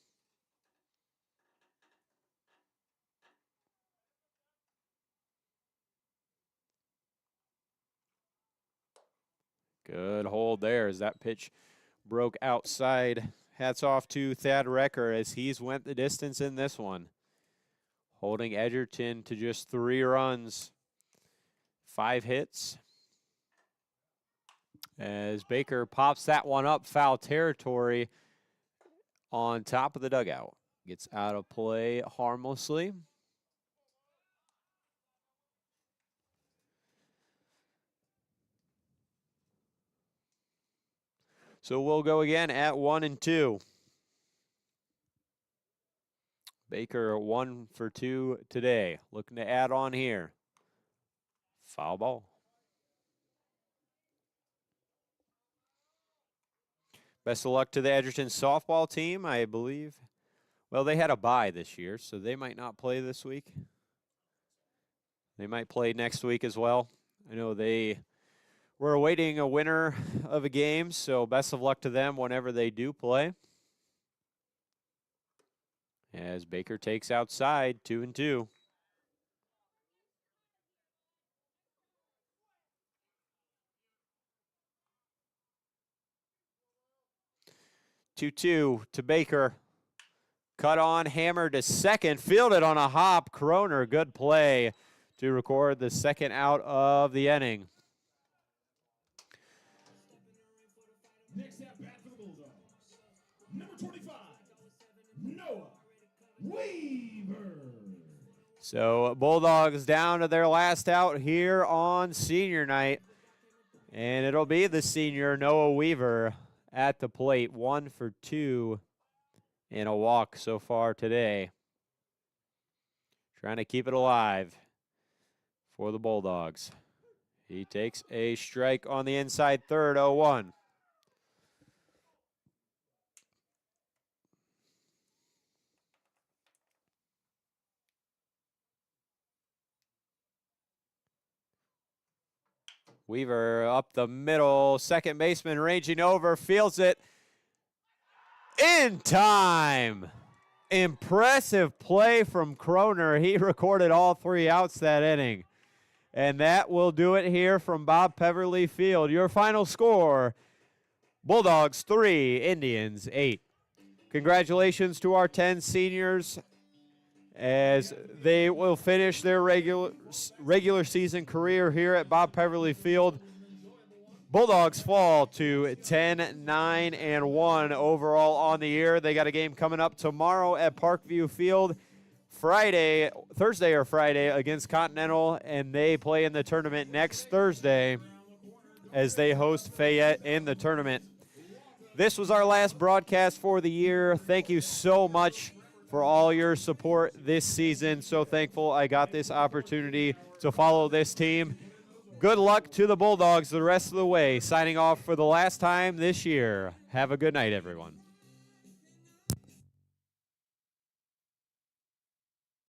Good hold there as that pitch broke outside. Hats off to Thad Recker as he's went the distance in this one. Holding Edgerton to just 3 runs, 5 hits. As Baker pops that one up, foul territory on top of the dugout. Gets out of play harmlessly. So we'll go again at 1-2. Baker 1 for 2 today. Looking to add on here. Foul ball. Best of luck to the Edgerton softball team, I believe. Well, they had a bye this year, so they might not play this week. They might play next week as well. I know they were awaiting a winner of a game, so best of luck to them whenever they do play. As Baker takes outside, 2-2. Two to Baker. Cut on, hammer to second, fielded on a hop. Kroner, good play to record the second out of the inning. Next at bat for the Bulldogs, number 25, Noah Weaver. So Bulldogs down to their last out here on senior night. And it'll be the senior Noah Weaver at the plate. 1 for 2 in a walk so far today. Trying to keep it alive for the Bulldogs. He takes a strike on the inside third, 0-1. Weaver up the middle, second baseman ranging over, fields it in time. Impressive play from Kroner. He recorded all 3 outs that inning. And that will do it here from Bob Peverly Field. Your final score, Bulldogs 3, Indians 8. Congratulations to our 10 seniors as they will finish their regular season career here at Bob Peverly Field. Bulldogs fall to 10-9-1 overall on the year. They got a game coming up tomorrow at Parkview Field. Thursday or Friday against Continental, and they play in the tournament next Thursday as they host Fayette in the tournament. This was our last broadcast for the year. Thank you so much for all your support this season. So thankful I got this opportunity to follow this team. Good luck to the Bulldogs the rest of the way. Signing off for the last time this year. Have a good night, everyone.